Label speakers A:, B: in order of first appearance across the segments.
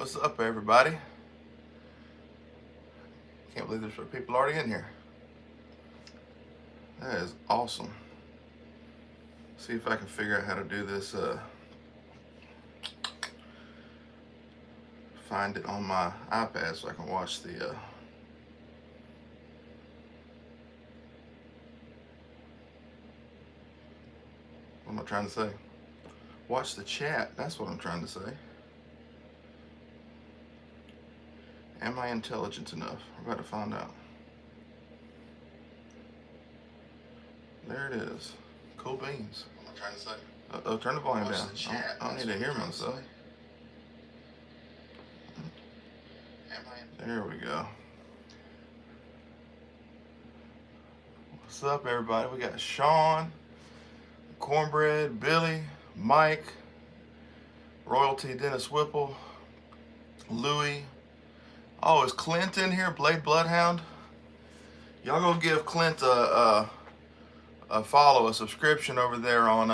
A: What's up, everybody? Can't believe there's people already in here. That is awesome. See if I can figure out how to do this. Find it on my iPad so I can watch the. What am I trying to say? Watch the chat. That's what I'm trying to say. Am I intelligent enough? We're about to find out. There it is. Cool beans.
B: What am I trying to say?
A: Oh, turn the volume
B: Watch
A: down.
B: the chat.
A: I don't need to hear myself. There we go. What's up, everybody? We got Sean, Cornbread, Billy, Mike, Royalty, Dennis Whipple, Louie. Oh, is Clint in here? Blade Bloodhound. Y'all go give Clint a follow, a subscription over there on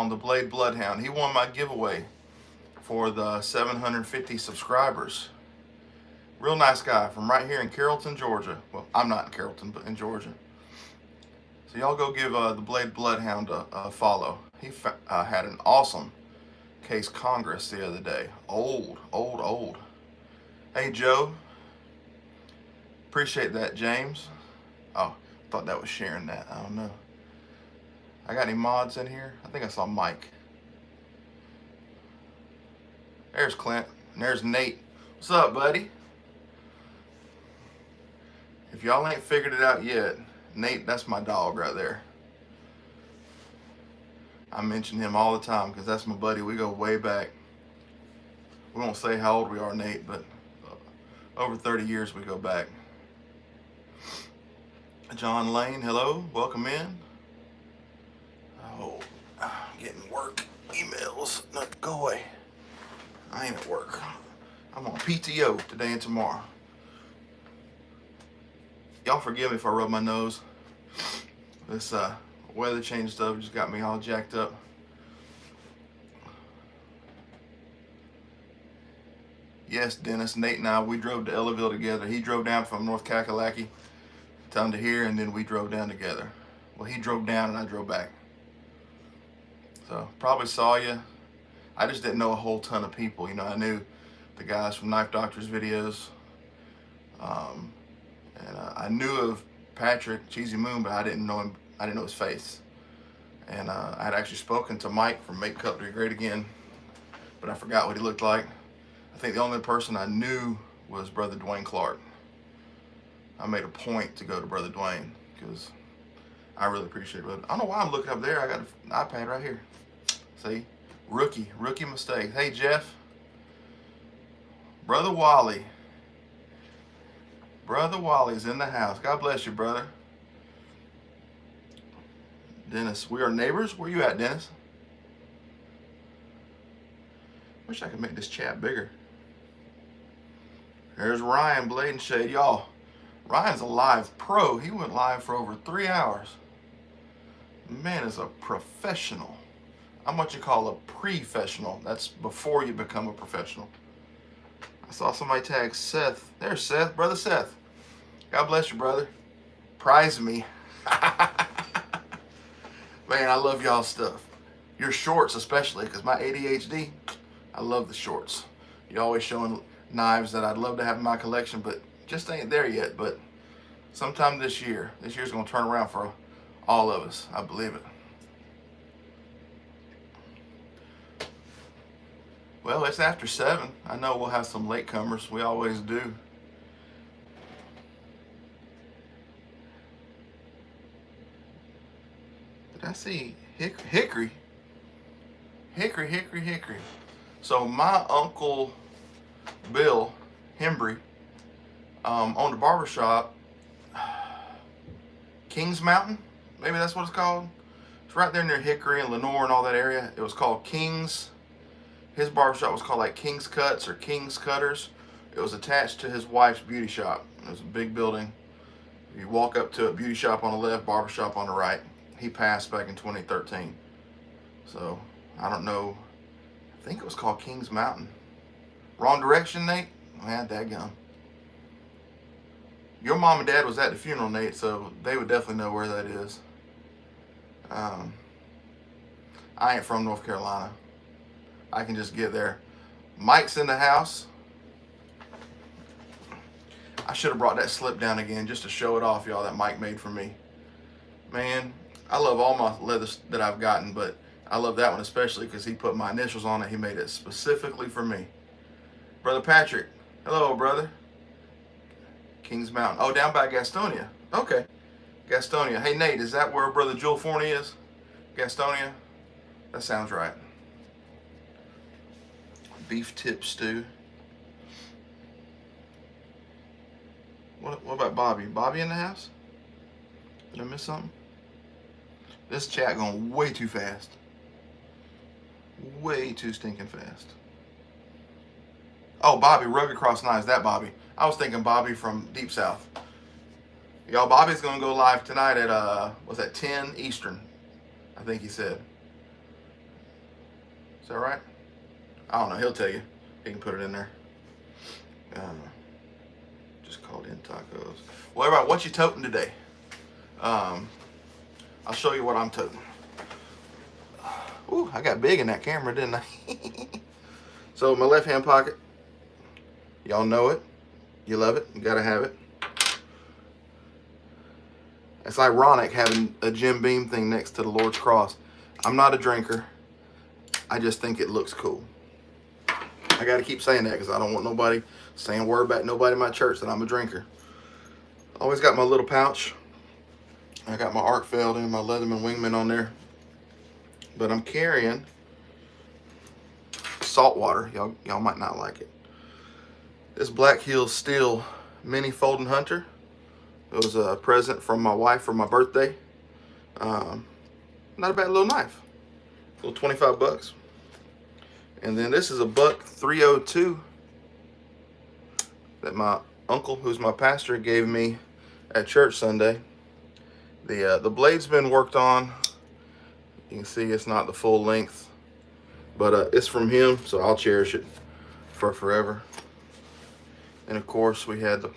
A: the Blade Bloodhound. He won my giveaway for the 750 subscribers. Real nice guy from right here in Carrollton, Georgia. Well, I'm not in Carrollton, but in Georgia. So y'all go give the Blade Bloodhound a follow. He had an awesome case Congress the other day. Old. Hey, Joe. Appreciate that, James. Oh, thought that was sharing that. I don't know. I got any mods in here? I think I saw Mike. There's Clint. And there's Nate. What's up, buddy? If y'all ain't figured it out yet, Nate, that's my dog right there. I mention him all the time because that's my buddy. We go way back. We won't say how old we are, Nate, but over 30 years we go back. John Lane, hello, welcome in. Oh, getting work emails. No, go away. I ain't at work. I'm on PTO today and tomorrow. Y'all forgive me if I rub my nose. This weather change stuff just got me all jacked up. Yes, Dennis, Nate and I, we drove to Ellaville together. He drove down from North Kakalaki down to here, and then we drove down together. Well, he drove down and I drove back. So probably saw you. I just didn't know a whole ton of people. You know, I knew the guys from Knife Doctors videos. And I knew of Patrick Cheesy Moon, but I didn't know him. I didn't know his face. And I had actually spoken to Mike from Make Cutlery Great Again, but I forgot what he looked like. I think the only person I knew was Brother Dwayne Clark. I made a point to go to Brother Dwayne because I really appreciate it. I don't know why I'm looking up there. I got an iPad right here. See? Rookie mistake. Hey, Jeff. Brother Wally. Brother Wally's in the house. God bless you, brother. Dennis, we are neighbors. Where you at, Dennis? Wish I could make this chat bigger. There's Ryan Blade and Shade. Y'all, Ryan's a live pro. He went live for over 3 hours. Man is a professional. I'm what you call a pre-fessional. That's before you become a professional. I saw somebody tag Seth. There's Seth, brother Seth. God bless you, brother. Prize me. Man, I love y'all's stuff. Your shorts especially, because my ADHD, I love the shorts. You're always showing knives that I'd love to have in my collection, but just ain't there yet. But sometime this year's going to turn around for all of us. I believe it. Well, it's after 7. I know we'll have some latecomers. We always do. Did I see Hickory? Hickory. So my uncle Bill Hembry owned a barbershop, Kings Mountain, maybe that's what it's called. It's right there near Hickory and Lenore and all that area. It was called Kings. His barbershop was called like King's Cuts or King's Cutters. It was attached to his wife's beauty shop. It was a big building. You walk up to a beauty shop on the left, barbershop on the right. He passed back in 2013. So I don't know. I think it was called Kings Mountain. Wrong direction, Nate? Man, dadgum. Your mom and dad was at the funeral, Nate, so they would definitely know where that is. I ain't from North Carolina. I can just get there. Mike's in the house. I should have brought that slip down again just to show it off, y'all, that Mike made for me. Man, I love all my leathers that I've gotten, but I love that one especially because he put my initials on it. He made it specifically for me. Brother Patrick. Hello, brother. Kings Mountain. Oh, down by Gastonia. Okay. Gastonia. Hey, Nate, is that where Brother Joel Forney is? Gastonia? That sounds right. Beef tip stew. What about Bobby? Bobby in the house? Did I miss something? This chat going way too fast. Way too stinking fast. Oh, Bobby, Rugged Cross Knives. That Bobby. I was thinking Bobby from Deep South. Y'all, Bobby's going to go live tonight at, what's that, 10 Eastern, I think he said. Is that right? I don't know. He'll tell you. He can put it in there. Just called in tacos. Well, everybody, what you toting today? I'll show you what I'm toting. Ooh, I got big in that camera, didn't I? So my left hand pocket, y'all know it. You love it. You gotta have it. It's ironic having a Jim Beam thing next to the Lord's Cross. I'm not a drinker. I just think it looks cool. I gotta keep saying that because I don't want nobody saying word about nobody in my church that I'm a drinker. Always got my little pouch. I got my Arkfeld and my Leatherman Wingman on there. But I'm carrying salt water. Y'all might not like it. This Black Hills Steel Mini Folding Hunter. It was a present from my wife for my birthday. Not a bad little knife. A little 25 bucks. And then this is a Buck 302 that my uncle, who's my pastor, gave me at church Sunday. The blade's been worked on. You can see it's not the full length, but it's from him, so I'll cherish it for forever. And of course, we had the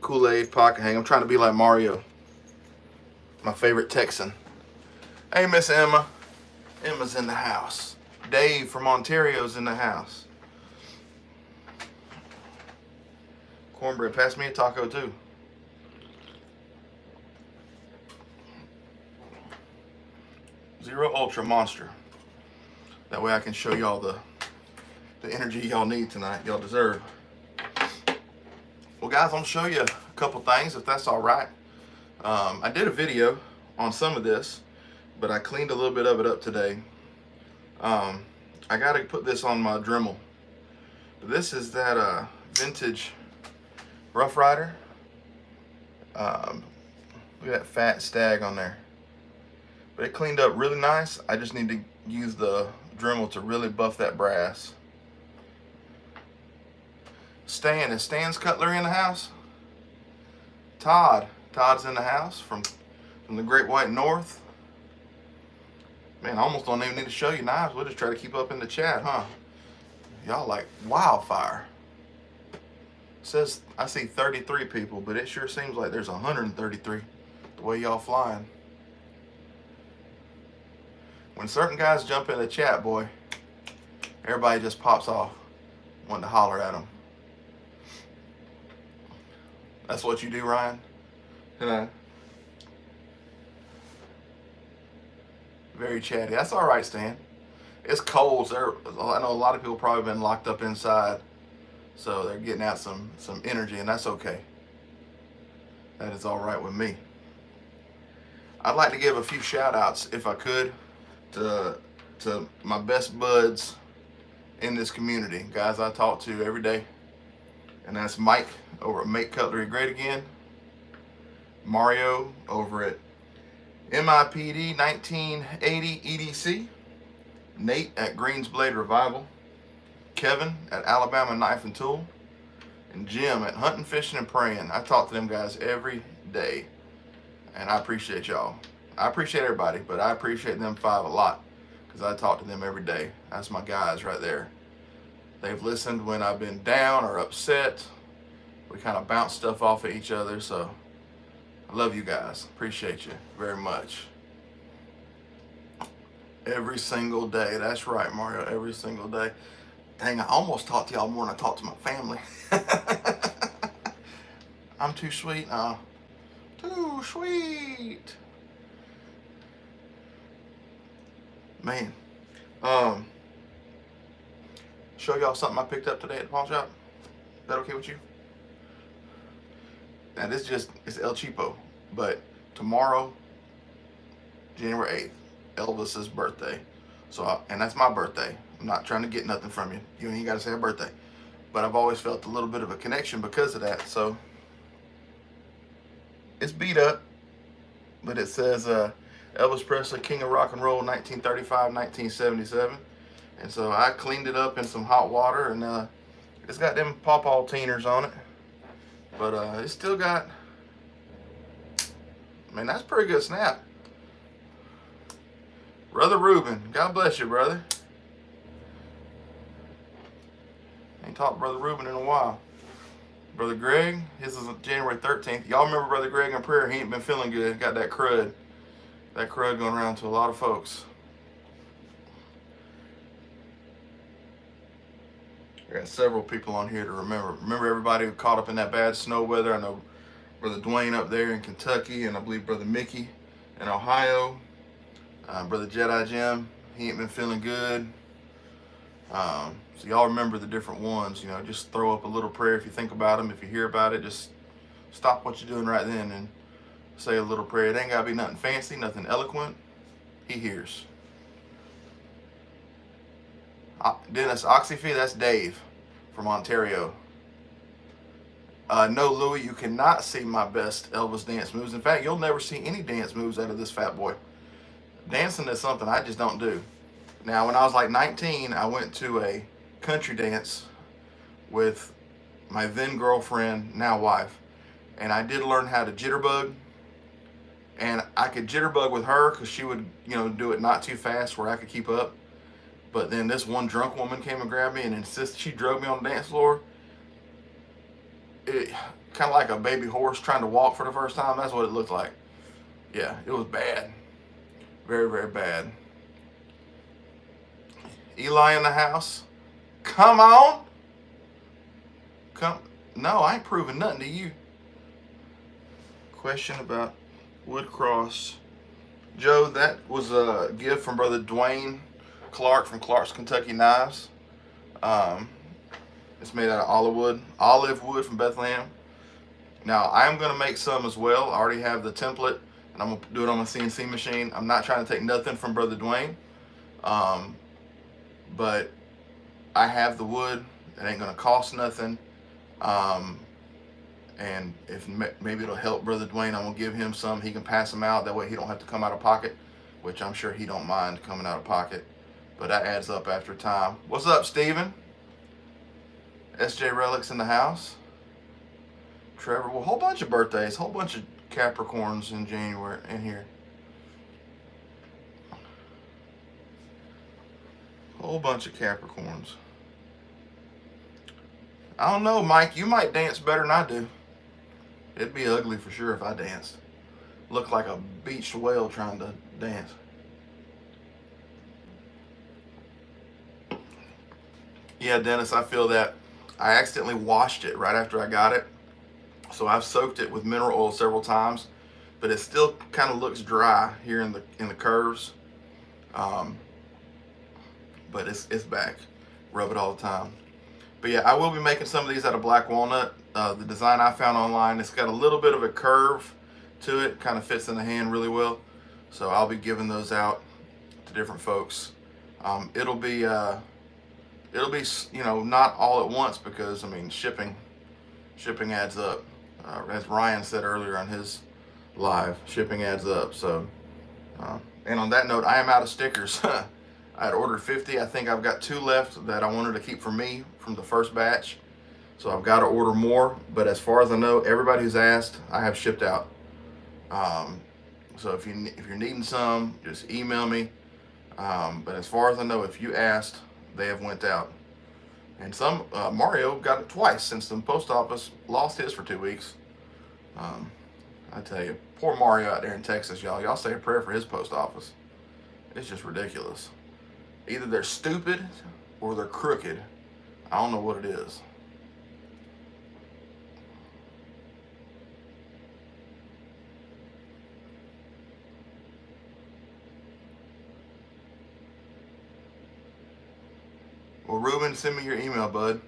A: Kool-Aid pocket hang. I'm trying to be like Mario, my favorite Texan. Hey, Miss Emma. Emma's in the house. Dave from Ontario's in the house. Cornbread, pass me a taco too. Zero Ultra Monster. That way I can show y'all the energy y'all need tonight, y'all deserve. Well, guys, I'm gonna show you a couple things, if that's all right. I did a video on some of this, but I cleaned a little bit of it up today. I gotta put this on my Dremel. But this is that vintage Rough Rider. Look at that fat stag on there. But it cleaned up really nice. I just need to use the Dremel to really buff that brass. Stan, is Stan's Cutlery in the house? Todd's in the house from the Great White North. Man, I almost don't even need to show you knives. We'll just try to keep up in the chat, huh? Y'all like wildfire. It says I see 33 people, but it sure seems like there's 133 the way y'all flying. When certain guys jump in the chat, boy, everybody just pops off wanting to holler at them. That's what you do, Ryan? Very chatty. That's all right, Stan. It's cold. So I know a lot of people probably been locked up inside, so they're getting out some energy, and that's okay. That is all right with me. I'd like to give a few shout outs, if I could, to my best buds in this community, guys I talk to every day, and that's Mike over at Make Cutlery Great Again, Mario over at MIPD 1980 EDC, Nate at Greens Blade Revival, Kevin at Alabama Knife and Tool, and Jim at Hunting, Fishing, and Praying. I talk to them guys every day, and I appreciate y'all. I appreciate everybody, but I appreciate them five a lot because I talk to them every day. That's my guys right there. They've listened when I've been down or upset. We kind of bounce stuff off of each other. So I love you guys. Appreciate you very much. Every single day. That's right, Mario. Every single day. Dang, I almost talked to y'all more than I talked to my family. I'm too sweet. Too sweet. Man. Show y'all something I picked up today at the pawn shop. Is that okay with you? Now this it's El Cheapo, but tomorrow, January 8th, Elvis's birthday. So, and that's my birthday. I'm not trying to get nothing from you. You ain't got to say a birthday. But I've always felt a little bit of a connection because of that. So, it's beat up, but it says Elvis Presley, King of Rock and Roll, 1935, 1977. And so I cleaned it up in some hot water, and it's got them pawpaw teeners on it. But it's still got, I mean, that's a pretty good snap. Brother Ruben, God bless you, brother. Ain't talked to Brother Ruben in a while. Brother Greg, his is January 13th. Y'all remember Brother Greg in prayer? He ain't been feeling good. Got that crud. That crud going around to a lot of folks. I got several people on here to remember. Remember everybody who caught up in that bad snow weather? I know Brother Dwayne up there in Kentucky, and I believe Brother Mickey in Ohio. Brother Jedi Jim, he ain't been feeling good. So y'all remember the different ones. You know, just throw up a little prayer if you think about them. If you hear about it, just stop what you're doing right then and say a little prayer. It ain't got to be nothing fancy, nothing eloquent. He hears. Dennis Oxyfee, that's Dave from Ontario. No, Louie, you cannot see my best Elvis dance moves. In fact, you'll never see any dance moves out of this fat boy. Dancing is something I just don't do. Now, when I was like 19, I went to a country dance with my then girlfriend, now wife, and I did learn how to jitterbug. And I could jitterbug with her because she would, you know, do it not too fast where I could keep up. But then this one drunk woman came and grabbed me and insisted she drug me on the dance floor. It kind of like a baby horse trying to walk for the first time. That's what it looked like. Yeah, it was bad. Very, very bad. Eli in the house. Come on. Come. No, I ain't proving nothing to you. Question about wood cross. Joe, that was a gift from Brother Dwayne Clark from Clark's Kentucky Knives. It's made out of olive wood from Bethlehem. Now, I'm going to make some as well. I already have the template, and I'm going to do it on my CNC machine. I'm not trying to take nothing from Brother Dwayne, but I have the wood. It ain't going to cost nothing. And if maybe it'll help Brother Dwayne, I'm going to give him some. He can pass them out. That way he don't have to come out of pocket, which I'm sure he don't mind coming out of pocket. But that adds up after time. What's up, Steven? SJ Relics in the house. Trevor, well, a whole bunch of birthdays, whole bunch of Capricorns in January in here. Whole bunch of Capricorns. I don't know, Mike. You might dance better than I do. It'd be ugly for sure if I danced. Look like a beached whale trying to dance. Yeah, Dennis, I feel that. I accidentally washed it right after I got it. So I've soaked it with mineral oil several times, but it still kind of looks dry here in the curves. But it's back. Rub it all the time. But yeah, I will be making some of these out of black walnut. The design I found online, it's got a little bit of a curve to it. Kind of fits in the hand really well. So I'll be giving those out to different folks. It'll be you know, not all at once because I mean shipping adds up. As Ryan said earlier on his live, shipping adds up. So and on that note, I am out of stickers. I had ordered 50. I think I've got 2 left that I wanted to keep for me from the first batch. So I've got to order more. But as far as I know, everybody who's asked, I have shipped out. So if you're needing some, just email me. But as far as I know, if you asked, they have went out. And some Mario got it twice since the post office lost his for 2 weeks. I tell you, poor Mario out there in Texas, y'all. Y'all say a prayer for his post office. It's just ridiculous. Either they're stupid or they're crooked. I don't know what it is. Well, Ruben, send me your email, bud.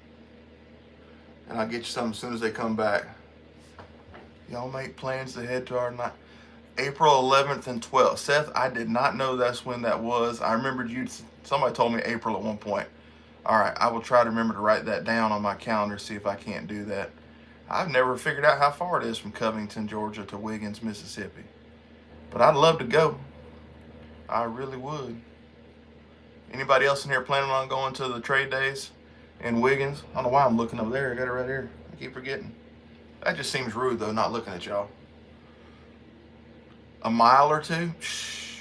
A: And I'll get you some as soon as they come back. Y'all make plans to head to our night. April 11th and 12th. Seth, I did not know that's when that was. I remembered somebody told me April at one point. All right, I will try to remember to write that down on my calendar, see if I can't do that. I've never figured out how far it is from Covington, Georgia to Wiggins, Mississippi. But I'd love to go. I really would. Anybody else in here planning on going to the trade days in Wiggins? I don't know why I'm looking over there. I got it right here. I keep forgetting. That just seems rude, though, not looking at y'all. A mile or two? Shh.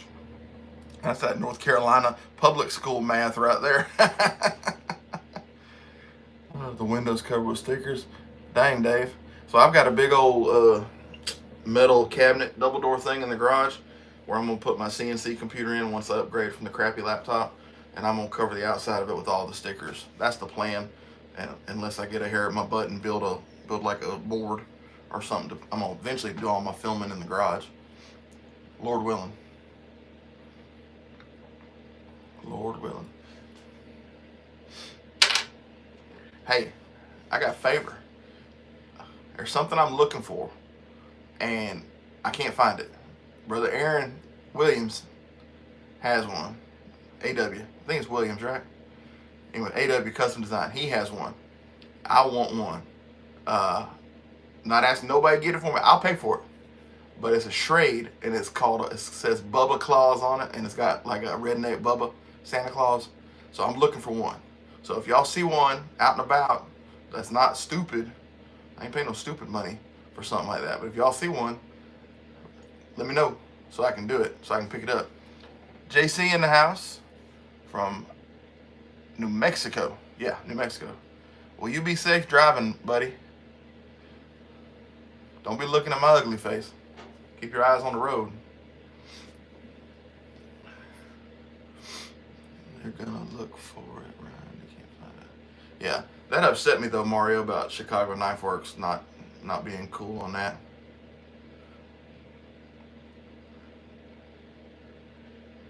A: That's that North Carolina public school math right there. The windows covered with stickers. Dang, Dave. So I've got a big old metal cabinet, double door thing in the garage where I'm going to put my CNC computer in once I upgrade from the crappy laptop. And I'm going to cover the outside of it with all the stickers. That's the plan. And unless I get a hair at my butt and build like a board or something. I'm going to eventually do all my filming in the garage. Lord willing. Lord willing. Hey, I got a favor. There's something I'm looking for, and I can't find it. Brother Aaron Williams has one. AW. I think it's Williams, right? Anyway, AW Custom Design. He has one. I want one. Not asking nobody to get it for me. I'll pay for it. But it's a Schrade, and it says Bubba Claus on it, and it's got like a redneck Bubba Santa Claus. So I'm looking for one. So if y'all see one out and about that's not stupid, I ain't paying no stupid money for something like that. But if y'all see one, let me know so I can do it, so I can pick it up. JC in the house from New Mexico. Yeah, New Mexico. Will you be safe driving, buddy? Don't be looking at my ugly face. Keep your eyes on the road. They're gonna look for it, right? They can't find it. Yeah, that upset me though, Mario, about Chicago Knife Works not being cool on that.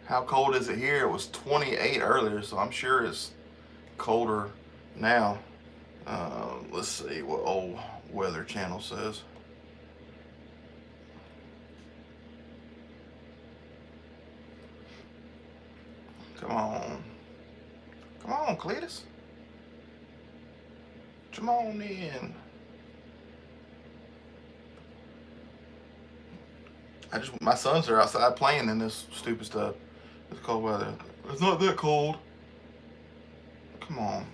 A: How cold is it here? It was 28 earlier, so I'm sure it's colder now. Let's see what old Weather Channel says. Come on. Come on, Cletus. Come on in. My sons are outside playing in this stupid stuff. It's cold weather. It's not that cold. Come on.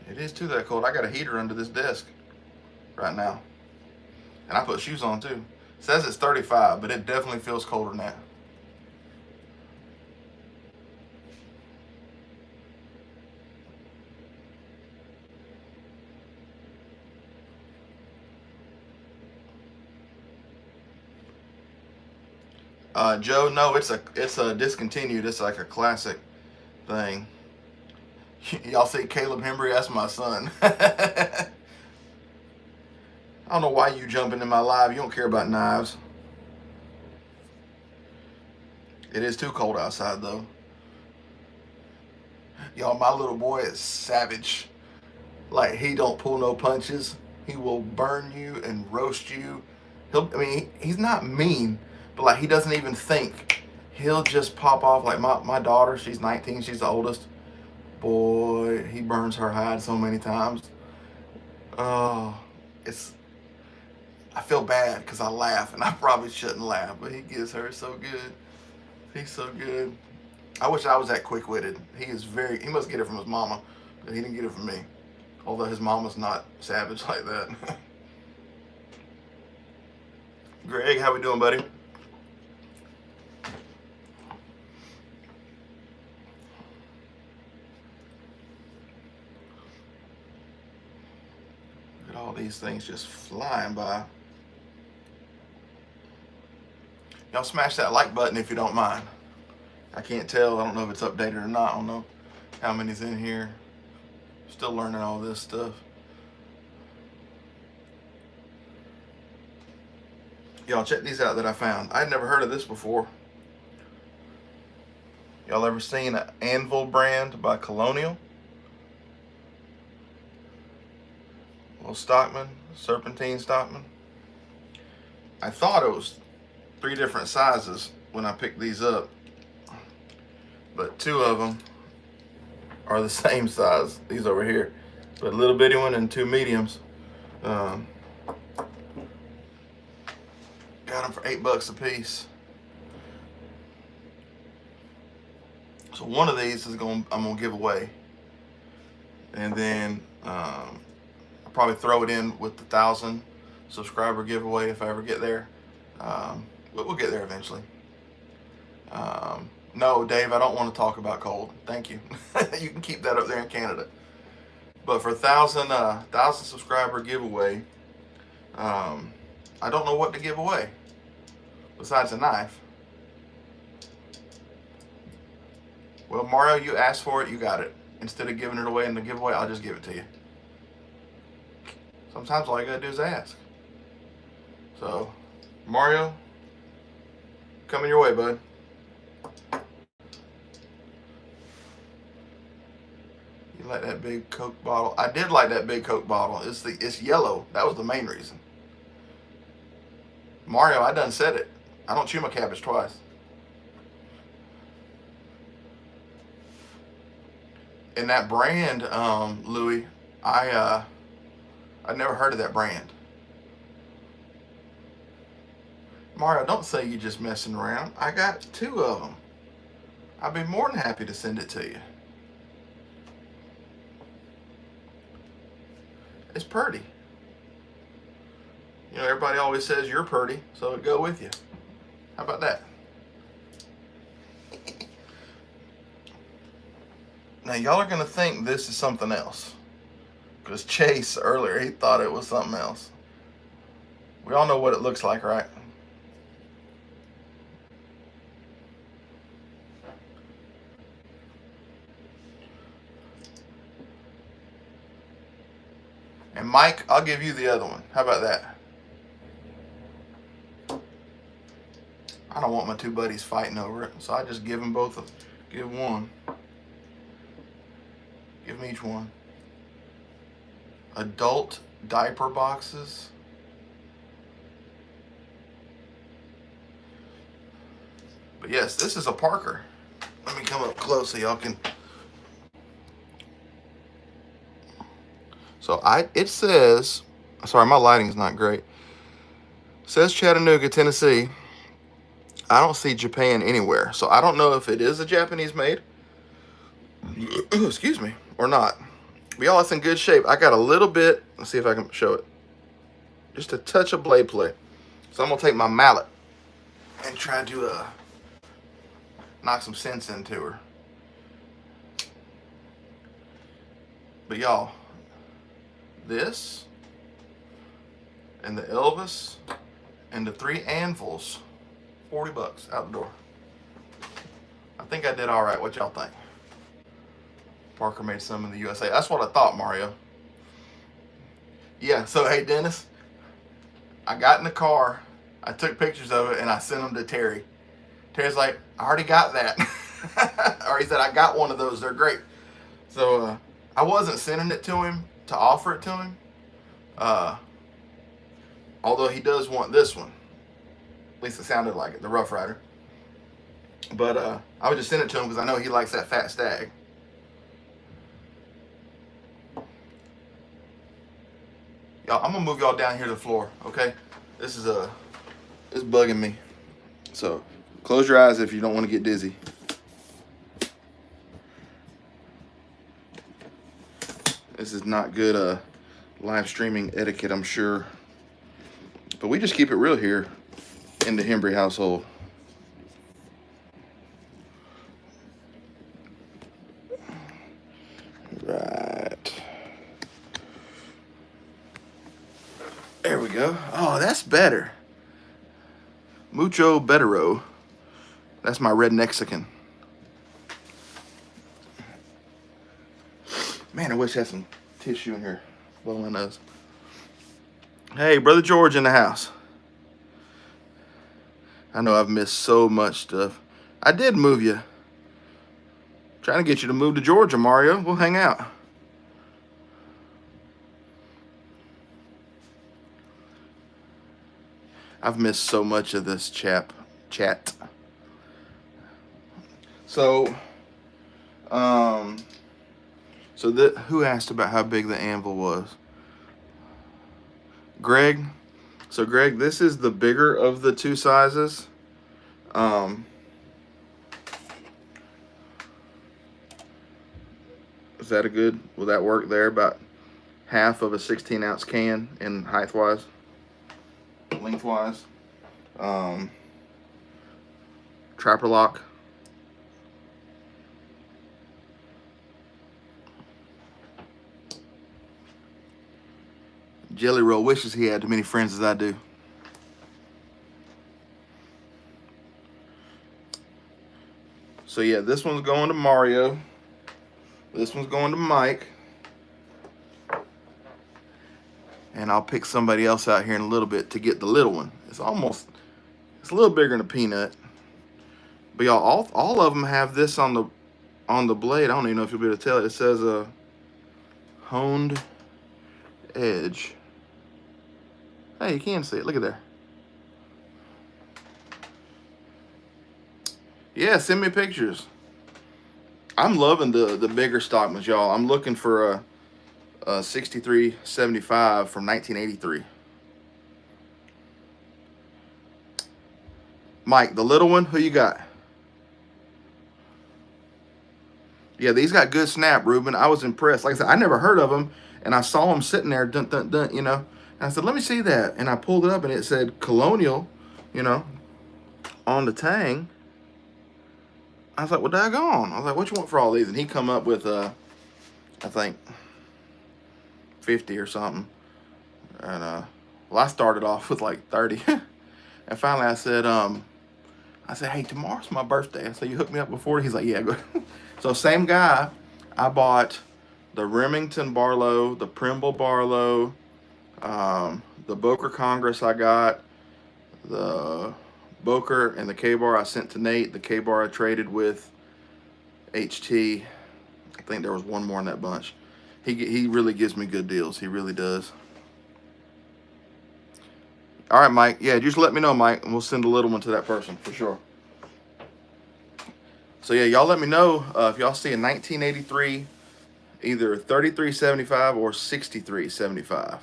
A: It is too that cold. I got a heater under this desk right now. And I put shoes on too. It says it's 35, but it definitely feels colder than that. Joe, no, it's a discontinued. It's like a classic thing. Y'all see Caleb Hembry? That's my son. I don't know why you jump into my live. You don't care about knives. It is too cold outside though. Y'all, my little boy is savage. Like, he don't pull no punches. He will burn you and roast you. He's not mean, but like, he doesn't even think. He'll just pop off. Like my daughter, she's 19, she's the oldest. Boy, he burns her hide so many times. Oh, I feel bad because I laugh, and I probably shouldn't laugh, but he gets her so good. He's so good. I wish I was that quick-witted. He must get it from his mama, but he didn't get it from me. Although his mama's not savage like that. Greg, how we doing, buddy? All these things just flying by. Y'all smash that like button if you don't mind. I can't tell. I don't know if it's updated or not. I don't know how many's in here. Still learning all this stuff. Y'all check these out that I found. I'd never heard of this before. Y'all ever seen an Anvil brand by Colonial? Little Stockman, Serpentine Stockman. I thought it was 3 different sizes when I picked these up, but 2 of them are the same size. These over here, but a little bitty one and 2 mediums. Got them for $8 a piece. So one of these is I'm gonna give away, and then I'll probably throw it in with the 1,000 subscriber giveaway if I ever get there. We'll get there eventually. No, Dave, I don't want to talk about cold. Thank you. You can keep that up there in Canada. But for 1,000 subscriber giveaway, I don't know what to give away besides a knife. Well, Mario, you asked for it, you got it. Instead of giving it away in the giveaway, I'll just give it to you. Sometimes all you gotta do is ask. So, Mario, coming your way, bud. You like that big Coke bottle? I did like that big Coke bottle. It's yellow. That was the main reason. Mario, I done said it. I don't chew my cabbage twice. And that brand, Louis, I'd never heard of that brand. Mario, don't say you're just messing around. I got 2 of them. I'd be more than happy to send it to you. It's pretty. You know, everybody always says you're pretty, so it'd go with you. How about that? Now, y'all are going to think this is something else. Because Chase, earlier, he thought it was something else. We all know what it looks like, right? And Mike, I'll give you the other one. How about that? I don't want my 2 buddies fighting over it, so I just give them both. Give one. Give them each one. Adult diaper boxes. But yes, this is a Parker. Let me come up close so y'all can. So it says, sorry, my lighting's not great. It says Chattanooga, Tennessee. I don't see Japan anywhere. So I don't know if it is a Japanese made, excuse me, or not. But y'all, it's in good shape. I got a little bit, let's see if I can show it. Just a touch of blade play. So I'm gonna take my mallet and try to knock some sense into her. But y'all, this and the Elvis and the 3 anvils, $40 out the door. I think I did all right. What y'all think? Parker made some in the USA. That's what I thought, Mario. Yeah, so hey, Dennis, I got in the car, I took pictures of it, and I sent them to Terry. Terry's like, I already got that. Or he said, I got one of those. They're great. So I wasn't sending it to him to offer it to him. Although he does want this one. At least it sounded like it, the Rough Rider. But I would just send it to him because I know he likes that fat stag. Y'all, I'm gonna move y'all down here to the floor, okay? This is it's bugging me. So close your eyes if you don't want to get dizzy. This is not good live streaming etiquette, I'm sure. But we just keep it real here in the Hembry household. Right. There we go. Oh, that's better. Mucho bettero. That's my red Mexican. Man, I wish I had some tissue in here. Blow my nose. Hey, Brother George in the house. I know I've missed so much stuff. I did move you. Trying to get you to move to Georgia, Mario. We'll hang out. I've missed so much of this chat. So, who asked about how big the anvil was? Greg. So Greg, this is the bigger of the two sizes. Is that a good? Will that work there? About half of a 16-ounce can in height-wise, lengthwise. Trapper lock. Jelly Roll wishes he had as many friends as I do. So yeah, this one's going to Mario. This one's going to Mike. And I'll pick somebody else out here in a little bit to get the little one. It's a little bigger than a peanut. But y'all, all of them have this on the blade. I don't even know if you'll be able to tell. It says a honed edge. Hey, you can see it. Look at there. Yeah, send me pictures. I'm loving the bigger Stockmans, y'all. I'm looking for a 6375 from 1983. Mike, the little one, who you got? Yeah, these got good snap, Ruben. I was impressed. Like I said, I never heard of them, and I saw them sitting there, dun, dun, dun, you know. And I said, let me see that. And I pulled it up, and it said Colonial, you know, on the tang. I was like, well, daggone. I was like, what you want for all these? And he come up with, I think, 50 or something. And, well, I started off with like 30. And finally I said, hey, tomorrow's my birthday. I said, you hooked me up before? He's like, yeah, go. So same guy, I bought the Remington Barlow, the Primble Barlow, the Boker Congress I got, the Boker and the K-Bar I sent to Nate, the K-Bar I traded with HT. I think there was one more in that bunch. He really gives me good deals. He really does. All right, Mike. Yeah, just let me know, Mike, and we'll send a little one to that person for sure. So yeah, y'all let me know if y'all see a 1983, either 3375 or 6375.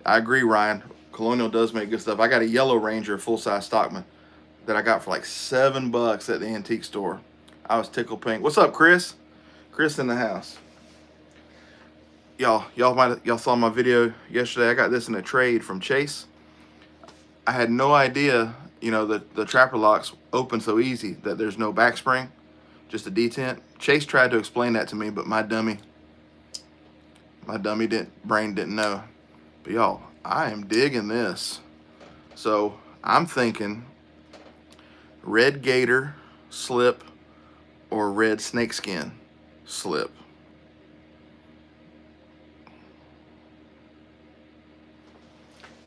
A: I agree, Ryan. Colonial does make good stuff. I got a Yellow Ranger full-size Stockman that I got for like $7 at the antique store. I was tickled pink. What's up, Chris? Chris in the house. Y'all saw my video yesterday. I got this in a trade from Chase. I had no idea, you know, that the trapper locks open so easy, that there's no back spring, just a detent. Chase tried to explain that to me, but my dummy brain didn't know. But y'all, I am digging this. So I'm thinking red gator slip or red snakeskin slip.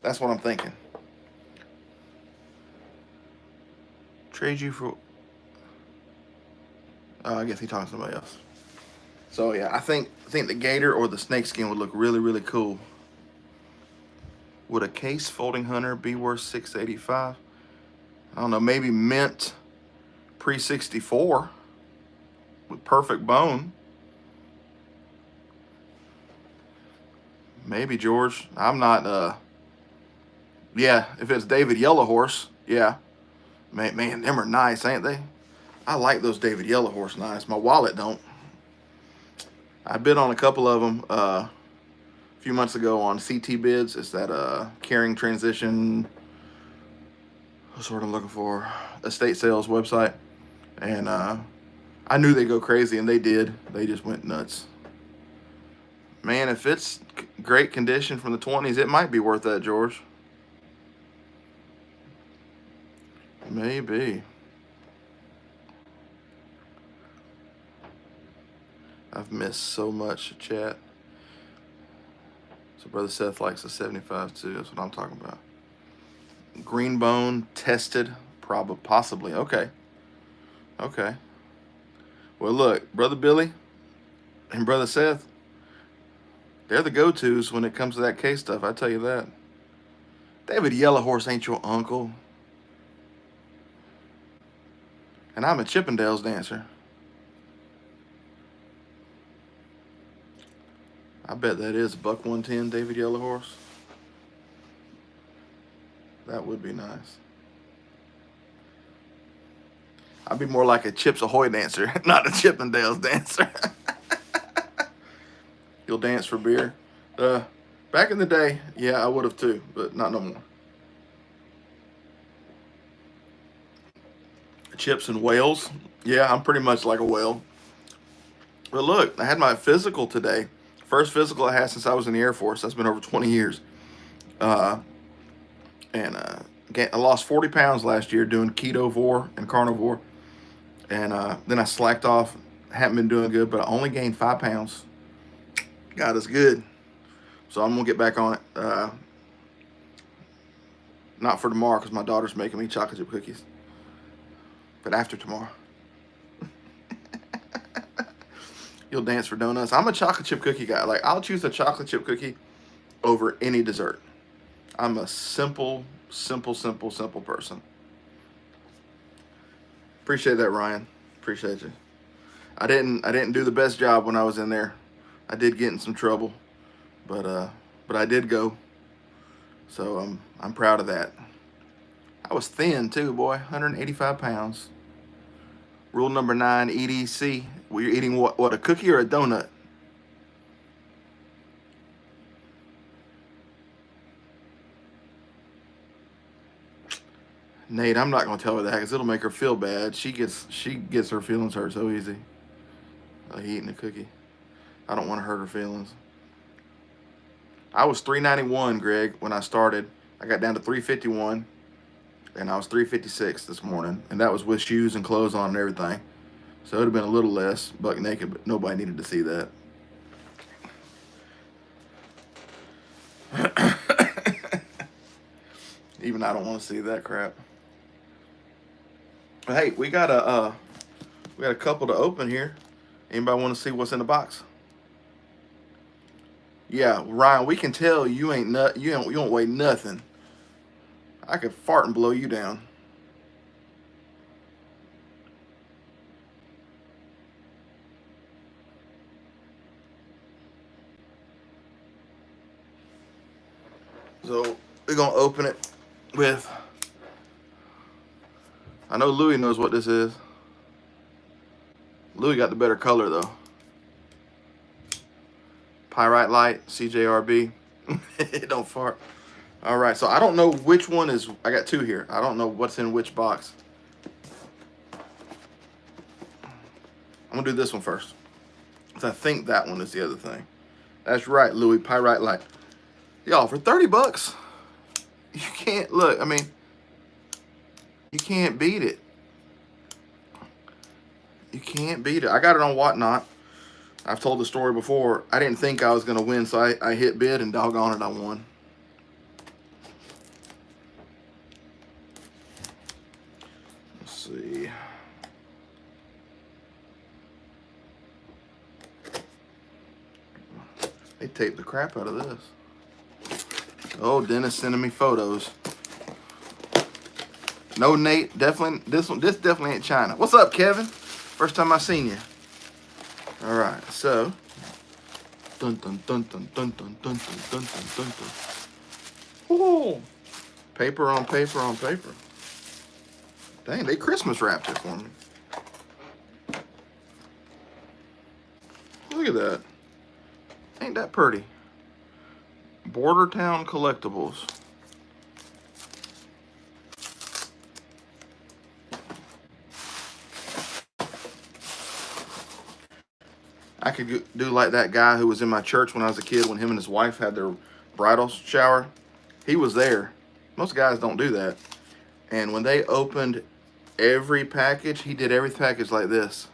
A: That's what I'm thinking. Trade you for... I guess he's talking to somebody else. So yeah, I think the gator or the snakeskin would look really, really cool. Would a Case Folding Hunter be worth $685? I don't know, maybe mint pre-64 with perfect bone. Maybe, George. I'm not, yeah, if it's David Yellowhorse, yeah. Man, them are nice, ain't they? I like those David Yellowhorse knives. My wallet don't. I bid on a couple of them a few months ago on CT Bids. It's that Carrying Transition, what's the word I'm looking for, estate sales website. And I knew they'd go crazy, and they did. They just went nuts. Man, if it's great condition from the 20s, it might be worth that, George. Maybe. I've missed so much chat. So Brother Seth likes a 75 too. That's what I'm talking about. Greenbone tested, possibly. Okay. Okay. Well, look, Brother Billy and Brother Seth, they're the go-tos when it comes to that case stuff. I tell you that. David Yellowhorse ain't your uncle. And I'm a Chippendales dancer. I bet that is buck 110, David Yellowhorse. That would be nice. I'd be more like a Chips Ahoy dancer, not a Chippendales dancer. You'll dance for beer. Back in the day, yeah, I would have too, but not no more. Chips and whales. Yeah, I'm pretty much like a whale. But look, I had my physical today. First physical I had since I was in the Air Force. That's been over 20 years. I lost 40 pounds last year doing ketovore and carnivore. And then I slacked off. Haven't been doing good, but I only gained 5 pounds. God is good. So I'm going to get back on it. Not for tomorrow because my daughter's making me chocolate chip cookies. But after tomorrow. You'll dance for donuts. I'm a chocolate chip cookie guy. Like, I'll choose a chocolate chip cookie over any dessert. I'm a simple person. Appreciate that, Ryan. Appreciate you. I didn't do the best job when I was in there. I did get in some trouble, but I did go. So I'm proud of that. I was thin too, boy. 185 pounds. Rule number 9, EDC. Well, you're eating what, a cookie or a donut? Nate, I'm not going to tell her that because it'll make her feel bad. She gets her feelings hurt so easy. Eating a cookie. I don't want to hurt her feelings. I was 391, Greg, when I started. I got down to 351, and I was 356 this morning, and that was with shoes and clothes on and everything. So it would have been a little less, buck naked, but nobody needed to see that. Even I don't want to see that crap. But hey, we got a couple to open here. Anybody want to see what's in the box? Yeah, Ryan, we can tell you you don't weigh nothing. I could fart and blow you down. So we're gonna open it with. I know Louis knows what this is. Louis got the better color though. Pyrite Light, CJRB. It don't fart. All right, so I don't know which one is. I got 2 here. I don't know what's in which box. I'm gonna do this one first, because I think that one is the other thing. That's right, Louis, Pyrite Light. Y'all, for 30 bucks, you can't look. I mean, you can't beat it. You can't beat it. I got it on Whatnot. I've told the story before. I didn't think I was gonna win, so I hit bid, and doggone it, I won. Let's see. They taped the crap out of this. Oh, Dennis sending me photos. No, Nate, definitely this definitely ain't China. What's up, Kevin? First time I seen you. All right, so dun dun dun dun dun dun dun dun dun dun dun. Ooh, paper on paper on paper. Dang, they Christmas wrapped it for me. Look at that. Ain't that pretty? Bordertown Collectibles. I could do like that guy who was in my church when I was a kid, when him and his wife had their bridal shower. He was there. Most guys don't do that. And when they opened every package, he did every package like this.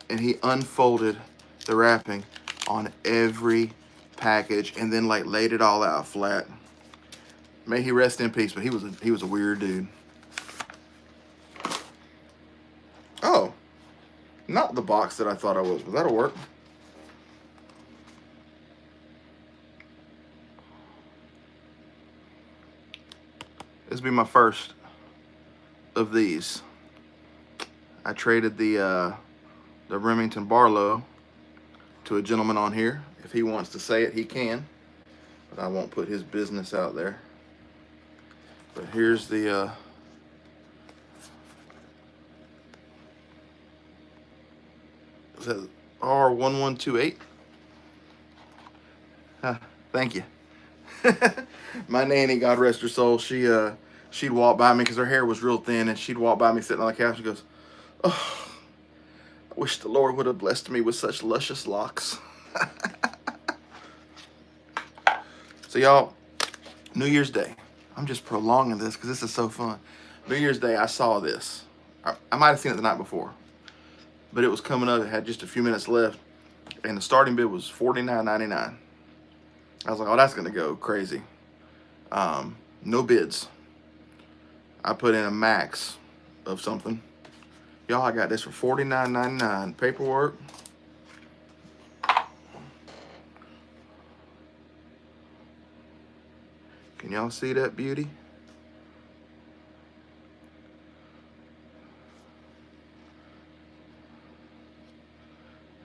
A: And he unfolded the wrapping on every package and then like laid it all out flat. May he rest in peace, but he was a weird dude. Oh, not the box that I thought I was, but that'll work. This will be my first of these. I traded the Remington Barlow to a gentleman on here. If he wants to say it, he can, but I won't put his business out there. But here's the is that R1128? Thank you. My nanny, God rest her soul, she'd walk by me because her hair was real thin, and she'd walk by me sitting on the couch and goes, "Oh, I wish the Lord would have blessed me with such luscious locks." So y'all, New Year's Day. I'm just prolonging this because this is so fun. New Year's Day, I saw this. I might have seen it the night before, but it was coming up. It had just a few minutes left, and the starting bid was $49.99. I was like, oh, that's gonna go crazy. No bids. I put in a max of something. Y'all, I got this for $49.99. Paperwork. Can y'all see that beauty?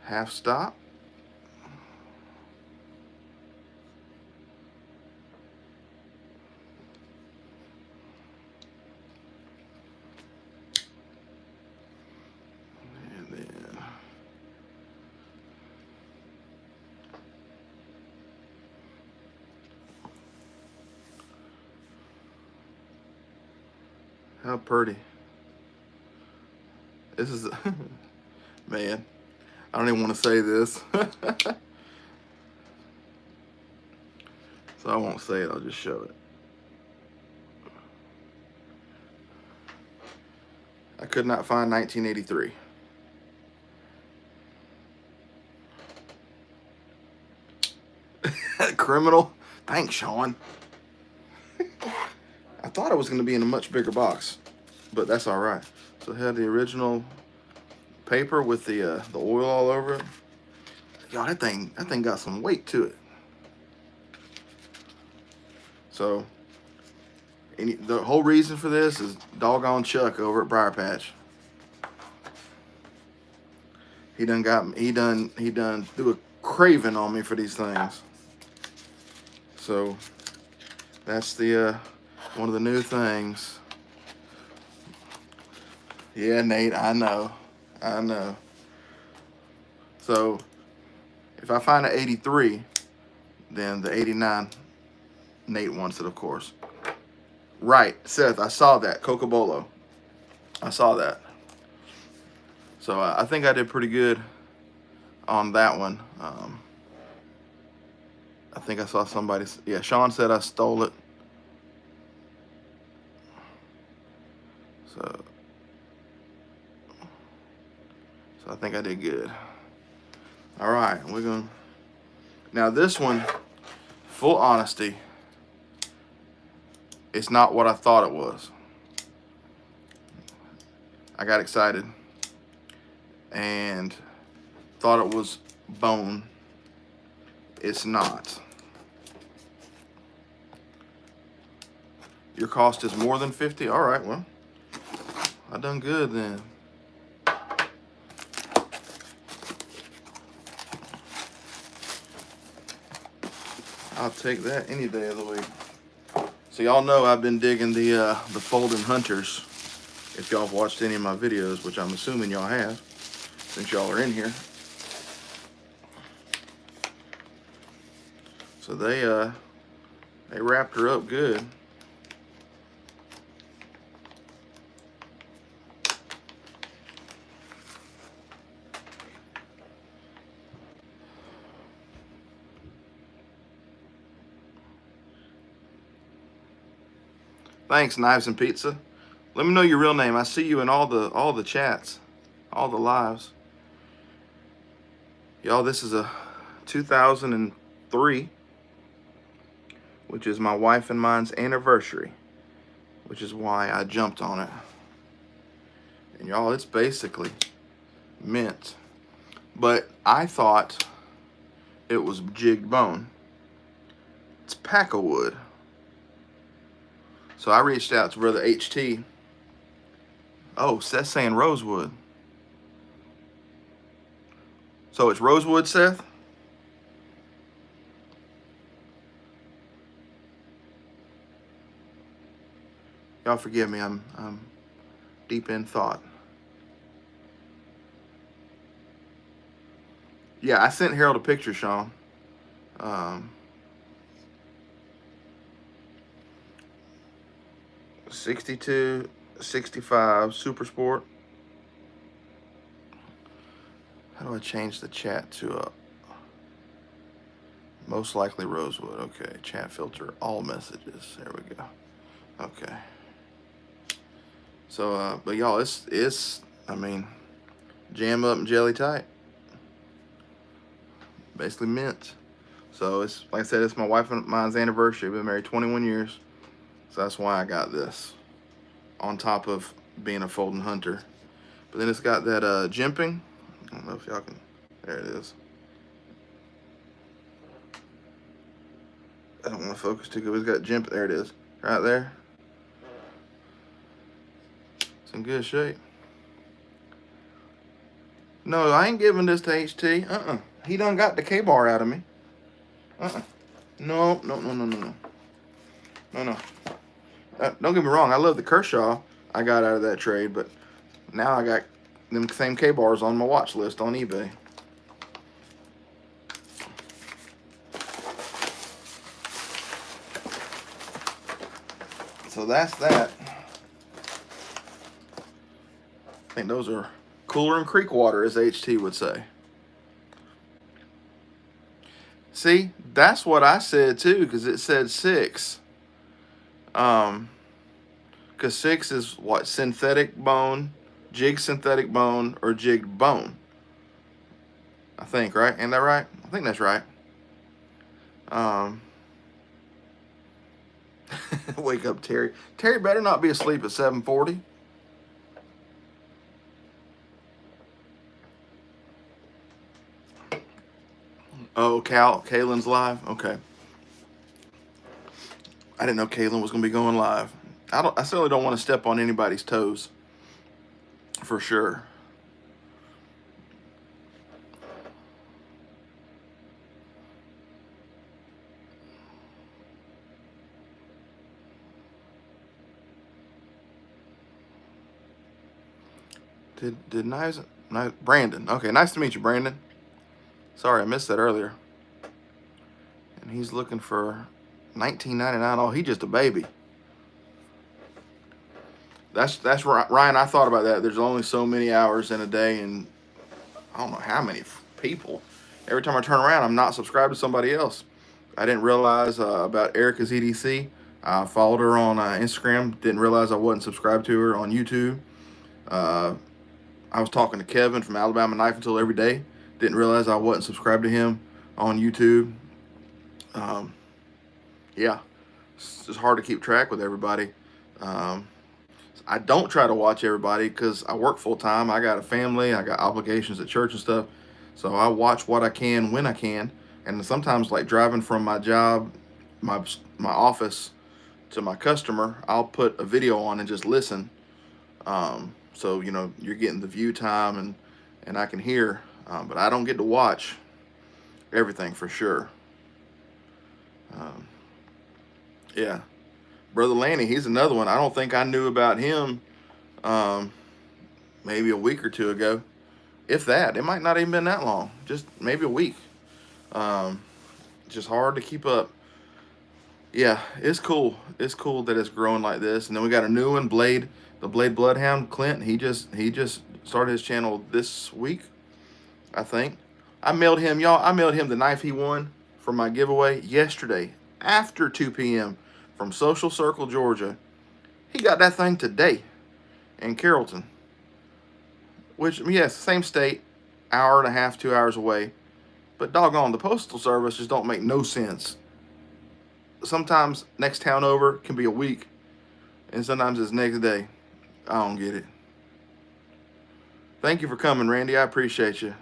A: Half stop. And then how pretty. This is, man, I don't even want to say this. So I won't say it, I'll just show it. I could not find 1983. Criminal. Thanks, Sean. I thought it was going to be in a much bigger box, but that's all right. So it had the original paper with the oil all over it. Y'all, that thing got some weight to it. So the whole reason for this is doggone Chuck over at Briar Patch. He done do a craving on me for these things. So that's the one of the new things. Yeah, Nate, I know. So if I find an 83, then the 89, Nate wants it, of course. Right, Seth, I saw that. Cocobolo. I saw that. So I think I did pretty good on that one. I think I saw somebody, yeah, Sean said I stole it. So I think I did good. All right, we're going. Now this one, full honesty, it's not what I thought it was. I got excited and thought it was bone. It's not. Your cost is more than 50. All right, well, I done good then. I'll take that any day of the week. So y'all know I've been digging the Folding Hunters. If y'all have watched any of my videos, which I'm assuming y'all have, since y'all are in here. So they wrapped her up good. Thanks, Knives and Pizza. Let me know your real name. I see you in all the chats, all the lives. Y'all, this is a 2003, which is my wife and mine's anniversary, which is why I jumped on it. And y'all, it's basically mint. But I thought it was jigged bone. It's Paca wood. So I reached out to Brother HT. Oh, Seth's saying rosewood. So it's rosewood, Seth? Y'all forgive me, I'm deep in thought. Yeah, I sent Harold a picture, Sean. 62, 65, Super Sport. How do I change the chat to a most likely rosewood? Okay, chat filter, all messages. There we go. Okay. So, but y'all, it's, I mean, jam up and jelly tight. Basically mint. So it's, like I said, it's my wife and mine's anniversary. We've been married 21 years. So that's why I got this. On top of being a folding hunter. But then it's got that jimping. I don't know if y'all can, there it is. I don't want to focus too good. It's got jimp, there it is. Right there. It's in good shape. No, I ain't giving this to HT. He done got the K-bar out of me. No. Don't get me wrong. I love the Kershaw I got out of that trade, but now I got them same K-bars on my watch list on eBay. So that's that. I think those are cooler than creek water, as HT would say. See, that's what I said too, because it said 6. Because 6 is what? Synthetic bone, jigged synthetic bone, or jigged bone. I think, right? Ain't that right? I think that's right. Wake up, Terry. Terry better not be asleep at 7:40. Oh, Kaylin's live? Okay. I didn't know Kaylin was going to be going live. I certainly don't want to step on anybody's toes. For sure. Did Brandon. Okay, nice to meet you, Brandon. Sorry, I missed that earlier. And he's looking for $19.99. Oh, he's just a baby. That's Ryan. I thought about that. There's only so many hours in a day, and I don't know how many people. Every time I turn around, I'm not subscribed to somebody else. I didn't realize about Erica's EDC. I followed her on Instagram. Didn't realize I wasn't subscribed to her on YouTube. I was talking to Kevin from Alabama Knife Until every day. Didn't realize I wasn't subscribed to him on YouTube. Yeah, it's just hard to keep track with everybody. I don't try to watch everybody because I work full time. I got a family. I got obligations at church and stuff. So I watch what I can when I can. And sometimes, like driving from my job, my office to my customer, I'll put a video on and just listen. So, you know, you're getting the view time and I can hear, but I don't get to watch everything for sure. Yeah. Brother Lanny, he's another one. I don't think I knew about him maybe a week or two ago. If that. It might not even been that long. Just maybe a week. Just hard to keep up. Yeah, it's cool. It's cool that it's growing like this. And then we got a new one, Blade, the Blade Bloodhound, Clint. He just started his channel this week, I think. I mailed him the knife he won from my giveaway yesterday after 2 p.m. from Social Circle, Georgia. He got that thing today in Carrollton, which, yes, same state, hour and a half, 2 hours away. But doggone, the postal service just don't make no sense. Sometimes next town over can be a week, and sometimes it's next day. I don't get it. Thank you for coming, Randy. I appreciate you.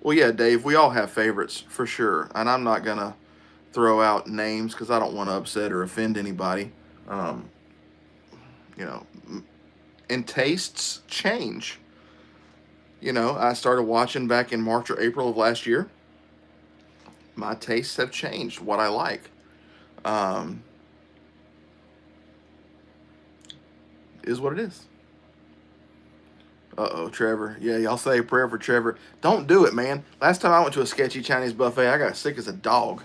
A: Well, yeah, Dave, we all have favorites for sure, and I'm not gonna throw out names because I don't want to upset or offend anybody. Um, you know, and tastes change. You know, I started watching back in March or April of last year. My tastes have changed. What I like is what it is. Uh-oh, Trevor. Yeah, y'all say a prayer for Trevor. Don't do it, man. Last time I went to a sketchy Chinese buffet, I got sick as a dog.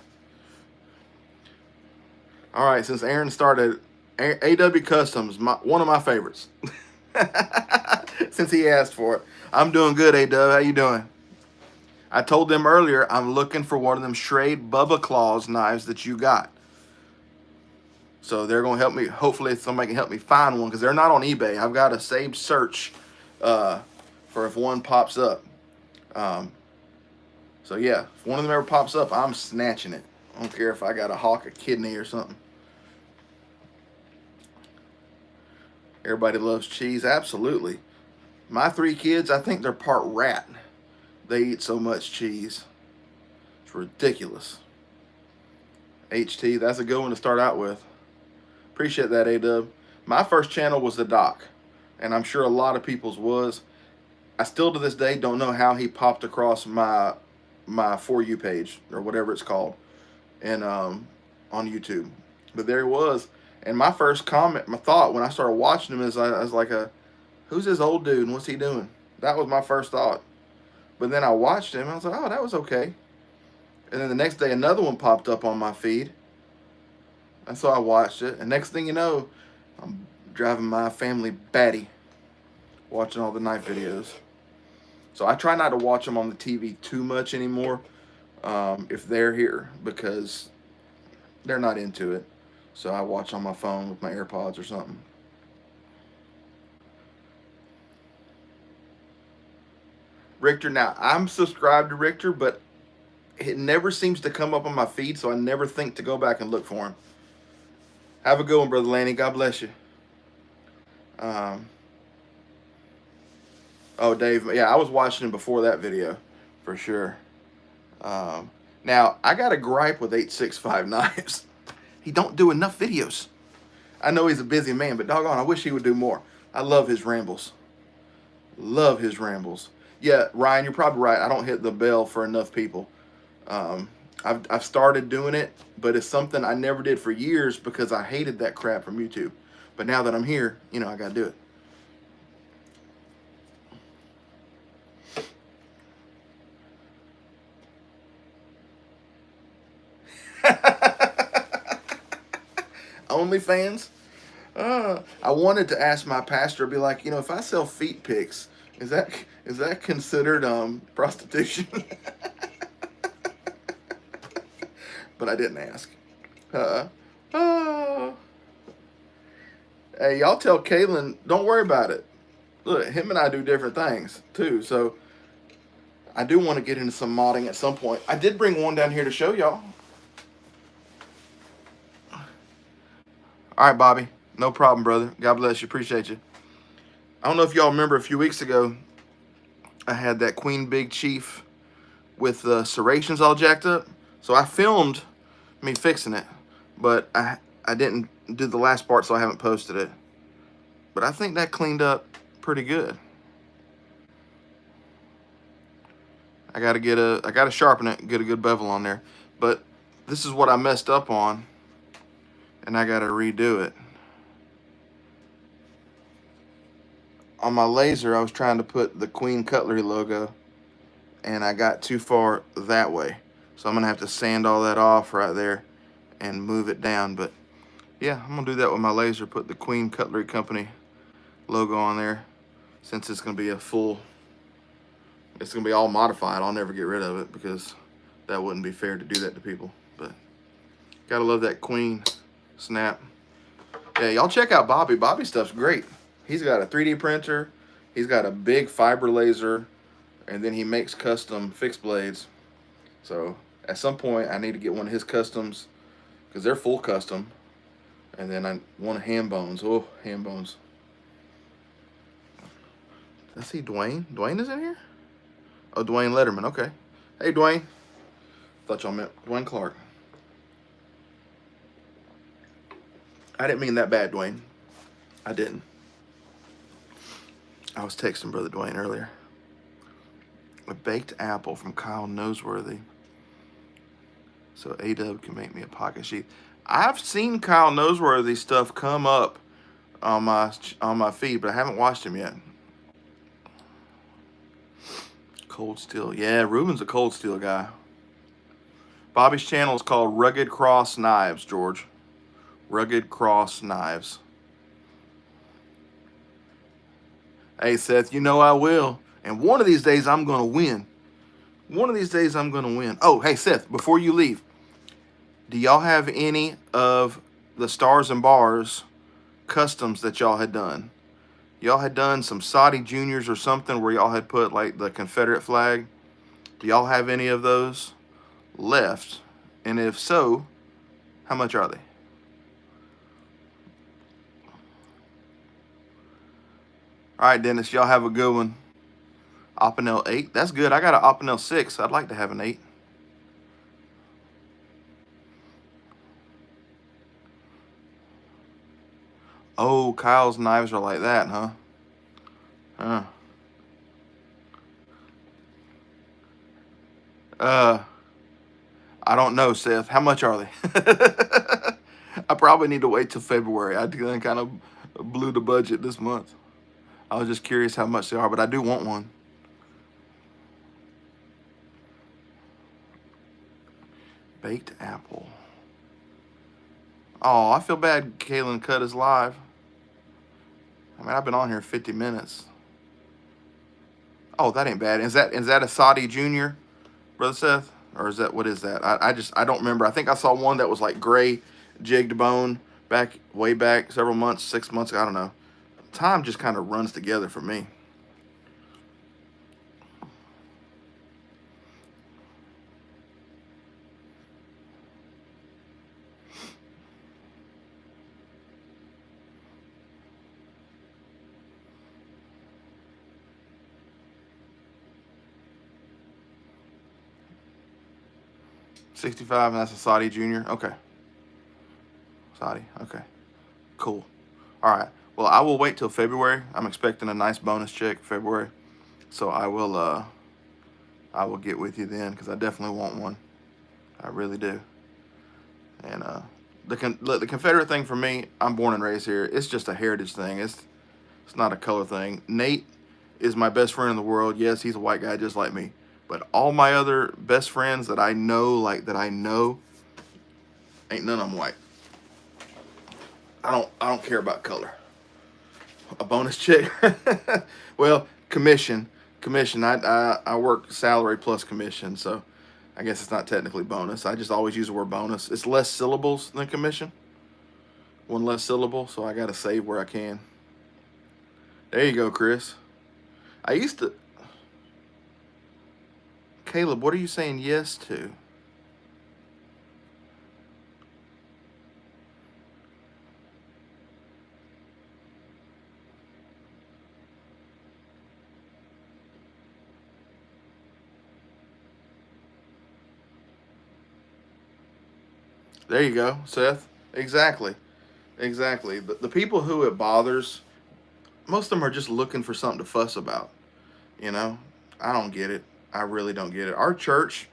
A: All right, since Aaron started, AW Customs, one of my favorites. Since he asked for it. I'm doing good, AW. How you doing? I told them earlier I'm looking for one of them Schrade Bubba Claws knives that you got. So they're going to help me. Hopefully somebody can help me find one because they're not on eBay. I've got a saved search for if one pops up. So yeah, if one of them ever pops up, I'm snatching it. I don't care if I got to hawk a kidney or something. Everybody loves cheese. Absolutely. My 3 kids, I think they're part rat. They eat so much cheese. It's ridiculous. HT, that's a good one to start out with. Appreciate that, A-Dub. My first channel was the Doc, and I'm sure a lot of people's was. I still to this day don't know how he popped across my For You page, or whatever it's called, and on YouTube. But there he was. And my first comment, my thought when I started watching him is I was like, who's this old dude and what's he doing? That was my first thought. But then I watched him and I was like, oh, that was okay. And then the next day another one popped up on my feed. And so I watched it. And next thing you know, I'm driving my family batty watching all the knife videos. So I try not to watch them on the TV too much anymore if they're here because they're not into it. So I watch on my phone with my AirPods or something. Richter, now I'm subscribed to Richter, but it never seems to come up on my feed, so I never think to go back and look for him. Have a good one, Brother Lanny. God bless you. Oh, Dave, yeah, I was watching him before that video, for sure. Now, I got a gripe with 865 Knives. He don't do enough videos. I know he's a busy man, but doggone, I wish he would do more. I love his rambles. Love his rambles. Yeah, Ryan, you're probably right. I don't hit the bell for enough people. I've started doing it, but it's something I never did for years because I hated that crap from YouTube. But now that I'm here, you know, I got to do it. OnlyFans? I wanted to ask my pastor, be like, you know, if I sell feet pics, is that considered prostitution? But I didn't ask. Hey, y'all tell Kaylin, don't worry about it. Look, him and I do different things too, so I do want to get into some modding at some point. I did bring one down here to show y'all. All right, Bobby. No problem, brother. God bless you. Appreciate you. I don't know if y'all remember a few weeks ago, I had that Queen Big Chief with the serrations all jacked up. So I filmed me fixing it, but I didn't do the last part, so I haven't posted it. But I think that cleaned up pretty good. I gotta sharpen it, get a good bevel on there. But this is what I messed up on, and I gotta redo it. On my laser, I was trying to put the Queen Cutlery logo, and I got too far that way. So I'm gonna have to sand all that off right there and move it down. But yeah, I'm gonna do that with my laser, put the Queen Cutlery Company logo on there, since it's gonna be it's gonna be all modified. I'll never get rid of it because that wouldn't be fair to do that to people. But gotta love that Queen snap. Yeah, y'all check out Bobby. Bobby stuff's great. He's got a 3D printer. He's got a big fiber laser, and then he makes custom fixed blades. So at some point, I need to get one of his customs because they're full custom. And then I want ham bones. Oh, ham bones. I see Dwayne. Dwayne is in here? Oh, Dwayne Letterman. Okay. Hey, Dwayne. Thought y'all meant Dwayne Clark. I didn't mean that bad, Dwayne. I didn't. I was texting Brother Dwayne earlier. A baked apple from Kyle Noseworthy. So A-Dub can make me a pocket sheath. I've seen Kyle Noseworthy stuff come up on my feed, but I haven't watched him yet. Cold Steel. Yeah, Ruben's a Cold Steel guy. Bobby's channel is called Rugged Cross Knives, George. Rugged Cross Knives. Hey, Seth, you know I will. And one of these days, I'm going to win. One of these days, I'm going to win. Oh, hey, Seth, before you leave, do y'all have any of the Stars and Bars customs that y'all had done? Y'all had done some Saudi Juniors or something where y'all had put like the Confederate flag. Do y'all have any of those left? And if so, how much are they? All right, Dennis, y'all have a good one. Opinel 8. That's good. I got an Opinel 6. I'd like to have an 8. Oh, Kyle's knives are like that, huh? I don't know, Seth. How much are they? I probably need to wait till February. I kind of blew the budget this month. I was just curious how much they are, but I do want one. Baked apple. Oh, I feel bad Kalen cut his live. I mean, I've been on here 50 minutes. Oh, that ain't bad. Is that a Saudi Junior, Brother Seth? Or is that, what is that? I don't remember. I think I saw one that was like gray jigged bone way back several months, 6 months. I don't know. Time just kind of runs together for me. $65, and that's a Saudi Junior. Okay. Saudi. Okay. Cool. All right. Well, I will wait till February. I'm expecting a nice bonus check February, so I will get with you then because I definitely want one. I really do. And the Confederate thing for me, I'm born and raised here. It's just a heritage thing. It's not a color thing. Nate is my best friend in the world. Yes, he's a white guy just like me. But all my other best friends that I know, ain't none of them white. I don't care about color. A bonus check? Well, commission. I work salary plus commission, so I guess it's not technically bonus. I just always use the word bonus. It's less syllables than commission. One less syllable, so I got to save where I can. There you go, Chris. I used to... Caleb, what are you saying yes to? There you go, Seth. Exactly. The people who it bothers, most of them are just looking for something to fuss about. You know? I don't get it. I really don't get it. Our church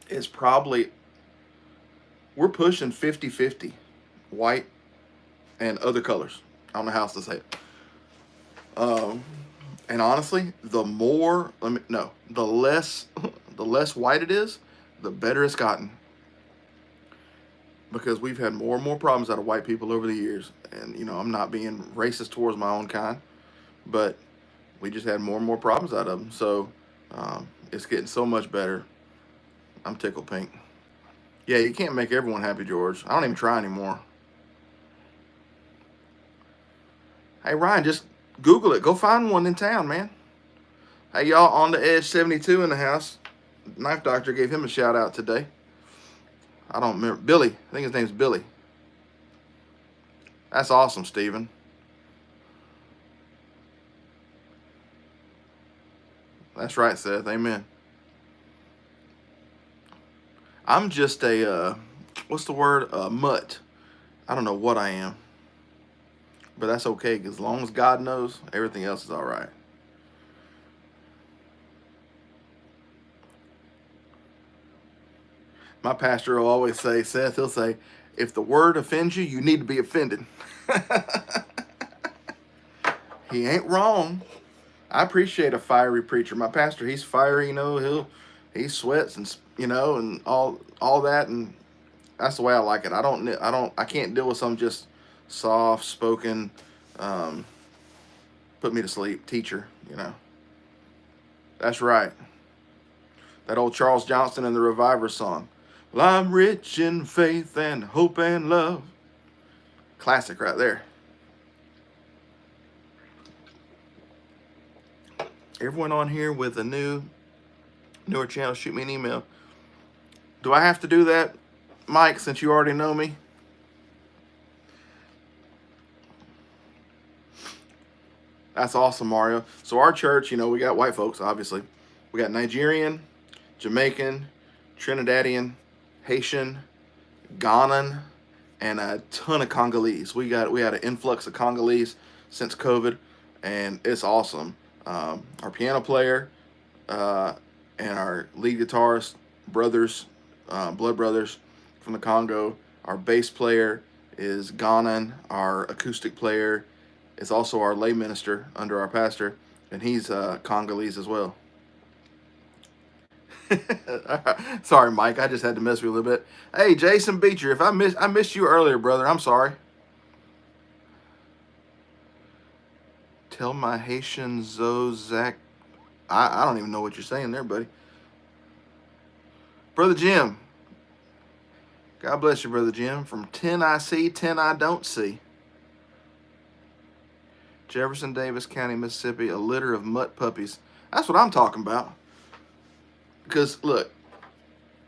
A: is probably, we're pushing 50-50 white and other colors. I don't know how else to say it. And honestly, the less white it is, the better it's gotten. Because we've had more and more problems out of white people over the years. And, I'm not being racist towards my own kind, but we just had more and more problems out of them. So it's getting so much better. I'm tickled pink. Yeah, you can't make everyone happy, George. I don't even try anymore. Hey, Ryan, just Google it. Go find one in town, man. Hey, y'all, On the Edge 72 in the house. Knife Doctor gave him a shout out today. I don't remember. Billy. I think his name's Billy. That's awesome, Stephen. That's right, Seth. Amen. I'm just a, what's the word? A mutt. I don't know what I am. But that's okay, because as long as God knows, everything else is all right. My pastor will always say, Seth, he'll say, if the word offends you, you need to be offended. He ain't wrong. I appreciate a fiery preacher. My pastor, he's fiery, he sweats and and all that, and that's the way I like it. I can't deal with some just soft spoken, put me to sleep teacher. That's right. That old Charles Johnson and the Reviver song. Well, I'm rich in faith and hope and love. Classic right there. Everyone on here with a newer channel, shoot me an email. Do I have to do that, Mike, since you already know me? That's awesome, Mario. So our church, we got white folks, obviously. We got Nigerian, Jamaican, Trinidadian, Haitian, Ghanan, and a ton of Congolese. We had an influx of Congolese since COVID, and it's awesome. Our piano player and our lead guitarist, brothers, blood brothers from the Congo. Our bass player is Ghanan. Our acoustic player is also our lay minister under our pastor, and he's Congolese as well. Sorry, Mike. I just had to mess with you a little bit. Hey, Jason Beecher, if I missed you earlier, brother. I'm sorry. Tell my Haitian Zozak. I don't even know what you're saying there, buddy. Brother Jim. God bless you, Brother Jim. From 10 I see, 10 I don't see. Jefferson Davis County, Mississippi, a litter of mutt puppies. That's what I'm talking about. Because, look,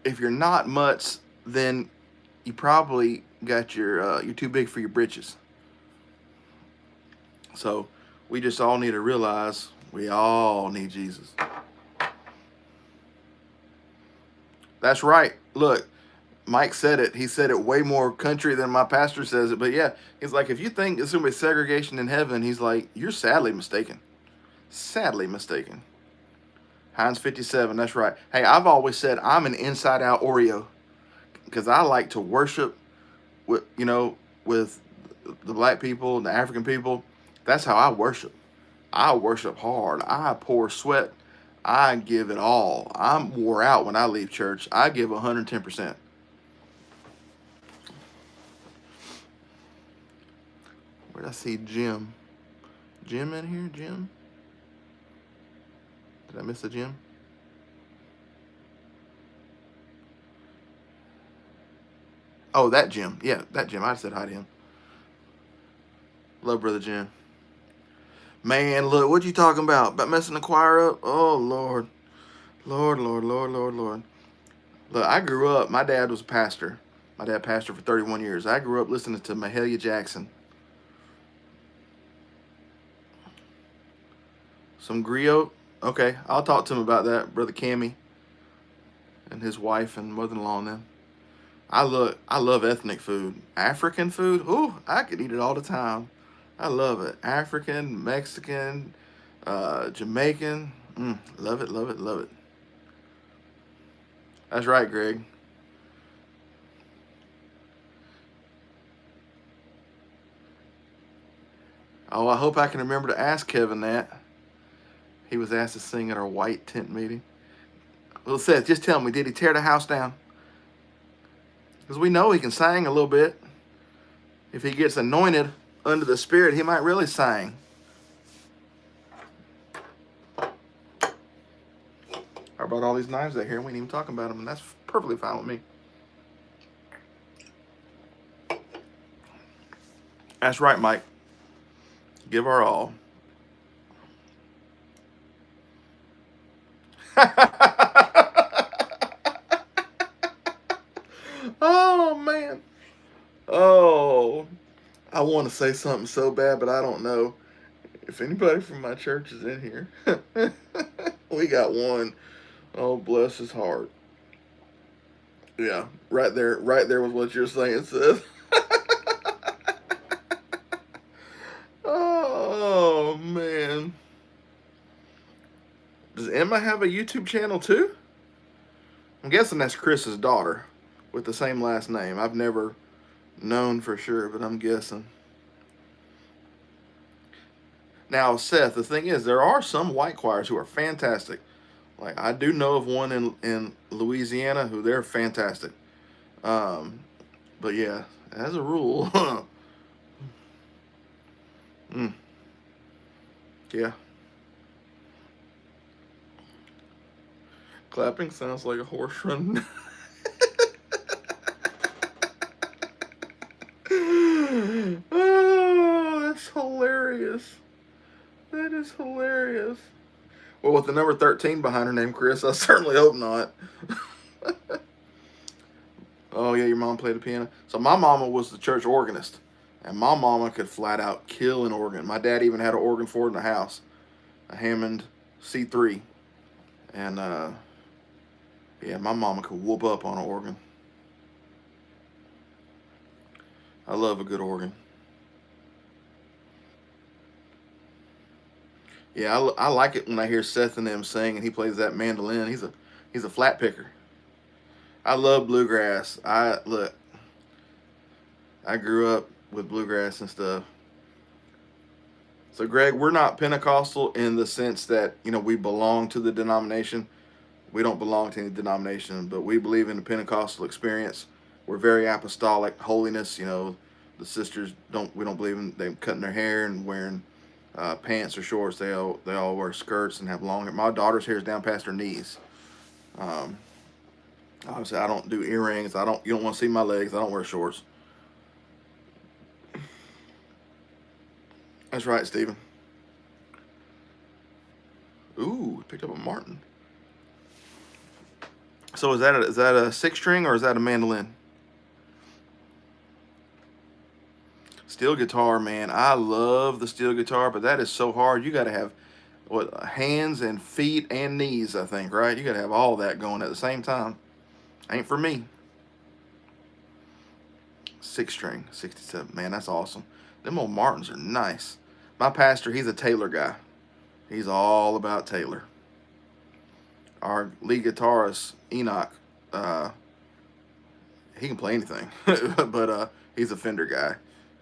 A: if you're not mutts, then you probably got you're too big for your britches. So we just all need to realize we all need Jesus. That's right. Look, Mike said it. He said it way more country than my pastor says it. But yeah, he's like, if you think there's going to be segregation in heaven, he's like, you're sadly mistaken. Sadly mistaken. Heinz 57, that's right. Hey, I've always said I'm an inside-out Oreo because I like to worship with the black people and the African people. That's how I worship. I worship hard. I pour sweat. I give it all. I'm wore out when I leave church. I give 110%. Where did I see Jim? Jim in here? Jim? Did I miss a Jim? Oh, that Jim. Yeah, that Jim. I said hi to him. Love Brother Jim. Man, look, what you talking about? About messing the choir up? Oh, Lord. Lord, Lord, Lord, Lord, Lord. Look, I grew up, my dad was a pastor. My dad pastored for 31 years. I grew up listening to Mahalia Jackson. Some griot. Okay, I'll talk to him about that, Brother Cammy and his wife and mother-in-law and them. I love ethnic food. African food, ooh, I could eat it all the time. I love it. African, Mexican, Jamaican. Love it, love it, love it. That's right, Greg. Oh, I hope I can remember to ask Kevin that. He was asked to sing at our white tent meeting. Well, Seth, just tell me, did he tear the house down? Because we know he can sing a little bit. If he gets anointed under the Spirit, he might really sing. How about all these knives out here? We ain't even talking about them, and that's perfectly fine with me. That's right, Mike. Give our all. Oh man. Oh, I want to say something so bad, but I don't know if anybody from my church is in here. We got one. Oh, bless his heart. Yeah, right there was what you're saying, sis. Oh man. Does Emma have a YouTube channel too? I'm guessing that's Chris's daughter with the same last name. I've never known for sure, but I'm guessing. Now, Seth, the thing is, there are some white choirs who are fantastic. Like I do know of one in Louisiana who they're fantastic. Um, but yeah, as a rule, mm, yeah, clapping sounds like a horse running. Oh, that's hilarious. That is hilarious. Well, with the number 13 behind her name, Chris, I certainly hope not. Oh, yeah, your mom played the piano. So my mama was the church organist. And my mama could flat out kill an organ. My dad even had an organ for it in the house. A Hammond C3. And, yeah, my mama could whoop up on an organ. I love a good organ. Yeah, I like it when I hear Seth and them sing and he plays that mandolin. He's a flat picker. I love bluegrass. I grew up with bluegrass and stuff. So Greg, we're not Pentecostal in the sense that, we belong to the denomination. We don't belong to any denomination, but we believe in the Pentecostal experience. We're very apostolic, holiness, the sisters we don't believe in them cutting their hair and wearing pants or shorts. They all wear skirts and have long hair. My daughter's hair is down past her knees. Um, Obviously, I don't do earrings. You don't want to see my legs. I don't wear shorts. That's right, Stephen. Ooh, picked up a Martin. So is that a six string or is that a mandolin? Steel guitar, man. I love the steel guitar, but that is so hard. You got to have hands and feet and knees, I think, right? You got to have all that going at the same time. Ain't for me. Six string, 67. Man, that's awesome. Them old Martins are nice. My pastor, he's a Taylor guy. He's all about Taylor. Our lead guitarist, Enoch, he can play anything, but he's a Fender guy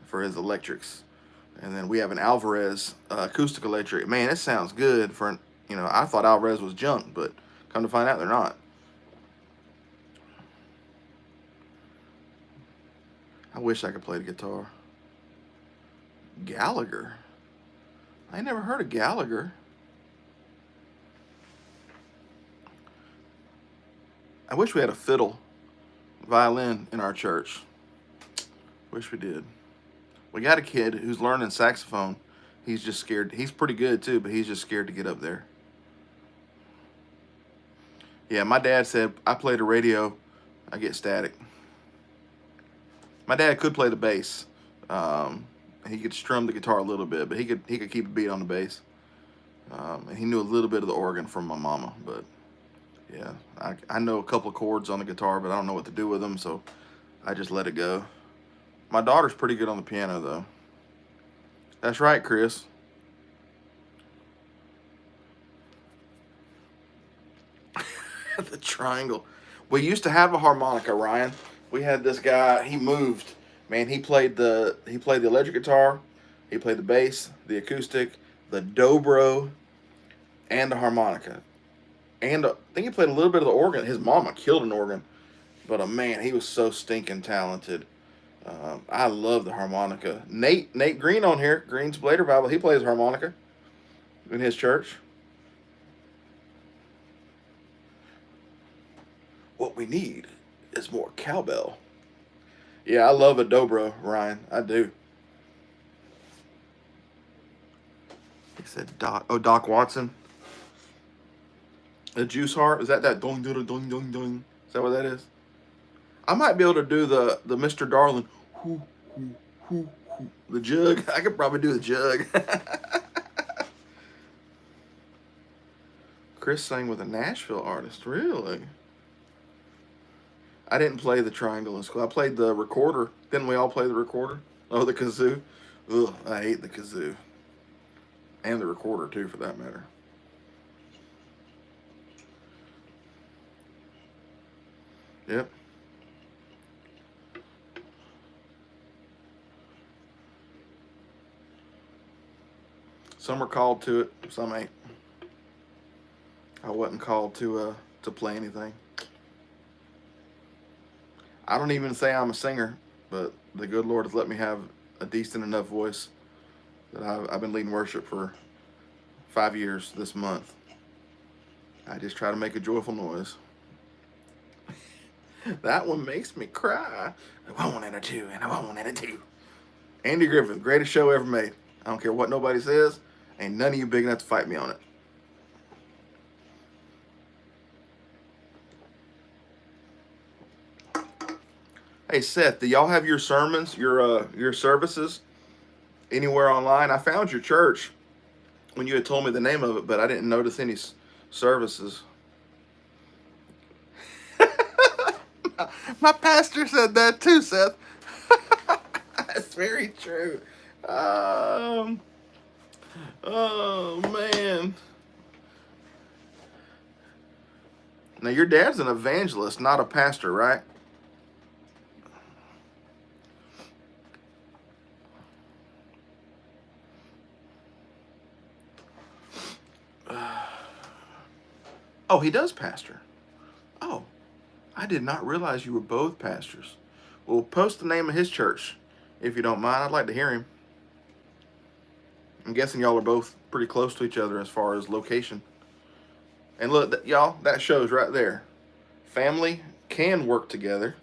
A: for his electrics. And then we have an Alvarez acoustic electric. Man, it sounds good for, I thought Alvarez was junk, but come to find out they're not. I wish I could play the guitar. Gallagher. I never heard of Gallagher. I wish we had a fiddle, violin in our church. Wish we did. We got a kid who's learning saxophone. He's just scared. He's pretty good too, but he's just scared to get up there. Yeah, my dad said I play the radio, I get static. My dad could play the bass. He could strum the guitar a little bit, but he could keep a beat on the bass. And he knew a little bit of the organ from my mama, but yeah, I know a couple of chords on the guitar, but I don't know what to do with them, so I just let it go. My daughter's pretty good on the piano, though. That's right, Chris. The triangle. We used to have a harmonica, Ryan. We had this guy. He moved. Man, he played the electric guitar, he played the bass, the acoustic, the dobro, and the harmonica. And I think he played a little bit of the organ. His mama killed an organ, but man, he was so stinking talented. I love the harmonica. Nate Green on here, Green's Blader Bible. He plays harmonica in his church. What we need is more cowbell. Yeah, I love a dobro, Ryan. I do. He said Doc. Oh, Doc Watson. The Juice Heart. Is that doing doing doing doing doing? Is that what that is? I might be able to do the Mr. Darling. Whoo, whoo, whoo, whoo. The jug. I could probably do the jug. Chris sang with a Nashville artist. Really? I didn't play the triangle in school. I played the recorder. Didn't we all play the recorder? Oh, the kazoo. Ugh, I hate the kazoo. And the recorder, too, for that matter. Yep. Some are called to it. Some ain't. I wasn't called to play anything. I don't even say I'm a singer, but the good Lord has let me have a decent enough voice that I've been leading worship for 5 years this month. I just try to make a joyful noise. That one makes me cry. I want one and a two, and I want one and a two. Andy Griffith, greatest show ever made. I don't care what nobody says. Ain't none of you big enough to fight me on it. Hey Seth, do y'all have your sermons, your services anywhere online? I found your church when you had told me the name of it, but I didn't notice any services. My pastor said that too, Seth. That's very true. Oh man. Now your dad's an evangelist, not a pastor, right? Oh, he does pastor. Oh, I did not realize you were both pastors. Well, post the name of his church, if you don't mind. I'd like to hear him. I'm guessing y'all are both pretty close to each other as far as location. And look, y'all, that shows right there. Family can work together.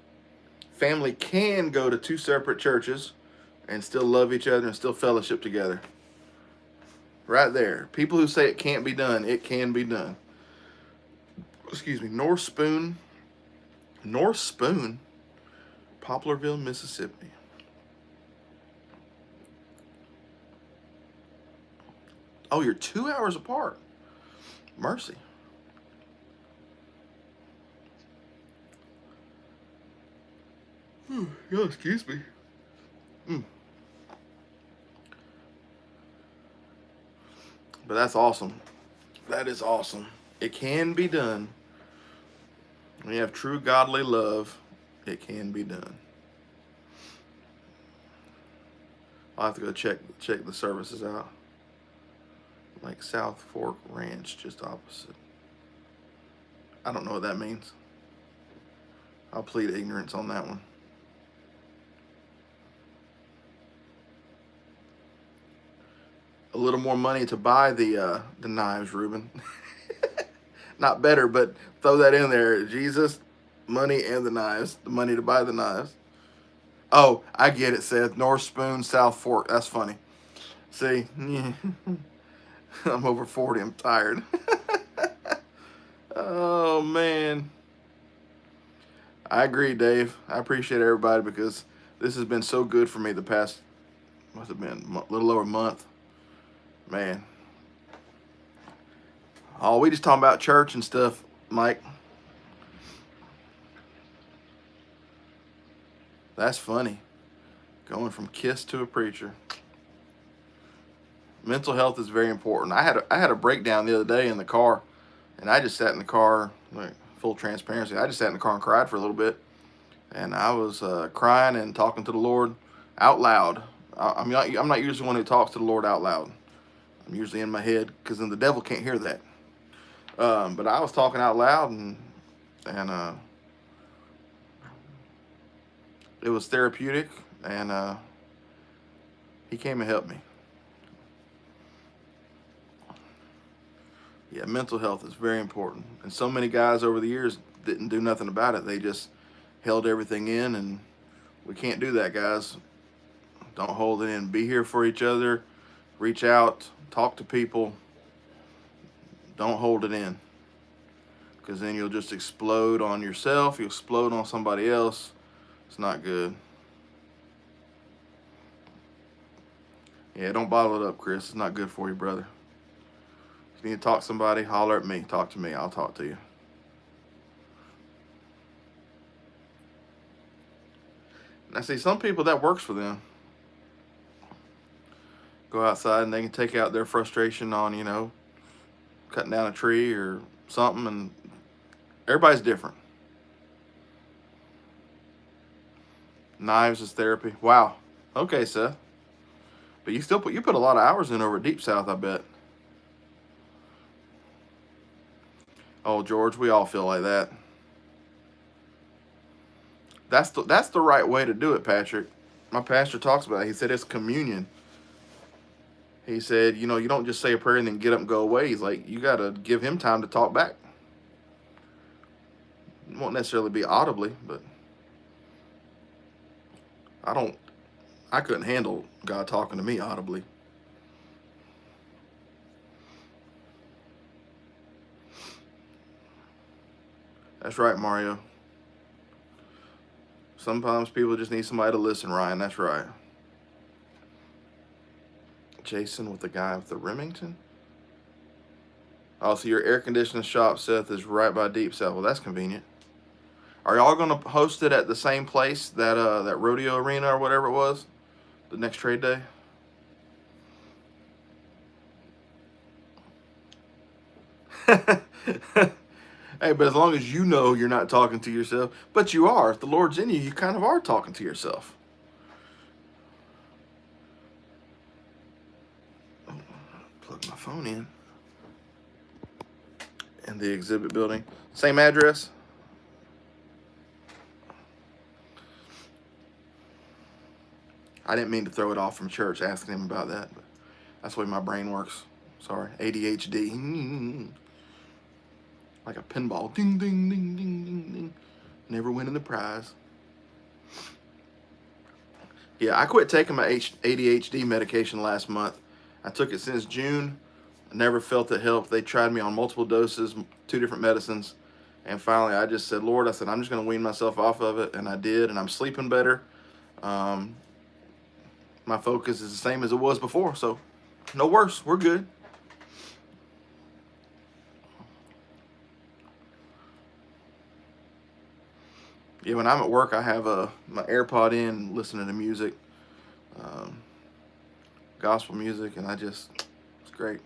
A: Family can go to two separate churches and still love each other and still fellowship together. Right there. People who say it can't be done, it can be done. Excuse me, North Spoon, Poplarville, Mississippi. Oh, you're 2 hours apart. Mercy. Oh, excuse me. But that's awesome. That is awesome. It can be done. When you have true godly love, it can be done. I'll have to go check the services out. Like South Fork Ranch, just opposite. I don't know what that means. I'll plead ignorance on that one. A little more money to buy the knives, Reuben. Not better, but throw that in there. Jesus, money, and the knives. The money to buy the knives. Oh, I get it, Seth. North Spoon, South Fork. That's funny. See? Yeah. I'm over 40. I'm tired. Oh, man. I agree, Dave. I appreciate everybody because this has been so good for me the past, must have been a little over a month. Man. Oh, we just talking about church and stuff, Mike. That's funny. Going from Kiss to a preacher. Mental health is very important. I had a breakdown the other day in the car, and I just sat in the car, like full transparency. I just sat in the car and cried for a little bit, and I was crying and talking to the Lord out loud. I'm not usually the one who talks to the Lord out loud. I'm usually in my head because then the devil can't hear that. But I was talking out loud, and it was therapeutic, and he came and helped me. Yeah, mental health is very important. And so many guys over the years didn't do nothing about it. They just held everything in, and we can't do that, guys. Don't hold it in. Be here for each other. Reach out, talk to people. Don't hold it in, because then you'll just explode on yourself. You'll explode on somebody else. It's not good. Yeah, don't bottle it up, Chris. It's not good for you, brother. If you need to talk to somebody, holler at me. Talk to me. I'll talk to you. Now, see, some people, that works for them. Go outside and they can take out their frustration on, cutting down a tree or something, and everybody's different. Knives is therapy. Wow. Okay, Seth. But you put a lot of hours in over at Deep South, I bet. Oh, George, we all feel like that. That's the right way to do it, Patrick. My pastor talks about it. He said it's communion. He said, you don't just say a prayer and then get up and go away. He's like, you got to give him time to talk back. It won't necessarily be audibly, but I couldn't handle God talking to me audibly. That's right, Mario. Sometimes people just need somebody to listen, Ryan. That's right. Jason with the guy with the Remington. Oh, so your air conditioning shop, Seth, is right by Deep South. Well, that's convenient. Are y'all going to host it at the same place, that rodeo arena or whatever it was, the next trade day? Hey, but as long as you know you're not talking to yourself, but you are. If the Lord's in you, you kind of are talking to yourself. Plug my phone in. And the exhibit building. Same address? I didn't mean to throw it off from church asking him about that, but that's the way my brain works. Sorry. ADHD. Like a pinball. Ding, ding, ding, ding, ding, ding. Never winning the prize. Yeah, I quit taking my ADHD medication last month. I took it since June. I never felt it helped. They tried me on multiple doses, 2 different medicines. And finally, I just said, Lord, I'm just going to wean myself off of it. And I did, and I'm sleeping better. My focus is the same as it was before, so no worse. We're good. Yeah, when I'm at work, I have my AirPod in, listening to music, gospel music, and it's great.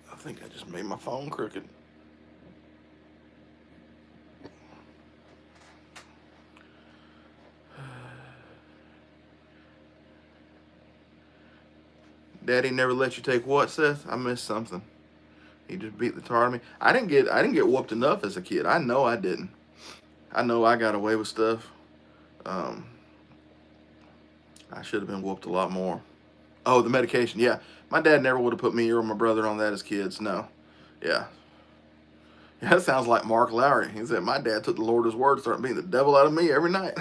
A: I think I just made my phone crooked. Daddy never let you take what, Seth? I missed something. He just beat the tar out of me. I didn't get whooped enough as a kid. I know I didn't. I know I got away with stuff. I should have been whooped a lot more. Oh, the medication. Yeah, my dad never would have put me or my brother on that as kids. No. Yeah. Yeah, that sounds like Mark Lowry. He said my dad took the Lord his word, started beating the devil out of me every night.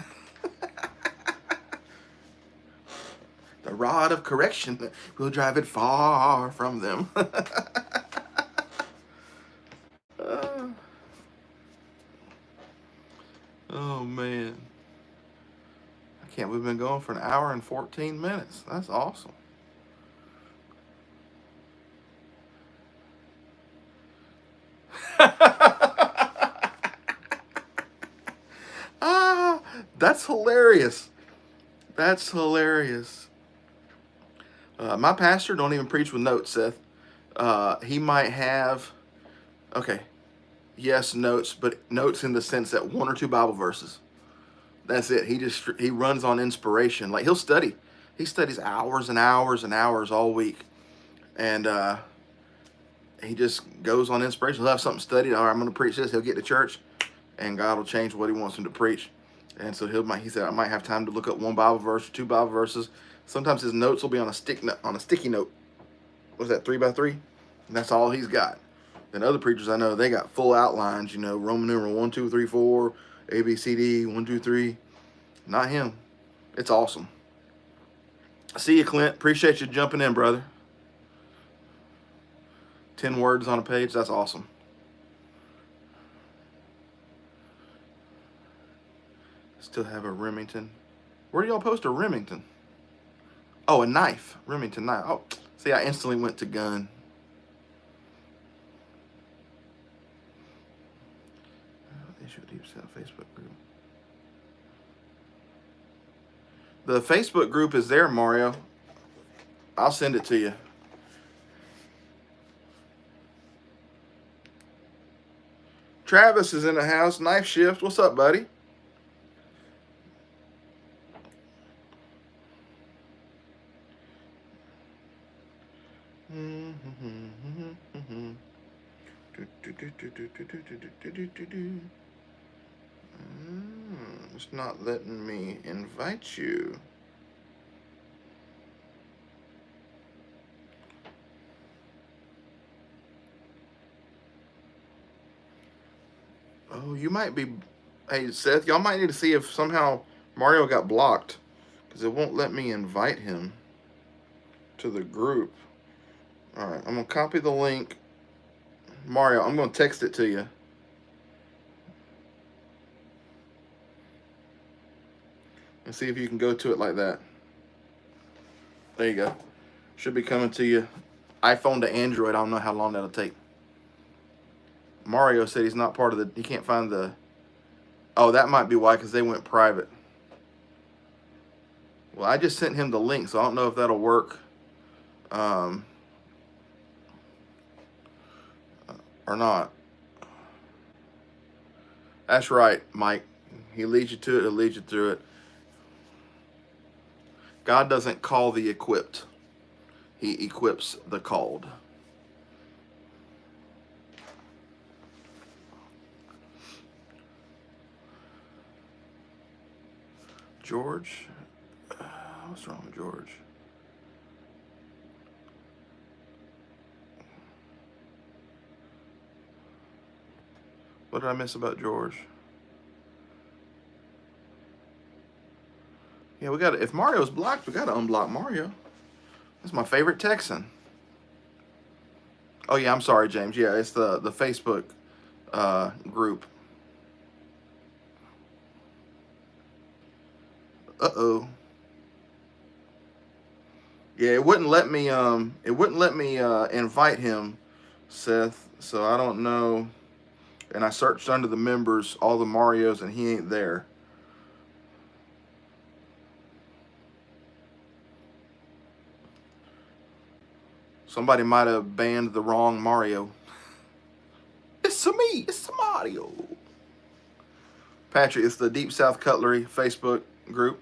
A: The rod of correction will drive it far from them. Oh, man. I can't believe we've been going for 1 hour and 14 minutes. That's awesome. That's hilarious. That's hilarious. My pastor don't even preach with notes, Seth. He might have, okay, yes, notes, but notes in the sense that 1 or 2 Bible verses. That's it. He runs on inspiration. Like, he'll study. He studies hours and hours and hours all week. And he just goes on inspiration. He'll have something studied. All right, I'm going to preach this. He'll get to church, and God will change what he wants him to preach. And so he said, I might have time to look up 1 Bible verse, 2 Bible verses, Sometimes his notes will be on a sticky note. What's that, 3x3? And that's all he's got. Then other preachers I know, they got full outlines, Roman numeral 1, 2, 3, 4, A, B, C, D, 1, 2, 3. Not him. It's awesome. See you, Clint. Appreciate you jumping in, brother. 10 words on a page. That's awesome. Still have a Remington. Where do y'all post a Remington? Oh, a knife. Remington knife. Oh, see, I instantly went to gun. Issue Deep South Facebook group. The Facebook group is there, Mario. I'll send it to you. Travis is in the house. Knife Shift. What's up, buddy? It's not letting me invite you. Oh, you might be. Hey, Seth, y'all might need to see if somehow Mario got blocked, because it won't let me invite him to the group. All right, I'm going to copy the link. Mario, I'm going to text it to you. And see if you can go to it like that. There you go. Should be coming to you. iPhone to Android. I don't know how long that'll take. Mario said he's not part of the... He can't find the... Oh, that might be why, because they went private. Well, I just sent him the link, so I don't know if that'll work. Or not. That's right, Mike. He leads you to it, he'll lead you through it. God doesn't call the equipped. He equips the called. George? What's wrong with George? What did I miss about George? Yeah, we got to, if Mario's blocked, we got to unblock Mario. That's my favorite Texan. Oh, yeah, I'm sorry, James. Yeah, it's the Facebook group. Uh-oh. Yeah, it wouldn't let me invite him, Seth. So I don't know. And I searched under the members, all the Marios, and he ain't there. Somebody might have banned the wrong Mario. It's me. It's Mario. Patrick, it's the Deep South Cutlery Facebook group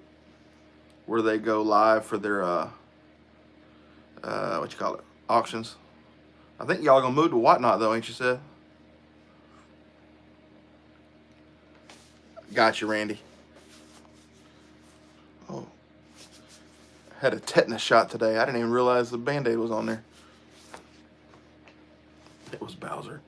A: where they go live for their auctions. I think y'all gonna move to Whatnot though, ain't you, Seth? Got you, Randy. Oh, had a tetanus shot today. I didn't even realize the Band-Aid was on there. It was Bowser.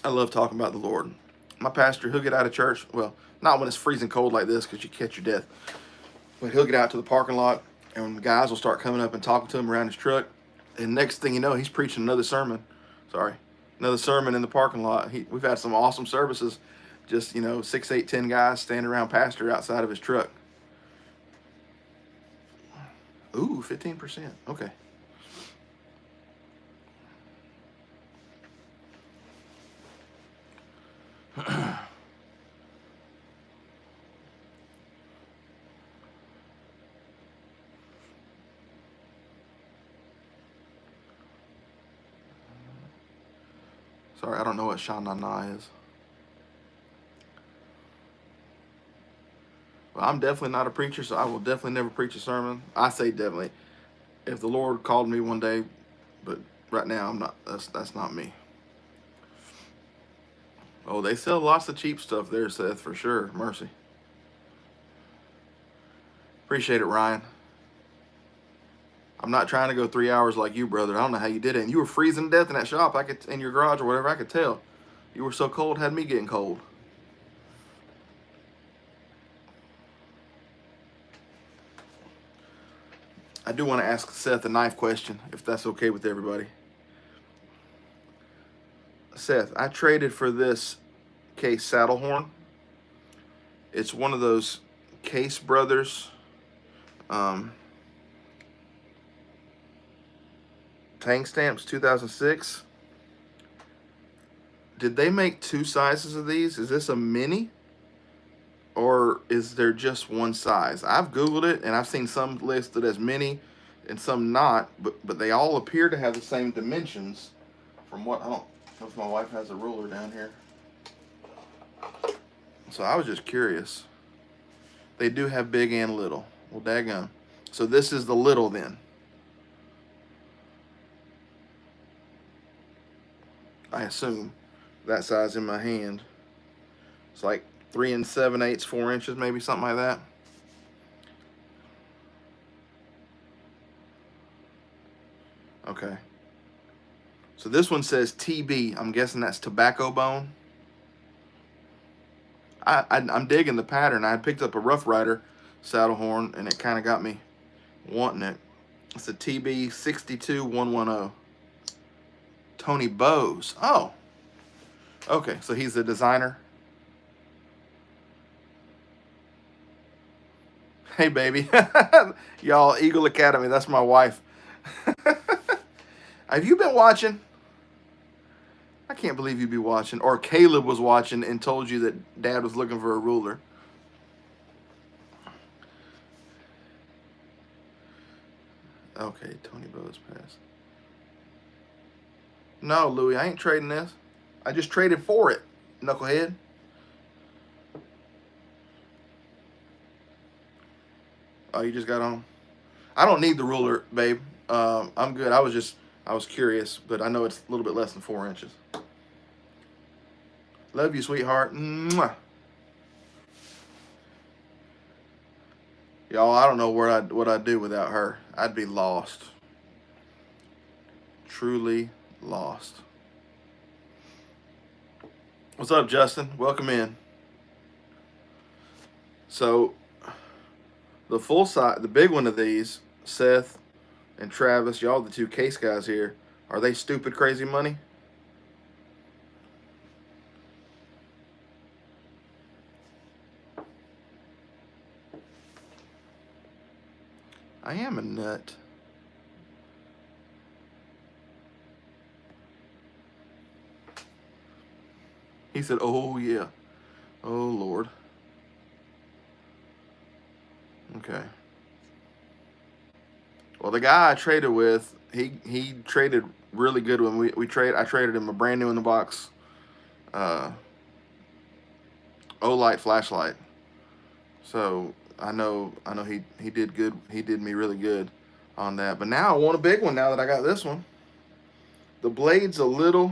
A: I love talking about the Lord. My pastor, he'll get out of church. Well, not when it's freezing cold like this, because you catch your death. But he'll get out to the parking lot, and guys will start coming up and talking to him around his truck. And next thing you know, he's preaching another sermon. Another sermon in the parking lot. We've had some awesome services. Just, 6, 8, 10 guys standing around pastor outside of his truck. Ooh, 15%. Okay. Sorry, I don't know what Sha Na Na is. Well, I'm definitely not a preacher, so I will definitely never preach a sermon. I say definitely. If the Lord called me one day, but right now I'm not. That's not me. Oh, they sell lots of cheap stuff there, Seth, for sure. Mercy. Appreciate it, Ryan. I'm not trying to go 3 hours like you, brother. I don't know how you did it. And you were freezing to death in that shop. I could, in your garage or whatever. I could tell. You were so cold, had me getting cold. I do want to ask Seth a knife question, if that's okay with everybody. Seth, I traded for this Case saddle horn. It's one of those Case Brothers Tang Stamps 2006. Did they make two sizes of these? Is this a mini? Or is there just one size? I've Googled it and I've seen some listed as mini and some not, but they all appear to have the same dimensions from what, I don't know if my wife has a ruler down here. So I was just curious. They do have big and little. Well, daggone. So this is the little then. I assume that size in my hand. It's like 3 7/8, 4 inches, maybe something like that. Okay. So this one says TB. I'm guessing that's tobacco bone. I'm digging the pattern. I had picked up a Rough Rider saddle horn and it kind of got me wanting it. It's a TB 62110. Tony Bose. Oh. Okay, so he's the designer. Hey, baby. Y'all, Eagle Academy, that's my wife. Have you been watching? I can't believe you'd be watching. Or Caleb was watching and told you that Dad was looking for a ruler. Okay, Tony Bose passed. No, Louie, I ain't trading this. I just traded for it, knucklehead. Oh, you just got on? I don't need the ruler, babe. I'm good. I was curious, but I know it's a little bit less than 4 inches. Love you, sweetheart. Mwah. Y'all, I don't know what I'd do without her. I'd be lost. Truly lost. What's up, Justin? Welcome in. So, the full size, the big one of these, Seth and Travis, y'all the two Case guys here, are they stupid crazy money? I am a nut. He said, oh yeah. Oh Lord. Okay. Well, the guy I traded with, he traded really good when I traded him a brand new in the box Olight flashlight. So I know he did good. He did me really good on that. But now I want a big one now that I got this one. The blade's a little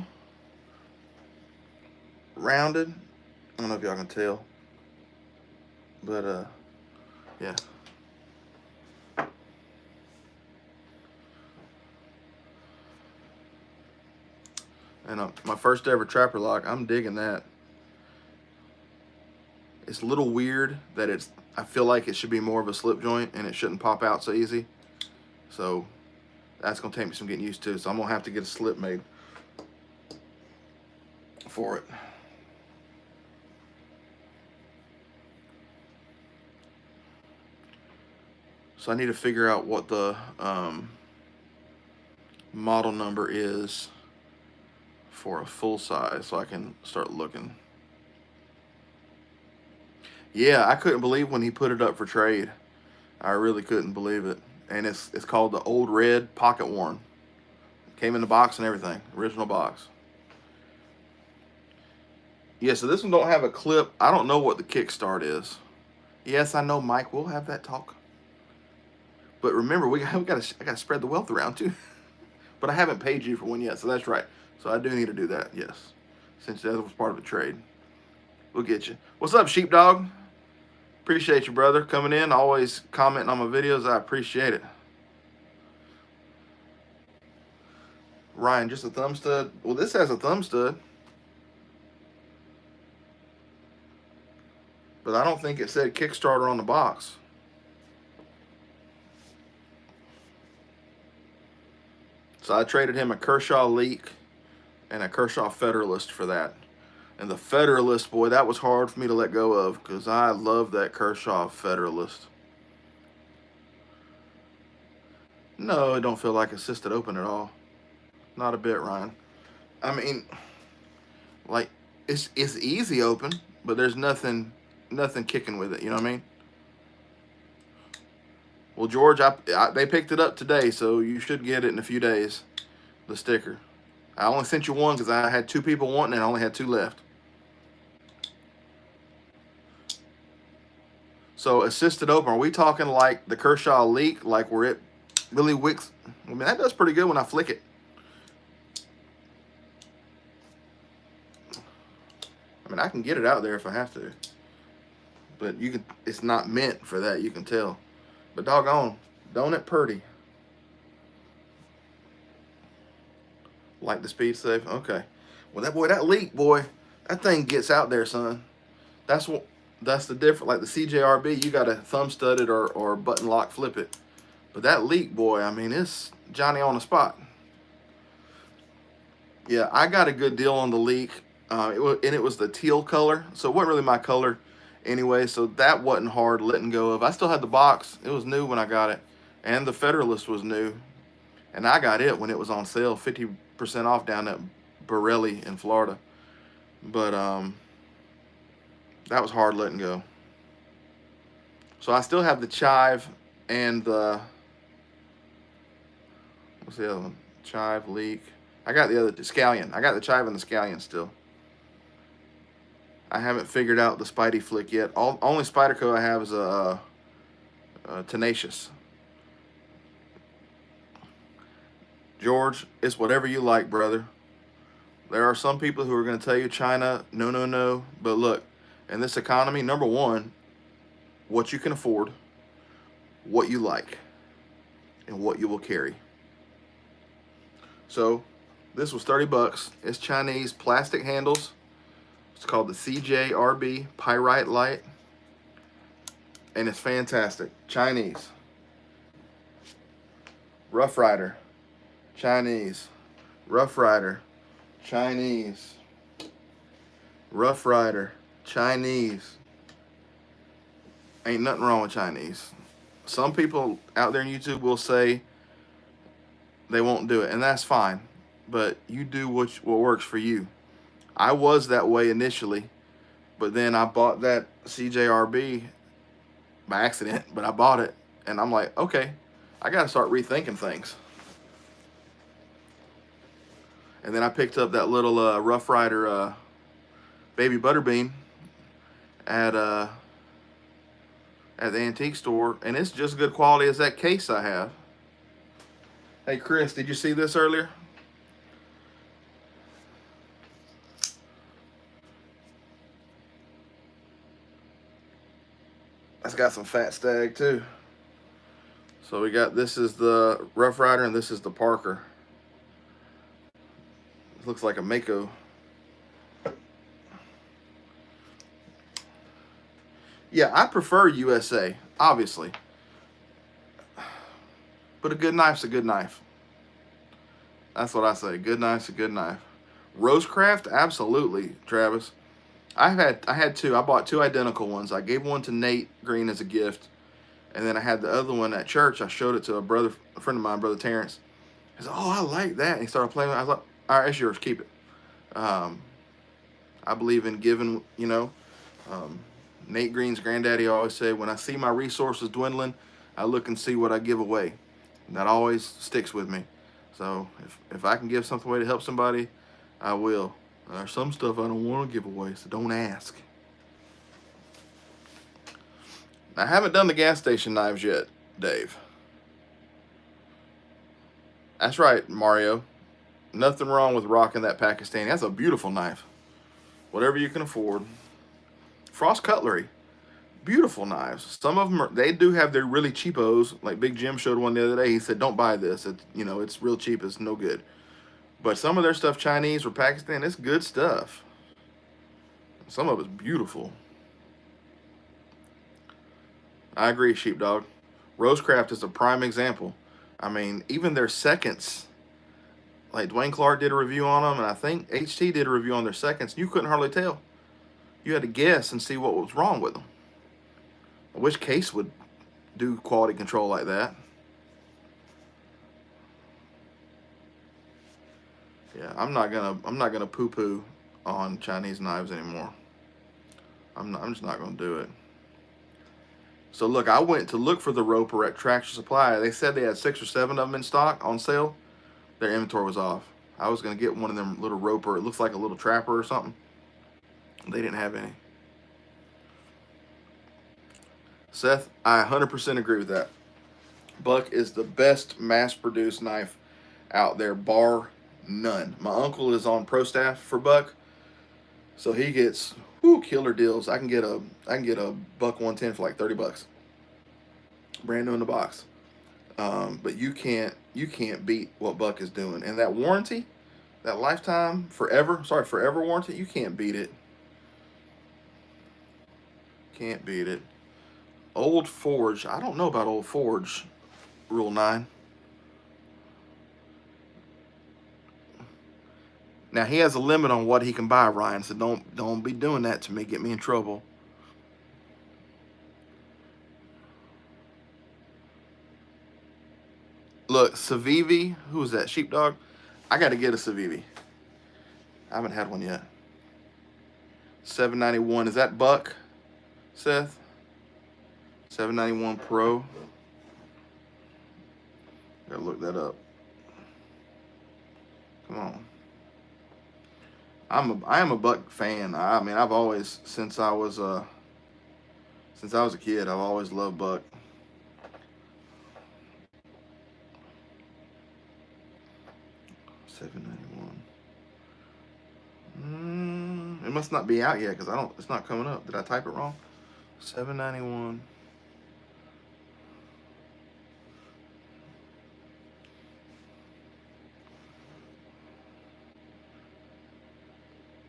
A: rounded. I don't know if y'all can tell. But yeah. And my first ever trapper lock, I'm digging that. It's a little weird that I feel like it should be more of a slip joint and it shouldn't pop out so easy. So that's gonna take me some getting used to. So I'm gonna have to get a slip made for it. So I need to figure out what the model number is for a full size so I can start looking. Yeah, I couldn't believe when he put it up for trade. I really couldn't believe it. And it's called the Old Red Pocket Worn. Came in the box and everything, original box. Yeah, so this one don't have a clip. I don't know what the kickstart is. Yes, I know, Mike. We'll have that talk. But remember, I gotta spread the wealth around too. But I haven't paid you for one yet, so that's right. So I do need to do that, yes. Since that was part of the trade. We'll get you. What's up, Sheepdog? Appreciate you, brother, coming in, always commenting on my videos. I appreciate it. Ryan, just a thumb stud. Well, this has a thumb stud, but I don't think it said Kickstarter on the box. So I traded him a Kershaw Leak and a Kershaw Federalist for that. And the Federalist, boy, that was hard for me to let go of because I love that Kershaw Federalist. No, it don't feel like assisted open at all. Not a bit, Ryan. I mean, like, it's easy open, but there's nothing kicking with it. You know what I mean? Well, George, they picked it up today, so you should get it in a few days, the sticker. I only sent you one because I had 2 people wanting it and I only had 2 left. So assisted open, are we talking like the Kershaw Leak, like where it really wicks? I mean, that does pretty good when I flick it. I mean, I can get it out there if I have to. But you can, it's not meant for that, you can tell. But doggone, don't it purty? Like the speed safe? Okay. Well, that Leak, boy, that thing gets out there, son. That's the difference. Like the CJRB, you got to thumb stud it or button lock flip it. But that Leak, boy, I mean, it's Johnny on the spot. Yeah, I got a good deal on the Leak. It was the teal color, so it wasn't really my color anyway, so that wasn't hard letting go of. I still had the box. It was new when I got it, and the Federalist was new, and I got it when it was on sale, 50% off down at Borelli in Florida. But that was hard letting go. So I still have the Chive and the, what's the other one? Chive, Leak. I got the Scallion. I got the Chive and the Scallion still. I haven't figured out the Spidey flick yet. Only Spyderco I have is a Tenacious. George, it's whatever you like, brother. There are some people who are going to tell you China, no, no, no. But look, in this economy, number one, what you can afford, what you like, and what you will carry. So this was 30 bucks. It's Chinese plastic handles. It's called the CJRB Pyrite Light. And it's fantastic. Chinese. Rough Rider. Chinese. Rough Rider. Chinese. Rough Rider. Chinese. Ain't nothing wrong with Chinese. Some people out there on YouTube will say they won't do it, and that's fine. But you do what works for you. I was that way initially, but then I bought that CJRB by accident, but I bought it, and I'm like, okay, I got to start rethinking things. And then I picked up that little Rough Rider Baby Butterbean at the antique store, and it's just good quality as that case I have. Hey, Chris, did you see this earlier? That's got some Fat Stag too. So we got, this is the Rough Rider and this is the Parker. It looks like a Mako. Yeah, I prefer USA, obviously. But a good knife's a good knife. That's what I say. Good knife's a good knife. Rosecraft, absolutely, Travis. I had 2. I bought 2 identical ones. I gave one to Nate Green as a gift, and then I had the other one at church. I showed it to a friend of mine, Brother Terrence. He said, "Oh, I like that." And he started playing with it. I was like, "All right, it's yours. Keep it." I believe in giving. You know, Nate Green's granddaddy always said, "When I see my resources dwindling, I look and see what I give away." And that always sticks with me. So if I can give something away to help somebody, I will. There's some stuff I don't want to give away, so don't ask. I haven't done the gas station knives yet, Dave. That's right, Mario. Nothing wrong with rocking that Pakistani. That's a beautiful knife. Whatever you can afford. Frost Cutlery. Beautiful knives. Some of them they do have their really cheapos. Like Big Jim showed one the other day. He said, "Don't buy this. It's it's real cheap. It's no good." But some of their stuff, Chinese or Pakistan, it's good stuff. Some of it's beautiful. I agree, Sheepdog. Rosecraft is a prime example. I mean, even their seconds, like Dwayne Clark did a review on them, and I think HT did a review on their seconds. You couldn't hardly tell. You had to guess and see what was wrong with them. I wish Case would do quality control like that. Yeah, I'm not gonna poo-poo on Chinese knives anymore. I'm just not gonna do it. So look, I went to look for the Roper at Tractor Supply. They said they had 6 or 7 of them in stock on sale. Their inventory was off. I was gonna get one of them little Roper. It looks like a little trapper or something. They didn't have any. Seth, I 100% agree with that. Buck is the best mass-produced knife out there, bar none. My uncle is on pro staff for Buck, so he gets killer deals. I can get a Buck 110 for like $30, brand new in the box. But you can't beat what Buck is doing, and that warranty, that lifetime, forever warranty, you can't beat it. Can't beat it. Old Forge, I don't know about Old Forge, Rule 9. Now he has a limit on what he can buy, Ryan. So don't be doing that to me. Get me in trouble. Look, Civivi, who is that? Sheepdog. I got to get a Civivi. I haven't had one yet. 791. Is that Buck, Seth? 791 Pro. Gotta look that up. Come on. I am a Buck fan. I mean, I've always, since I was a kid, I've always loved Buck. $791. It must not be out yet because it's not coming up. Did I type it wrong? $791.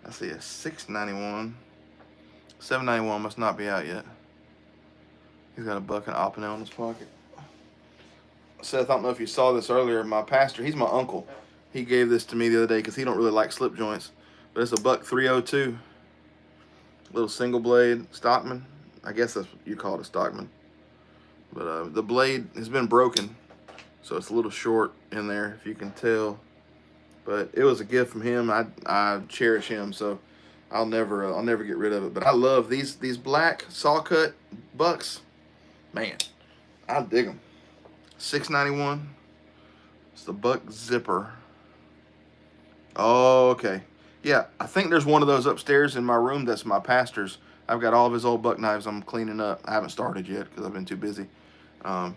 A: I see a $691. $791 must not be out yet. He's got a Buck and Opinel in his pocket. Seth, I don't know if you saw this earlier. My pastor, he's my uncle. He gave this to me the other day because he don't really like slip joints. But it's a Buck 302. Little single blade Stockman. I guess that's what you call it, a Stockman. But the blade has been broken, so it's a little short in there, if you can tell. But it was a gift from him. I cherish him, so I'll never get rid of it. But I love these black saw cut Bucks. Man, I dig them. $691. It's the Buck Zipper. Oh, okay. Yeah, I think there's one of those upstairs in my room that's my pastor's. I've got all of his old Buck knives I'm cleaning up. I haven't started yet because I've been too busy. But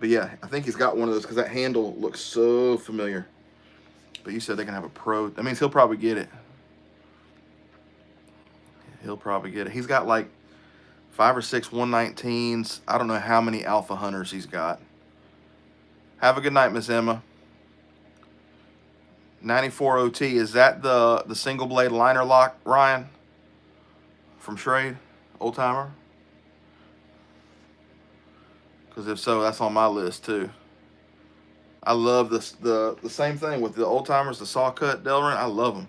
A: yeah, I think he's got one of those because that handle looks so familiar. But you said they can have a Pro. That means he'll probably get it. He'll probably get it. He's got like 5 or 6 119s. I don't know how many Alpha Hunters he's got. Have a good night, Miss Emma. 94 OT. Is that the single blade liner lock, Ryan? From Schrade? Old timer? Because if so, that's on my list too. I love this the same thing with the old timers, the saw cut Delrin. I love them.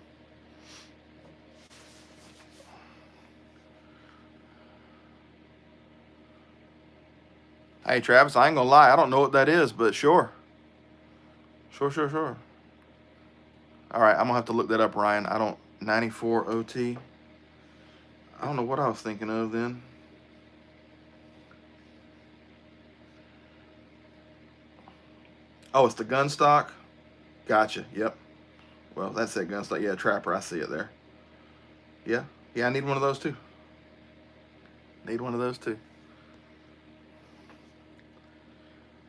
A: Hey Travis, I ain't gonna lie, I don't know what that is, but sure. Sure. All right, I'm gonna have to look that up, Ryan. 94 OT. I don't know what I was thinking of then. Oh, it's the gun stock. Gotcha. Yep. Well, that's that gun stock. Yeah, Trapper. I see it there. Yeah. I need one of those too.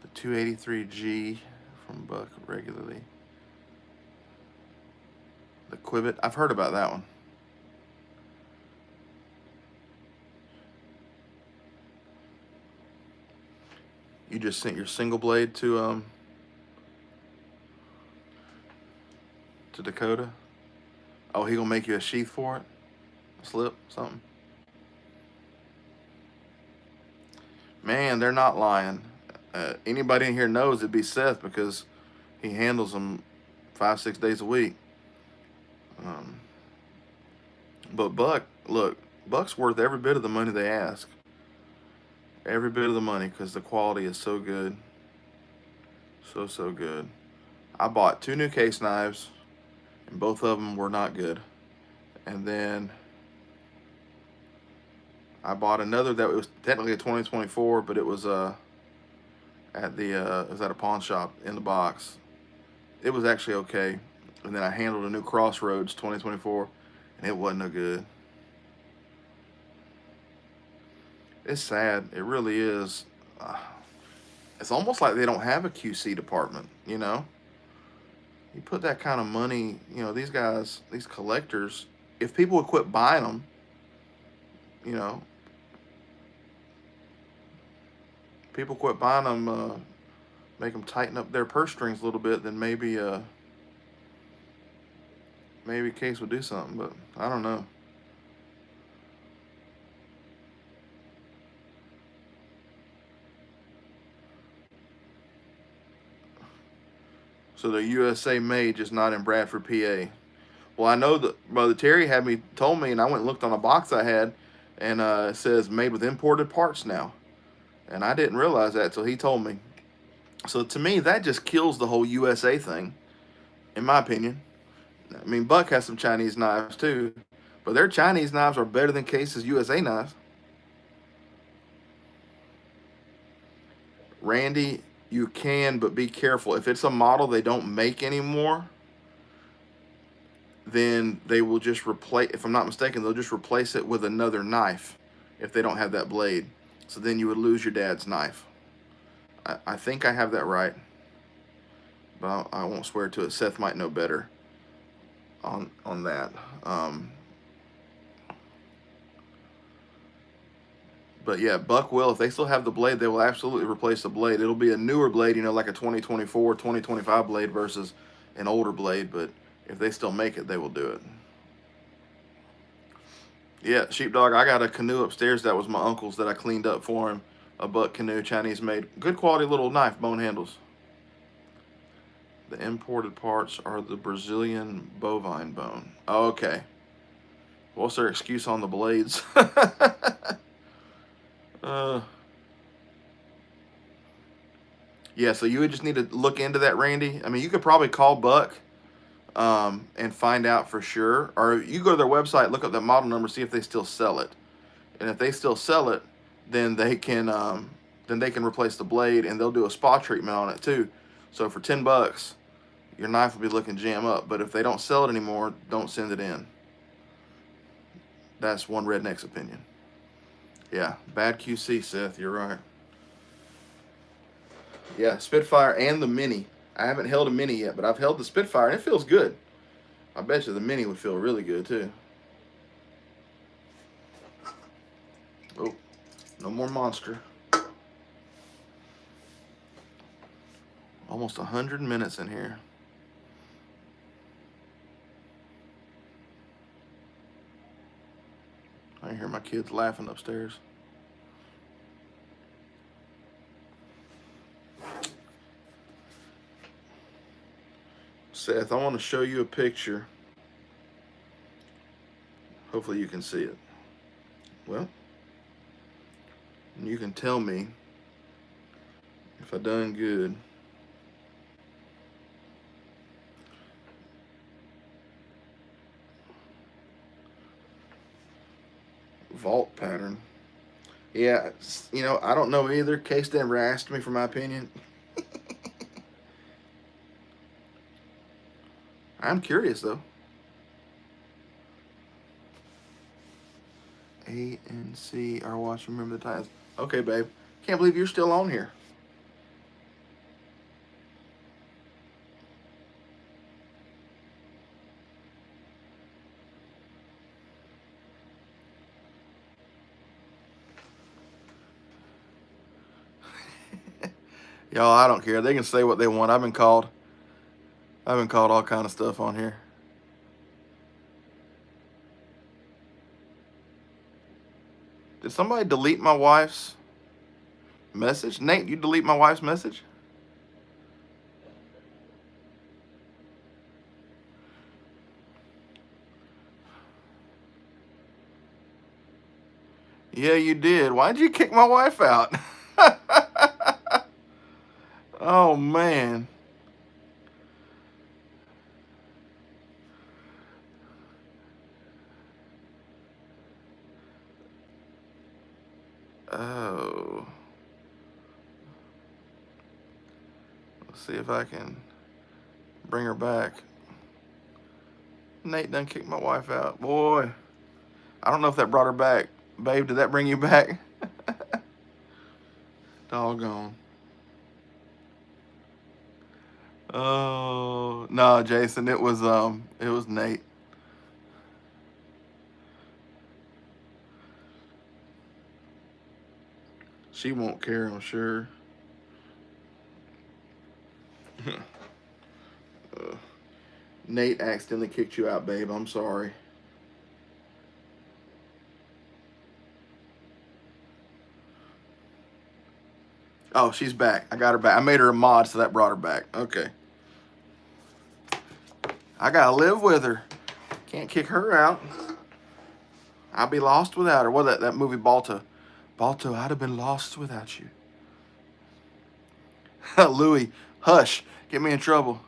A: The 283G from Buck regularly. The Quibbit. I've heard about that one. You just sent your single blade to Dakota. Oh, he gonna make you a sheath for it? A slip, something? Man, they're not lying. Anybody in here knows it'd be Seth because he handles them 5-6 days a week. Um, but Buck, look, Buck's worth every bit of the money they ask. Every bit of the money because the quality is so good. So good. I bought 2 new case knives and both of them were not good. And then I bought another that was technically a 2024, but it was at it was at a pawn shop in the box. It was actually okay. And then I handled a new Crossroads 2024 and it wasn't no good. It's sad. It really is. It's almost like they don't have a QC department, you know? You put that kind of money, you know, these guys, these collectors, if people would quit buying them, you know, people quit buying them, make them tighten up their purse strings a little bit, then maybe Case would do something, but I don't know. So they're USA made, just not in Bradford, PA. Well, I know that Brother Terry told me, and I went and looked on a box I had, and it says made with imported parts now. And I didn't realize that till he told me. So to me, that just kills the whole USA thing, in my opinion. I mean, Buck has some Chinese knives too, but their Chinese knives are better than Case's USA knives. Randy, you can, but be careful. If it's a model they don't make anymore, then they will just replace, if I'm not mistaken, they'll just replace it with another knife if they don't have that blade. So then you would lose your dad's knife. I think I have that right, but I won't swear to it. Seth might know better on that. But yeah, Buck will, if they still have the blade, they will absolutely replace the blade. It'll be a newer blade, you know, like a 2024, 2025 blade versus an older blade, but if they still make it, they will do it. Yeah, Sheepdog, I got a canoe upstairs that was my uncle's that I cleaned up for him. A Buck canoe, Chinese made. Good quality little knife, bone handles. The imported parts are the Brazilian bovine bone. Oh, okay. What's their excuse on the blades? Yeah, so you would just need to look into that, Randy. I mean, you could probably call Buck and find out for sure. Or you go to their website, look up that model number, see if they still sell it. And if they still sell it, then they can replace the blade and they'll do a spa treatment on it too. So for $10, your knife will be looking jam up. But if they don't sell it anymore, don't send it in. That's one redneck's opinion. Yeah, bad QC, Seth. You're right. Yeah, Spitfire and the Mini. I haven't held a Mini yet, but I've held the Spitfire, and it feels good. I bet you the Mini would feel really good, too. Oh, no more Monster. Almost 100 minutes in here. I hear my kids laughing upstairs. Seth, I want to show you a picture. Hopefully you can see it. Well, you can tell me if I done good. Vault pattern. Yeah, you know, I don't know either. Case never asked me for my opinion. I'm curious, though. A and C are watching Remember the Titans. Okay, babe. Can't believe you're still on here. Y'all, I don't care. They can say what they want. I've been called all kind of stuff on here. Did somebody delete my wife's message? Nate, you delete my wife's message? Yeah, you did. Why'd you kick my wife out? Oh, man. Oh. Let's see if I can bring her back. Nate done kicked my wife out. Boy, I don't know if that brought her back. Babe, did that bring you back? Doggone. Oh, no, Jason, it was Nate. She won't care, I'm sure. Nate accidentally kicked you out, babe. I'm sorry. Oh, she's back. I got her back. I made her a mod, so that brought her back. Okay. I gotta live with her. Can't kick her out. I'd be lost without her. What that movie Balto? Balto, I'd have been lost without you. Louis, hush. Get me in trouble.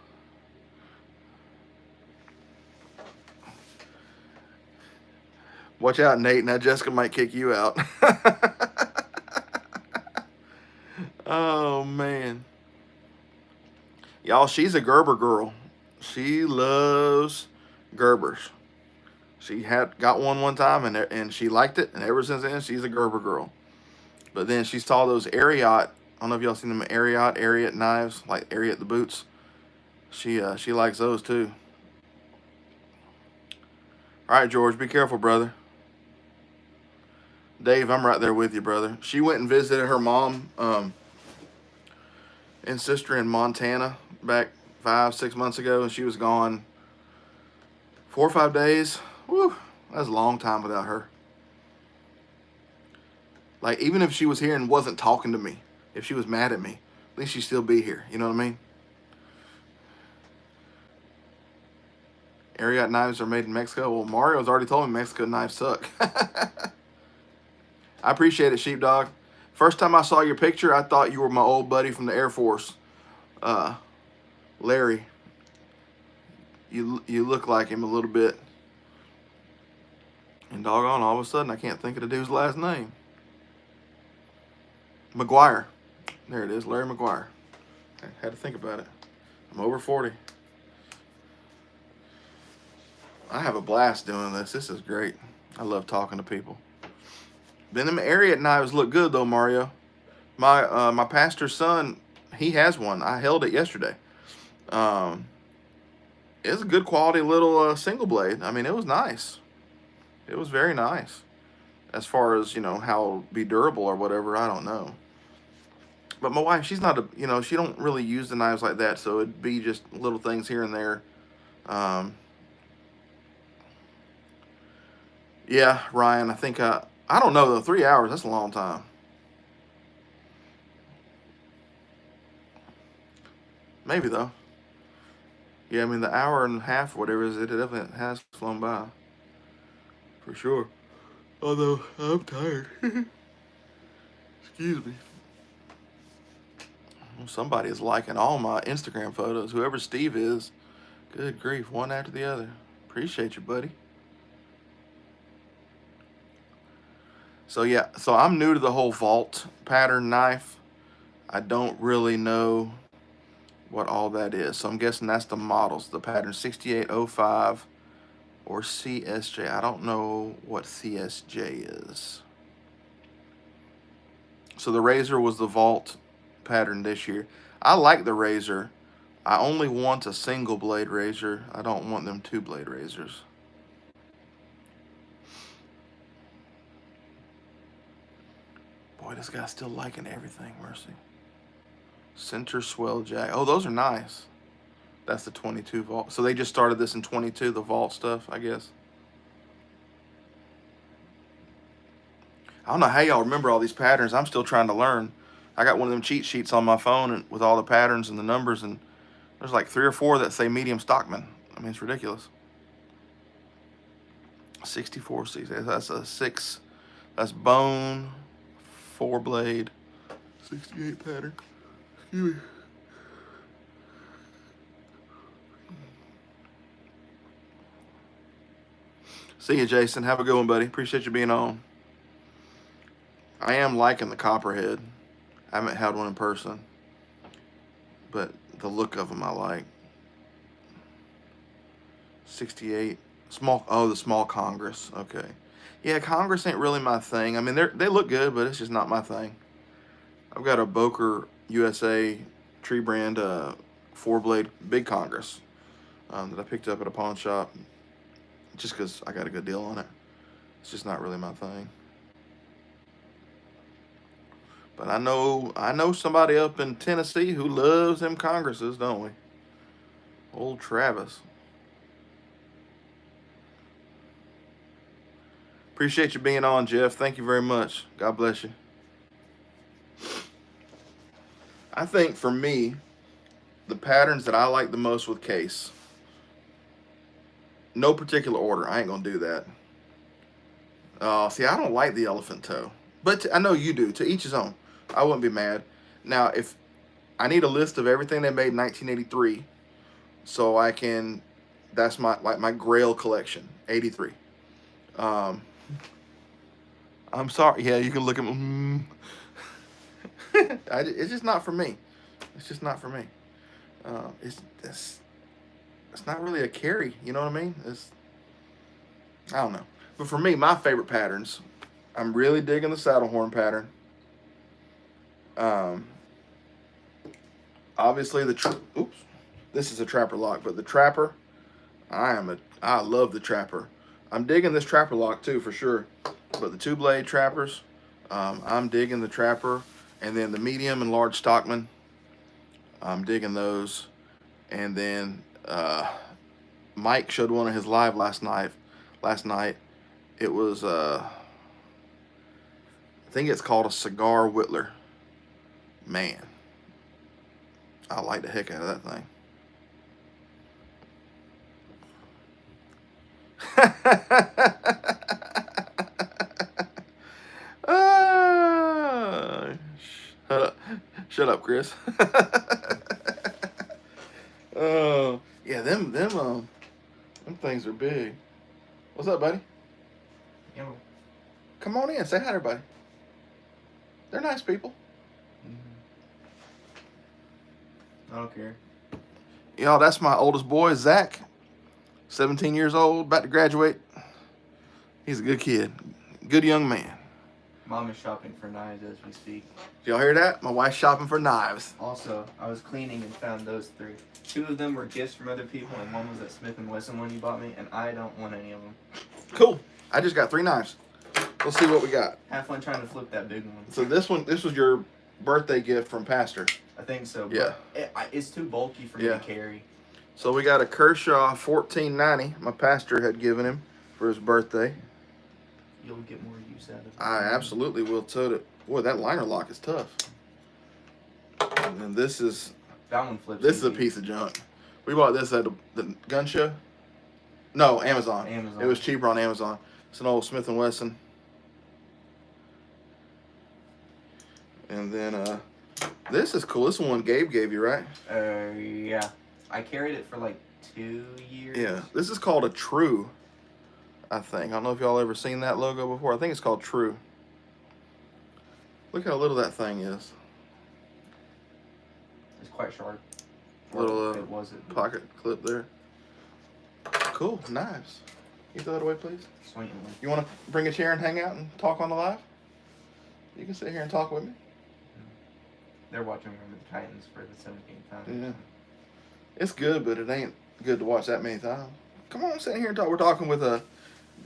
A: Watch out, Nate. Now Jessica might kick you out. Oh, man. Y'all, she's a Gerber girl. She loves Gerbers. She had got one time, and she liked it, and ever since then, she's a Gerber girl. But then she saw those Ariat. I don't know if y'all seen them Ariat knives, like Ariat the boots. She likes those too. All right, George, be careful, brother. Dave, I'm right there with you, brother. She went and visited her mom and sister in Montana back 5-6 months ago, and she was gone 4 or 5 days. Woo, that's a long time without her. Like, even if she was here and wasn't talking to me, if she was mad at me, at least she'd still be here. You know what I mean? Ariat knives are made in Mexico. Well, Mario's already told me Mexico knives suck. I appreciate it, Sheepdog. First time I saw your picture, I thought you were my old buddy from the Air Force, Larry. You look like him a little bit. And doggone, all of a sudden, I can't think of the dude's last name. McGuire. There it is, Larry McGuire. I had to think about it. I'm over 40. I have a blast doing this. This is great. I love talking to people. Then them Ariat knives look good though, Mario. My pastor's son, he has one. I held it yesterday. It's a good quality little single blade. I mean, it was nice. It was very nice. As far as, how be durable or whatever, I don't know. But my wife, she's not she don't really use the knives like that, so it'd be just little things here and there. Yeah, Ryan, I think I don't know though. 3 hours, that's a long time. Maybe though. Yeah, I mean the hour and a half, whatever it is, it definitely has flown by. For sure. Although I'm tired. Excuse me. Well, somebody is liking all my Instagram photos. Whoever Steve is, good grief, one after the other. Appreciate you, buddy. So yeah, so I'm new to the whole vault pattern knife. I don't really know what all that is. So I'm guessing that's the models, the pattern 6805 or CSJ. I don't know what CSJ is. So the Razor was the vault pattern this year. I like the Razor. I only want a single blade razor. I don't want them 2-blade razors. Boy, this guy's still liking everything, Mercy. Center swell jack. Oh, those are nice. That's the 22 vault. So they just started this in 22, the vault stuff, I guess. I don't know how y'all remember all these patterns. I'm still trying to learn. I got one of them cheat sheets on my phone and with all the patterns and the numbers, and there's like 3 or 4 that say medium Stockman. I mean, it's ridiculous. 64 6. That's a 6. That's bone, 4 blade, 68 pattern. Excuse me. See you, Jason. Have a good one, buddy. Appreciate you being on. I am liking the copperhead. I haven't had one in person, but the look of them I like. 68. Small. Oh, the small Congress. Okay. Yeah, Congress ain't really my thing. I mean, they look good, but it's just not my thing. I've got a Boker USA tree brand 4-blade big Congress that I picked up at a pawn shop just because I got a good deal on it. It's just not really my thing. But I know somebody up in Tennessee who loves them Congresses, don't we? Old Travis. Appreciate you being on, Jeff. Thank you very much. God bless you. I think for me, the patterns that I like the most with case, no particular order. I ain't going to do that. See, I don't like the elephant toe. But I know you do. To each his own. I wouldn't be mad. Now, if I need a list of everything they made in 1983, so I can, that's my Grail collection, 83. I'm sorry. Yeah, you can look at me. It's just not for me. It's just not for me. It's not really a carry. You know what I mean? I don't know. But for me, my favorite patterns, I'm really digging the saddlehorn pattern. Obviously this is a trapper lock, but the trapper, I love the trapper. I'm digging this trapper lock too, for sure. But the 2-blade trappers, I'm digging the trapper, and then the medium and large Stockman, I'm digging those. And then Mike showed one of his live last night. It was I think it's called a cigar whittler. Man, I like the heck out of that thing. Shut up, Chris. Oh, yeah, them things are big. What's up, buddy?
B: Yo.
A: Come on in, say hi to everybody. They're nice people.
B: I don't care.
A: Y'all, that's my oldest boy, Zach. 17 years old, about to graduate. He's a good kid. Good young man.
B: Mom is shopping for knives as we speak.
A: Did y'all hear that? My wife's shopping for knives.
B: Also, I was cleaning and found those 3. 2 of them were gifts from other people, and one was that Smith & Wesson one you bought me, and I don't want any of them.
A: Cool. I just got 3 knives. Let's see what we got.
B: Have fun trying to flip that big one.
A: So this was your birthday gift from Pastor.
B: I think so.
A: Yeah.
B: It's too bulky for me to carry.
A: So we got a Kershaw 1490. My pastor had given him for his birthday.
B: You'll get more use out of it.
A: I absolutely will too. Boy, that liner lock is tough. And then this is...
B: That one flips.
A: This is a piece of junk. We bought this at the gun show. No, Amazon. It was cheaper on Amazon. It's an old Smith & Wesson. And then this is cool. This is one Gabe gave you, right?
B: Yeah. I carried it for like 2 years.
A: Yeah. This is called a True, I think. I don't know if y'all ever seen that logo before. I think it's called True. Look how little that thing is.
B: It's quite sharp.
A: Little
B: it wasn't.
A: Pocket clip there. Cool. Knives. Can you throw that away, please?
B: Sweet.
A: You want to bring a chair and hang out and talk on the live? You can sit here and talk with me.
B: They're watching Remember the Titans for the 17th time.
A: Yeah. It's good, but it ain't good to watch that many times. Come on, sit here and talk. We're talking with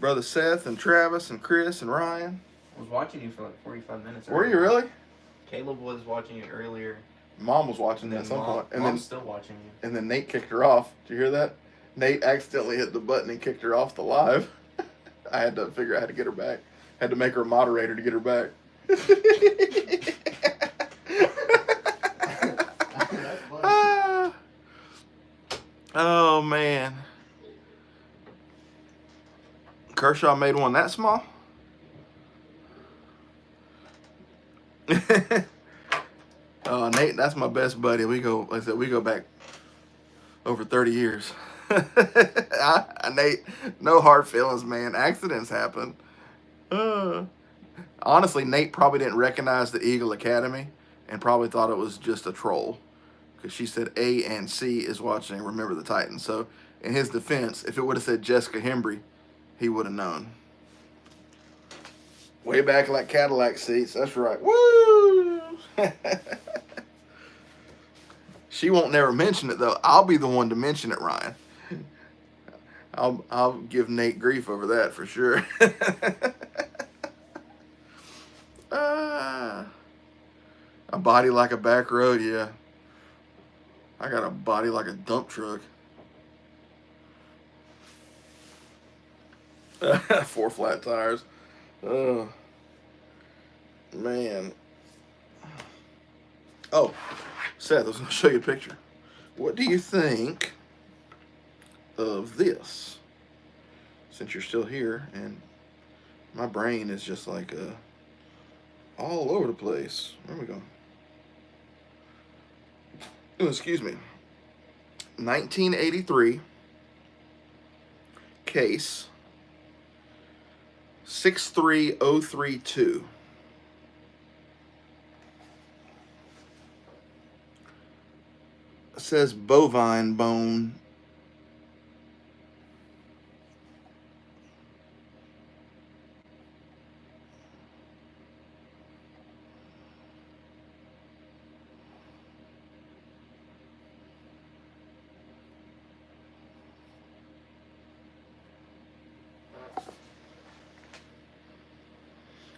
A: brother Seth and Travis and Chris and Ryan.
B: I was watching you for like 45 minutes.
A: Were you really?
B: Caleb was watching it earlier.
A: Mom was watching
B: And
A: at
B: then
A: some point, and
B: Mom's still watching you.
A: then Nate kicked her off. Did you hear that? Nate accidentally hit the button and kicked her off the live. I had to figure out how to get her back. Had to make her a moderator to get her back. Oh man. Kershaw made one that small? Nate, that's my best buddy. Like I said, we go back over 30 years. Nate, no hard feelings, man. Accidents happen. Honestly, Nate probably didn't recognize the Eagle Academy and probably thought it was just a troll. Because she said A and C is watching Remember the Titans. So, in his defense, if it would have said Jessica Hembry, he would have known. Way back like Cadillac seats. That's right. Woo! She won't never mention it, though. I'll be the one to mention it, Ryan. I'll give Nate grief over that for sure. A body like a back road, yeah. I got a body like a dump truck. 4 flat tires. Oh, man. Oh, Seth, I was going to show you a picture. What do you think of this? Since you're still here, and my brain is just like all over the place. Where are we going? Oh, excuse me. 1983 case 63032. It says bovine bone.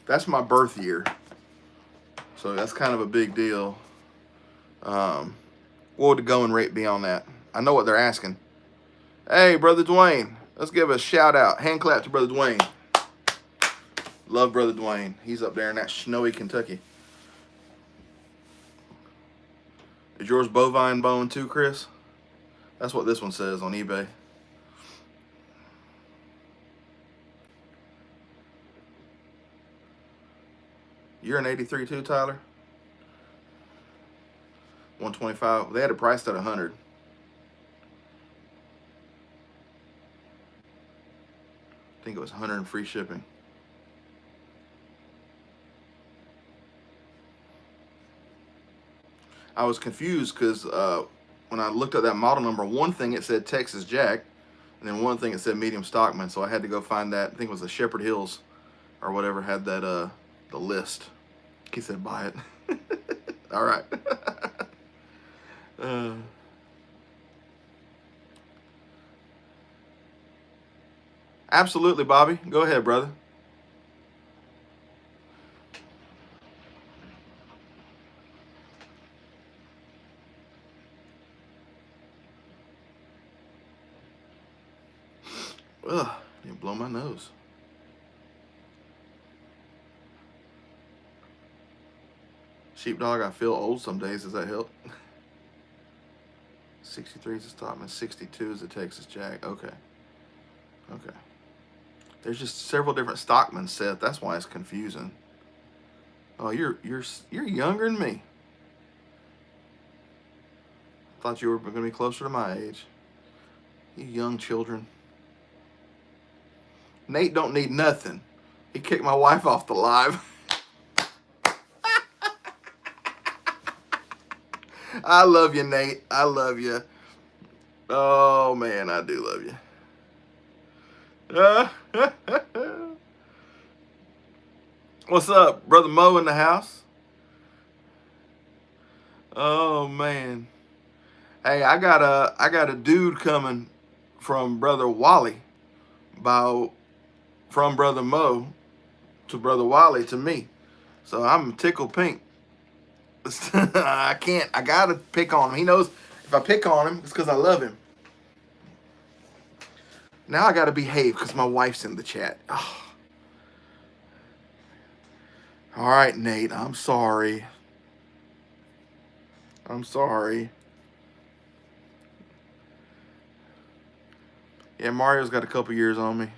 A: That's my birth year, so that's kind of a big deal. What would the going rate be on that? I know what they're asking. Hey, Brother Dwayne, let's give a shout out. Hand clap to Brother Dwayne. Love Brother Dwayne. He's up there in that snowy Kentucky. Is yours bovine bone too, Chris? That's what this one says on eBay. You're an 83 too, Tyler? 125. They had it priced at 100. I think it was 100 and free shipping. I was confused because when I looked at that model number, one thing it said Texas Jack, and then one thing it said medium Stockman. So I had to go find that. I think it was the Shepherd Hills or whatever had that the list. He said buy it. All right. Absolutely, Bobby. Go ahead, brother. Ugh, you blow my nose. Sheepdog, I feel old some days. Does that help? 63 is a Stockman. 62 is a Texas Jack. Okay. Okay. There's just several different Stockman set. That's why it's confusing. Oh, you're younger than me. Thought you were going to be closer to my age. You young children. Nate don't need nothing. He kicked my wife off the live. I love you, Nate. I love you. Oh, man, I do love you. What's up, Brother Mo in the house? Oh, man. Hey, I got a dude coming from Brother Wally from Brother Mo to Brother Wally to me. So I'm tickled pink. I can't. I gotta pick on him. He knows if I pick on him, it's because I love him. Now I gotta behave because my wife's in the chat. Oh. All right, Nate. I'm sorry. I'm sorry. Yeah, Mario's got a couple years on me.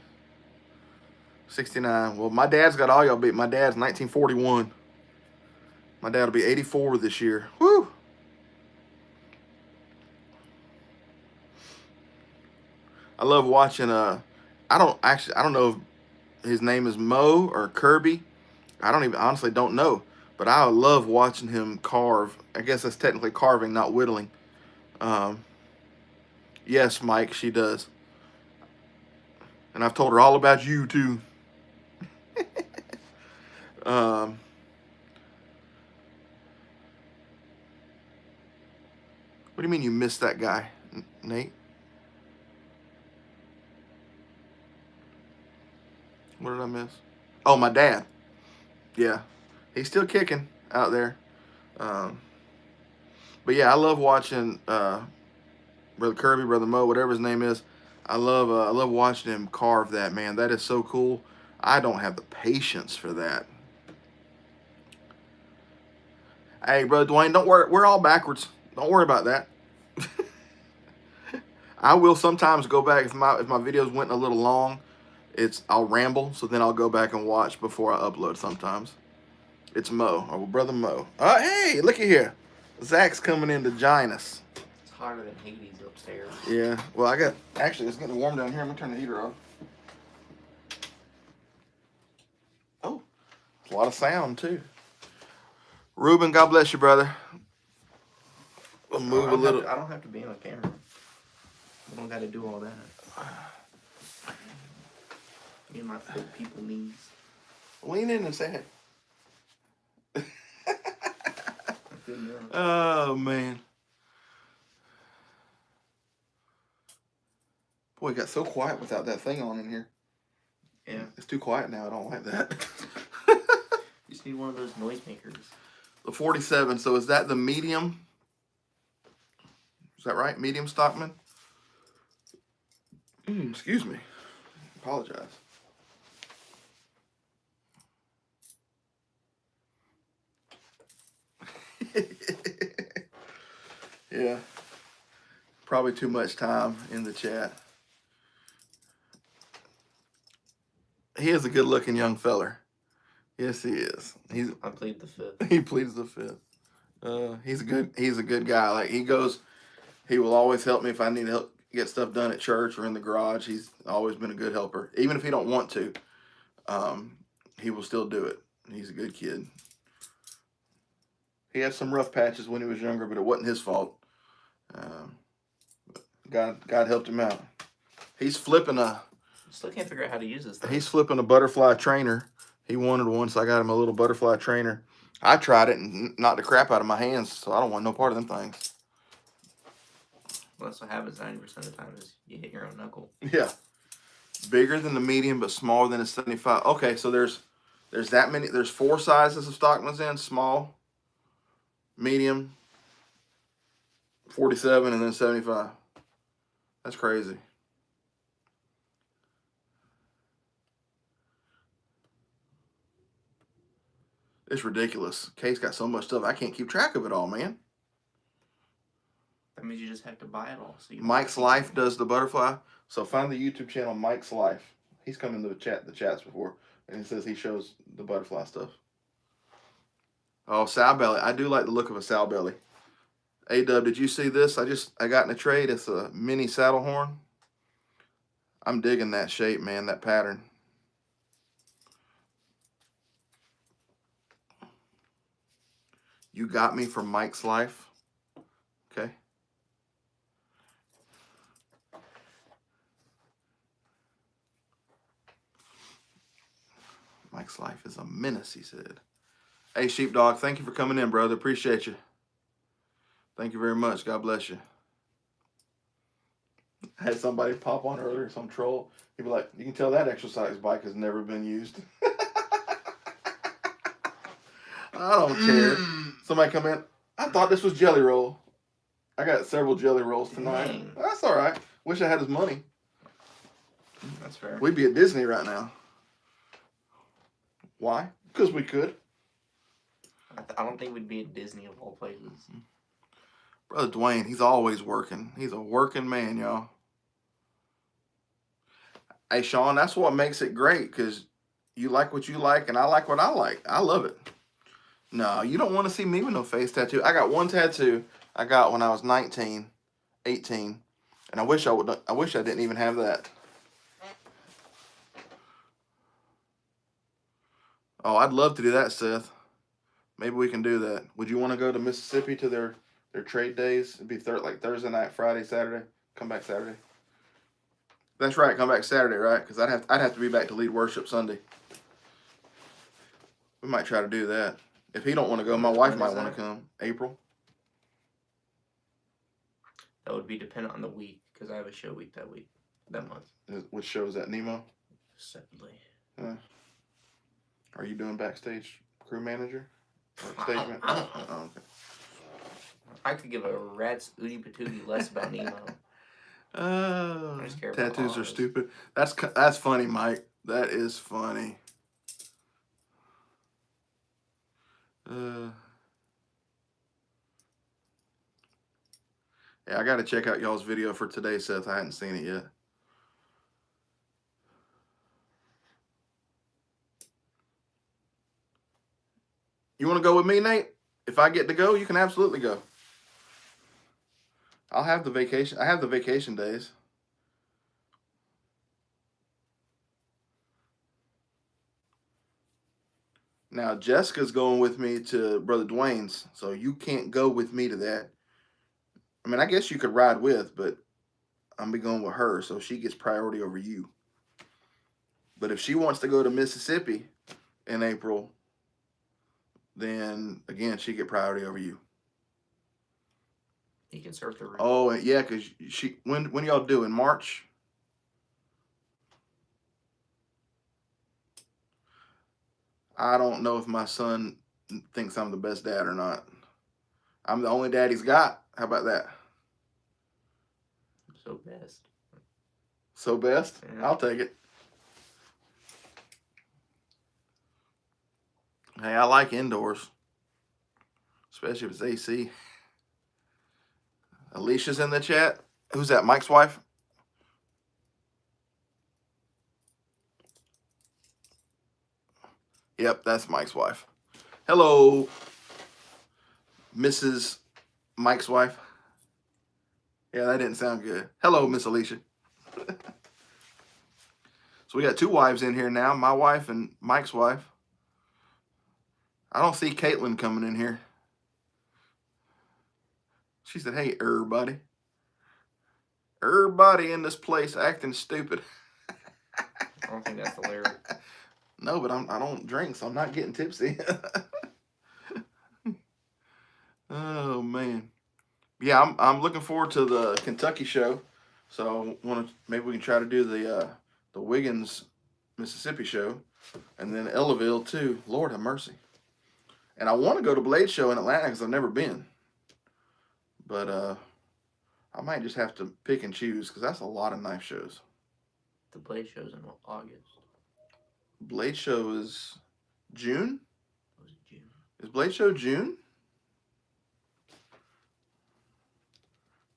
A: 69. Well, my dad's got all y'all beat. My dad's 1941. My dad will be 84 this year. Woo! I love watching. I don't know if his name is Mo or Kirby. Honestly don't know. But I love watching him carve. I guess that's technically carving, not whittling. Yes, Mike, she does. And I've told her all about you too. What do you mean you missed that guy, Nate? What did I miss? Oh, my dad. Yeah, he's still kicking out there. But yeah, I love watching Brother Kirby, Brother Mo, whatever his name is. I love watching him carve that, man. That is so cool. I don't have the patience for that. Hey, Brother Dwayne, don't worry. We're all backwards. Don't worry about that. I will sometimes go back if my videos went a little long. I'll ramble, so then I'll go back and watch before I upload sometimes. It's Mo, or Brother Mo. Hey, look at here. Zach's coming in to join us.
B: It's hotter than Hades upstairs.
A: Yeah, well, actually, it's getting warm down here. I'm going to turn the heater off. Oh, it's a lot of sound, too. Ruben, God bless you, brother. We'll move a little.
B: I don't have to be on camera. I don't got to do all that. Me and my fit people knees.
A: Lean in and say hey. Oh, man. Boy, it got so quiet without that thing on in here.
B: Yeah.
A: It's too quiet now. I don't like that.
B: You just need one of those noisemakers.
A: The 47. So is that the medium? Is that right? Medium Stockman? Excuse me. Apologize. Yeah. Probably too much time in the chat. He is a good-looking young feller. Yes, he is.
B: I plead the fifth.
A: He pleads the fifth. He's a good guy. Like he will always help me if I need help get stuff done at church or in the garage. He's always been a good helper. Even if he don't want to, he will still do it. He's a good kid. He had some rough patches when he was younger, but it wasn't his fault. God helped him out. He's flipping
B: Still can't figure out how to use this thing.
A: He's flipping a butterfly trainer. He wanted one, so I got him a little butterfly trainer. I tried it and knocked the crap out of my hands, so I don't want no part of them things.
B: Well, that's what happens 90% of the time is you hit your own knuckle.
A: Yeah. Bigger than the medium, but smaller than a 75. Okay, so there's that many. There's 4 sizes of Stockman's in. Small, medium, 47, and then 75. That's crazy. It's ridiculous. Kay's got so much stuff. I can't keep track of it all, man.
B: That means you just have to buy it all. So
A: Mike's Life does the butterfly. So find the YouTube channel Mike's Life. He's come into the chats before, and he says he shows the butterfly stuff. Oh, sow belly. I do like the look of a sow belly. A-Dub, did you see this? I got in a trade. It's a mini saddle horn. I'm digging that shape, man, that pattern. You got me from Mike's Life. Okay. Mike's Life is a menace, he said. Hey, Sheepdog, thank you for coming in, brother. Appreciate you. Thank you very much. God bless you. I had somebody pop on earlier, some troll. He'd be like, you can tell that exercise bike has never been used. I don't care. Somebody come in. I thought this was Jelly Roll. I got several Jelly Rolls tonight.
B: Dang.
A: That's all right. Wish I had his money.
B: That's fair.
A: We'd be at Disney right now. Why? Because we could.
B: I don't think we'd be at Disney of all places.
A: Brother Dwayne, he's always working. He's a working man, y'all. Hey, Sean, that's what makes it great, because you like what you like, and I like what I like. I love it. No, you don't want to see me with no face tattoo. I got one tattoo I got when I was 19, 18, and I wish I didn't even have that. Oh, I'd love to do that, Seth. Maybe we can do that. Would you want to go to Mississippi to their trade days? It'd be like Thursday night, Friday, Saturday. Come back Saturday. That's right. Come back Saturday, right? Because I'd have to be back to lead worship Sunday. We might try to do that. If he don't want to go, my wife might want to come. April.
B: That would be dependent on the week, because I have a show week that month.
A: Which show is that? Nemo.
B: Sadly.
A: Are you doing backstage crew manager? Or stage manager?
B: I don't know.
A: Oh, okay.
B: I could give a rat's ooty patootie less about Nemo. I just care about
A: Tattoos are
B: Oz.
A: stupid. That's funny, Mike. That is funny. Yeah, I got to check out y'all's video for today, Seth. I hadn't seen it yet. You want to go with me, Nate? If I get to go, you can absolutely go. I'll have the vacation. I have the vacation days. Now, Jessica's going with me to Brother Dwayne's, so you can't go with me to that. I mean, I guess you could ride with, but I'm be going with her, so she gets priority over you. But if she wants to go to Mississippi in April, then again, she get priority over you.
B: He can surf the room.
A: Oh, yeah, because when y'all do in March? I don't know if my son thinks I'm the best dad or not. I'm the only dad he's got. How about that?
B: So best.
A: So best?
B: Yeah.
A: I'll take it. Hey, I like indoors, especially if it's AC. Alicia's in the chat. Who's that? Mike's wife? Yep, that's Mike's wife. Hello, Mrs. Mike's wife. Yeah, that didn't sound good. Hello, Miss Alicia. So we got two wives in here now, my wife and Mike's wife. I don't see Caitlin coming in here. She said, hey, everybody. Everybody in this place acting stupid.
B: I don't think that's the lyric.
A: No, but I don't drink, so I'm not getting tipsy. Oh, man. Yeah, I'm looking forward to the Kentucky show. So maybe we can try to do the Wiggins, Mississippi show. And then Ellaville, too. Lord have mercy. And I want to go to Blade Show in Atlanta because I've never been. But I might just have to pick and choose because that's a lot of knife shows.
B: The Blade show's in August.
A: Blade Show is June?
B: Was it June?
A: Is Blade Show June? I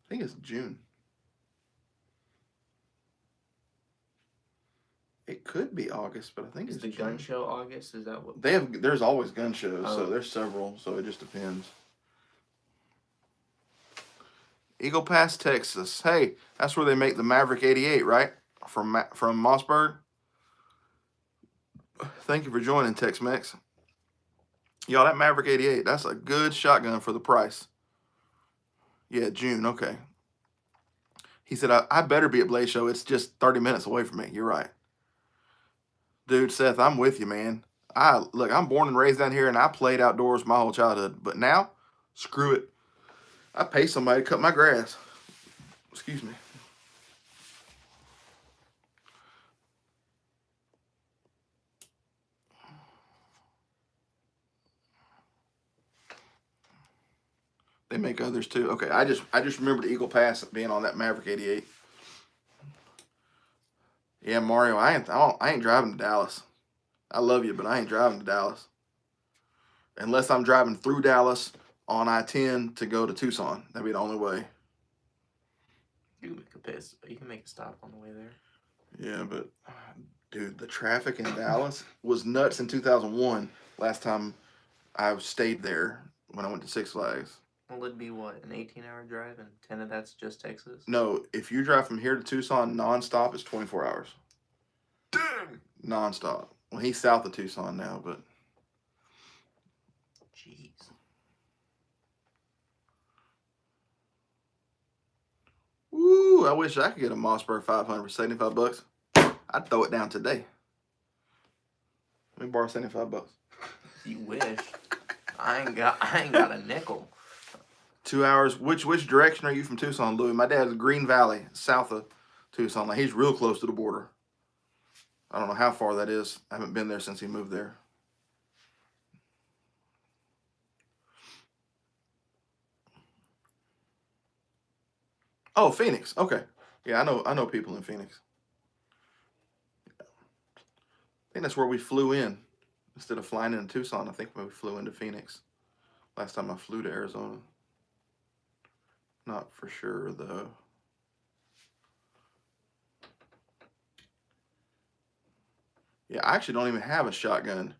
A: think it's June. It could be August, but I think
B: Is
A: it's
B: the
A: June.
B: gun show August? Is that what?
A: There's always gun shows, so
B: Oh.
A: there's several, so it just depends. Eagle Pass, Texas. Hey, that's where they make the Maverick 88, right? From Mossberg. Thank you for joining, Tex-Mex. Y'all, that Maverick 88, that's a good shotgun for the price. Yeah, June, okay. He said, I better be at Blaze Show. It's just 30 minutes away from me. You're right. Dude, Seth, I'm with you, man. Look, I'm born and raised down here, and I played outdoors my whole childhood. But now, screw it. I pay somebody to cut my grass. Excuse me. They make others too. Okay, I just remember the Eagle Pass being on that Maverick 88. Yeah, Mario, I ain't driving to Dallas. I love you, but I ain't driving to Dallas unless I'm driving through Dallas on I-10 to go to Tucson. That'd be the only way.
B: You can make a stop on the way there.
A: Yeah, but dude, the traffic in Dallas was nuts in 2001. Last time I stayed there when I went to Six Flags.
B: Well, it'd be what, an 18-hour drive, and 10 of that's just Texas?
A: No, if you drive from here to Tucson nonstop, it's 24 hours.
B: Dang!
A: Nonstop. Well, he's south of Tucson now, but.
B: Jeez.
A: Woo, I wish I could get a Mossberg 500 for 75 bucks. I'd throw it down today. Let me borrow 75 bucks.
B: You wish. I ain't got a nickel.
A: 2 hours. Which direction are you from Tucson, Louis? My dad's Green Valley, south of Tucson. Like, he's real close to the border. I don't know how far that is. I haven't been there since he moved there. Oh, Phoenix. Okay. Yeah, I know people in Phoenix. I think that's where we flew in. Instead of flying into Tucson, I think we flew into Phoenix. Last time I flew to Arizona. Not for sure, though. Yeah, I actually don't even have a shotgun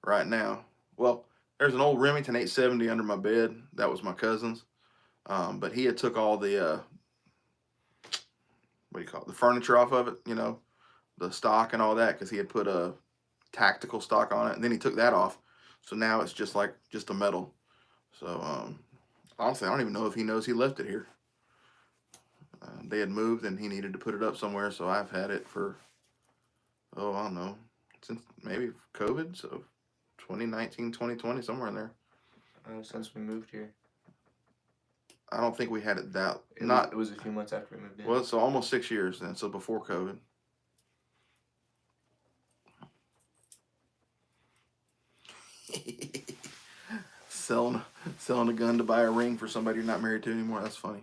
A: right now. Well, there's an old Remington 870 under my bed. That was my cousin's. But he had took all the, what do you call it, the furniture off of it, you know, the stock and all that, because he had put a tactical stock on it, and then he took that off. So now it's just a metal. So, honestly, I don't even know if he knows he left it here. They had moved, and he needed to put it up somewhere, so I've had it for, I don't know, since maybe COVID, so 2019, 2020, somewhere in there.
B: Since we moved here.
A: I don't think we had it that.
B: It was a few months after we moved in.
A: Well, so almost 6 years then, so before COVID. selling a gun to buy a ring for somebody you're not married to anymore. That's funny.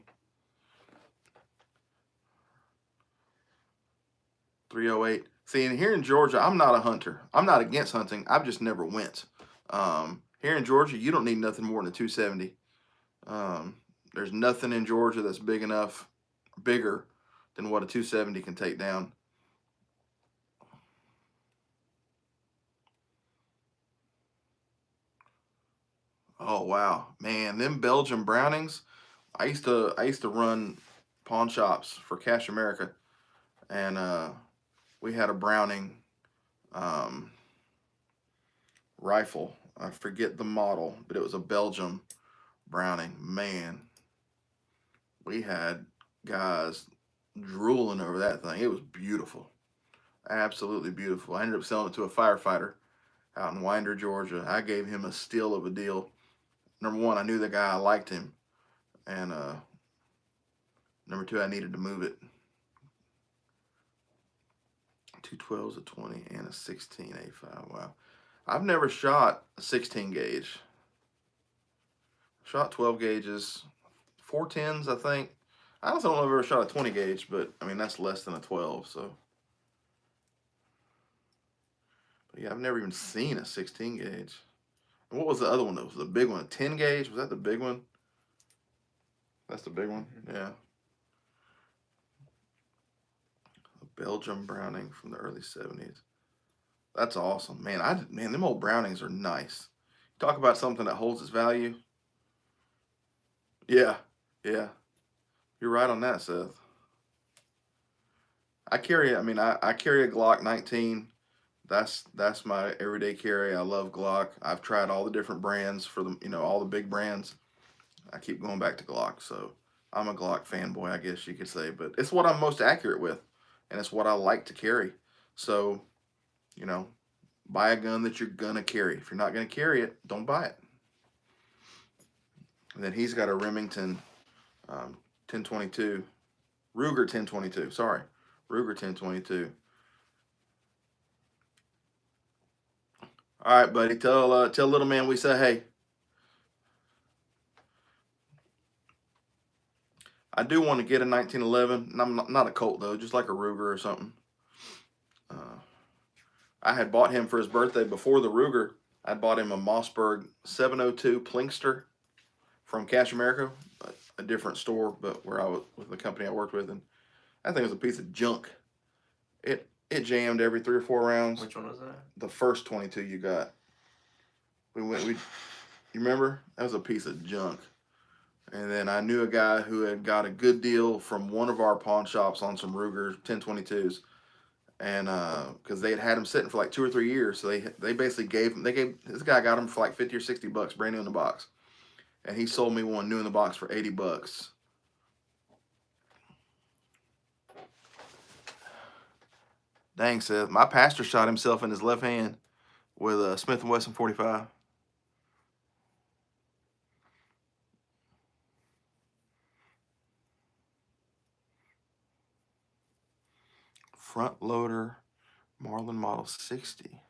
A: 308. See, and here in Georgia, I'm not a hunter. I'm not against hunting. I've just never went. Here in Georgia, you don't need nothing more than a 270. There's nothing in Georgia that's bigger than what a 270 can take down. Oh wow, man, them Belgian Brownings. I used to run pawn shops for Cash America, and we had a Browning rifle. I forget the model, but it was a Belgium Browning. Man, we had guys drooling over that thing. It was beautiful, absolutely beautiful. I ended up selling it to a firefighter out in Winder, Georgia. I gave him a steal of a deal. Number one, I knew the guy, I liked him, and number two, I needed to move it. 212s, a 20, and a 16 A5. Wow. I've never shot a 16 gauge. Shot 12 gauges, 410s, I think. I don't know if I've ever shot a 20 gauge, but I mean, that's less than a 12, so. But yeah, I've never even seen a 16 gauge. And what was the other one? That was the big one, a 10 gauge? Was that the big one? That's the big one? Yeah. A Belgium Browning from the early 70s. That's awesome. Man, them old Brownings are nice. Talk about something that holds its value. Yeah. You're right on that, Seth. I carry a Glock 19. That's my everyday carry. I love Glock. I've tried all the different brands for them, all the big brands. I keep going back to Glock, so I'm a Glock fanboy, I guess you could say. But it's what I'm most accurate with, and it's what I like to carry. So, buy a gun that you're gonna carry. If you're not gonna carry it, don't buy it. And then he's got a Remington 1022, Ruger 1022. Sorry, Ruger 1022. All right, buddy. Tell little man we say hey. I do want to get a 1911. And I'm not a Colt though, just like a Ruger or something. I had bought him for his birthday before the Ruger. I bought him a Mossberg 702 Plinkster from Cash America, a different store, but where I was with the company I worked with, and that thing was a piece of junk. It jammed every 3 or 4 rounds.
B: Which one was that?
A: The first 22 you got. You remember? That was a piece of junk. And then I knew a guy who had got a good deal from one of our pawn shops on some Ruger 1022s. And because they had them sitting for like 2 or 3 years, so they basically gave this guy got them for like $50 or $60, brand new in the box, and he sold me one new in the box for $80. Dang, Seth, my pastor shot himself in his left hand with a Smith & Wesson 45. Front loader, Marlin Model 60.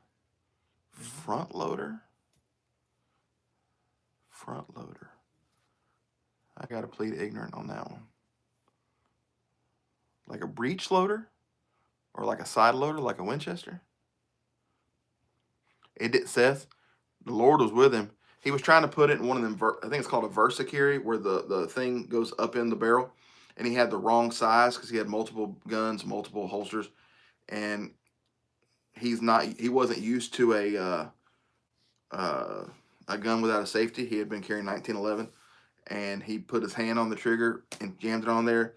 A: Front loader. Front loader. I gotta plead ignorant on that one. Like a breech loader, or like a side loader, like a Winchester. It did, Seth. The Lord was with him. He was trying to put it in one of them. I think it's called a Versacary, where the thing goes up in the barrel, and he had the wrong size because he had multiple guns, multiple holsters, and he wasn't used to a gun without a safety. He had been carrying 1911, and he put his hand on the trigger and jammed it on there.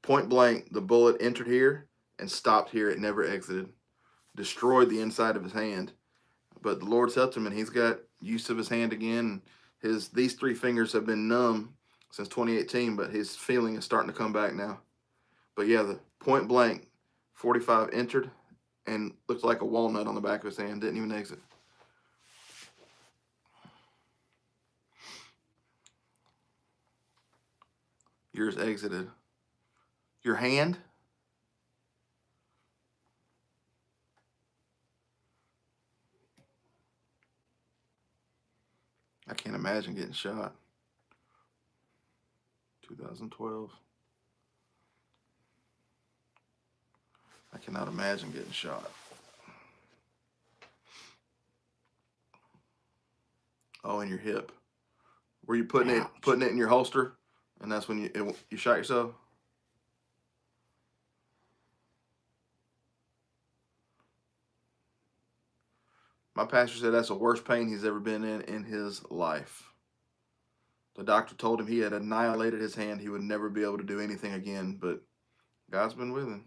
A: Point blank, the bullet entered here and stopped here. It never exited. Destroyed the inside of his hand. But the Lord's helped him, and he's got use of his hand again. These 3 fingers have been numb since 2018, but his feeling is starting to come back now. But yeah, the point blank 45 entered and looked like a walnut on the back of his hand. Didn't even exit. Yours exited. Your hand? I can't imagine getting shot. 2012. I cannot imagine getting shot. Oh, in your hip. Were you putting it in your holster, and that's when you shot yourself? My pastor said that's the worst pain he's ever been in his life. The doctor told him he had annihilated his hand. He would never be able to do anything again, but God's been with him.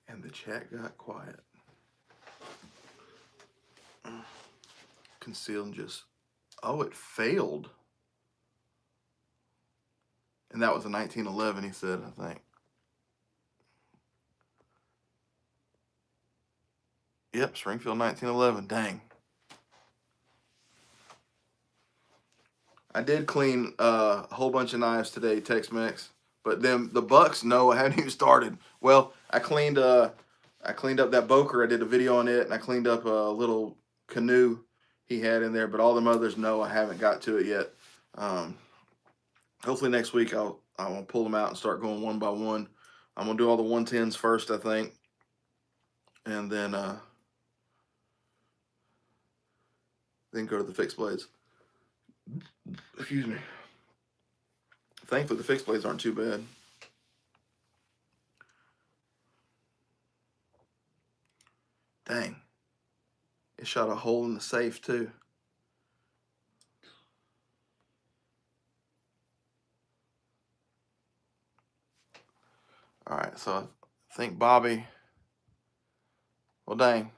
A: And the chat got quiet. Concealed and just, oh, it failed. And that was a 1911, he said, I think. Yep, Springfield 1911. Dang. I did clean a whole bunch of knives today, Tex-Mex. But then the Bucks, no, I haven't even started. Well, I cleaned up that Boker. I did a video on it, and I cleaned up a little canoe he had in there. But all the others, no, I haven't got to it yet. Hopefully next week I'll pull them out and start going one by one. I'm gonna do all the 110s first, I think, and then go to the fixed blades. Excuse me. Thankfully, the fixed blades aren't too bad. Dang. It shot a hole in the safe, too. All right, so I think Bobby... Well, dang.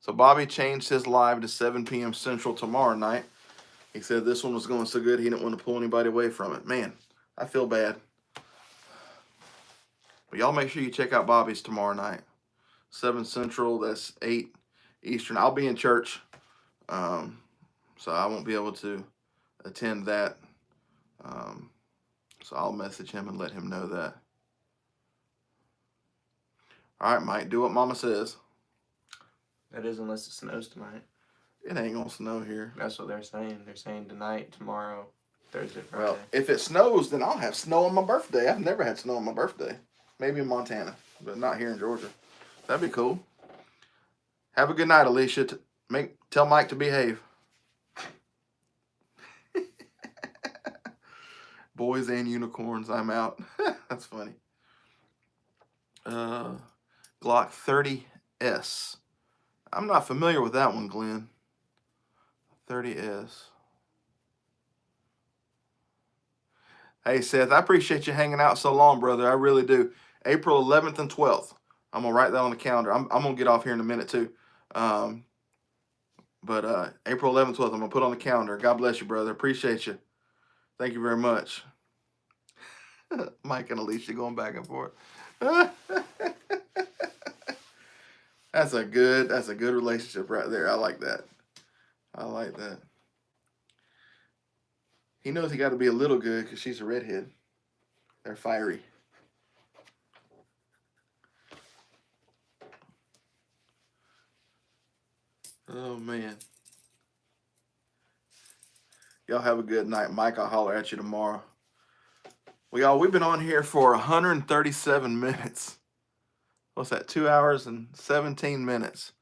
A: So Bobby changed his live to 7 p.m. Central tomorrow night. He said this one was going so good, he didn't want to pull anybody away from it. Man, I feel bad. But y'all make sure you check out Bobby's tomorrow night. 7 Central, that's 8 Eastern. I'll be in church. So I won't be able to attend that. So I'll message him and let him know that. All right, Mike, do what Mama says.
B: That is unless it snows tonight.
A: It ain't gonna snow here.
B: That's what they're saying. They're saying tonight, tomorrow, Thursday, Friday.
A: Well, if it snows, then I'll have snow on my birthday. I've never had snow on my birthday. Maybe in Montana, but not here in Georgia. That'd be cool. Have a good night, Alicia. Tell Mike to behave. Boys and unicorns, I'm out. That's funny. Glock 30S. I'm not familiar with that one, Glenn. 30S. Hey, Seth, I appreciate you hanging out so long, brother. I really do. April 11th and 12th. I'm going to write that on the calendar. I'm going to get off here in a minute, too. But April 11th, 12th, I'm going to put on the calendar. God bless you, brother. Appreciate you. Thank you very much. Mike and Alicia going back and forth. That's a good relationship right there. I like that. I like that. He knows he got to be a little good because she's a redhead. They're fiery. Oh, man. Y'all have a good night. Mike, I'll holler at you tomorrow. Well, we've been on here for 137 minutes. What's that? 2 hours and 17 minutes.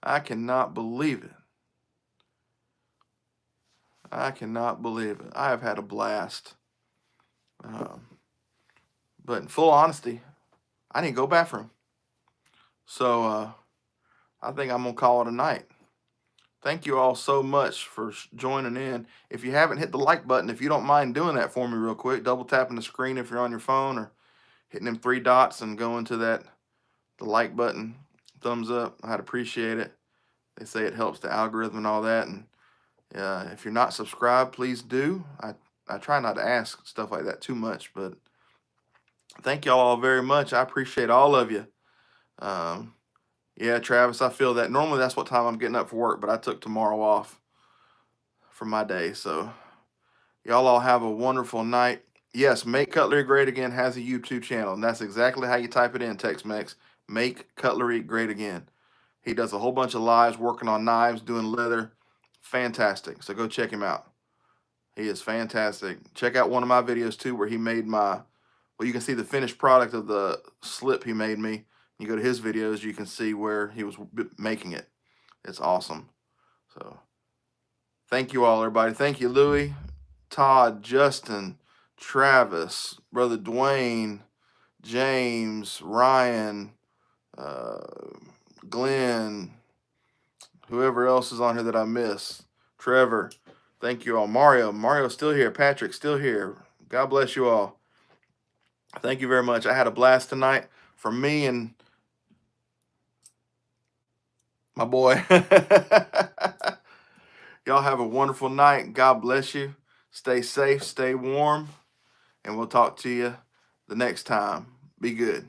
A: I cannot believe it. I cannot believe it. I have had a blast. But in full honesty, I need to go to the bathroom. So I think I'm going to call it a night. Thank you all so much for joining in. If you haven't hit the like button, if you don't mind doing that for me real quick, double tapping the screen if you're on your phone or hitting them 3 dots and going to the like button, thumbs up. I'd appreciate it. They say it helps the algorithm and all that. And if you're not subscribed, please do. I try not to ask stuff like that too much, but thank y'all all very much. I appreciate all of you. Yeah, Travis, I feel that. Normally that's what time I'm getting up for work, but I took tomorrow off for my day. So y'all all have a wonderful night. Yes, Make Cutlery Great Again has a YouTube channel, and that's exactly how you type it in, Tex-Mex. Make Cutlery Great Again. He does a whole bunch of lives working on knives, doing leather. Fantastic. So go check him out. He is fantastic. Check out one of my videos too where he made you can see the finished product of the slip he made me. You go to his videos, you can see where he was making it. It's awesome. So thank you all, everybody. Thank you, Louie, Todd, Justin, Travis, Brother Dwayne, James, Ryan, Glenn, whoever else is on here that I miss. Trevor, thank you all. Mario's still here. Patrick's still here. God bless you all. Thank you very much. I had a blast tonight. From me and my boy. Y'all have a wonderful night. God bless you. Stay safe, stay warm, and we'll talk to you the next time. Be good.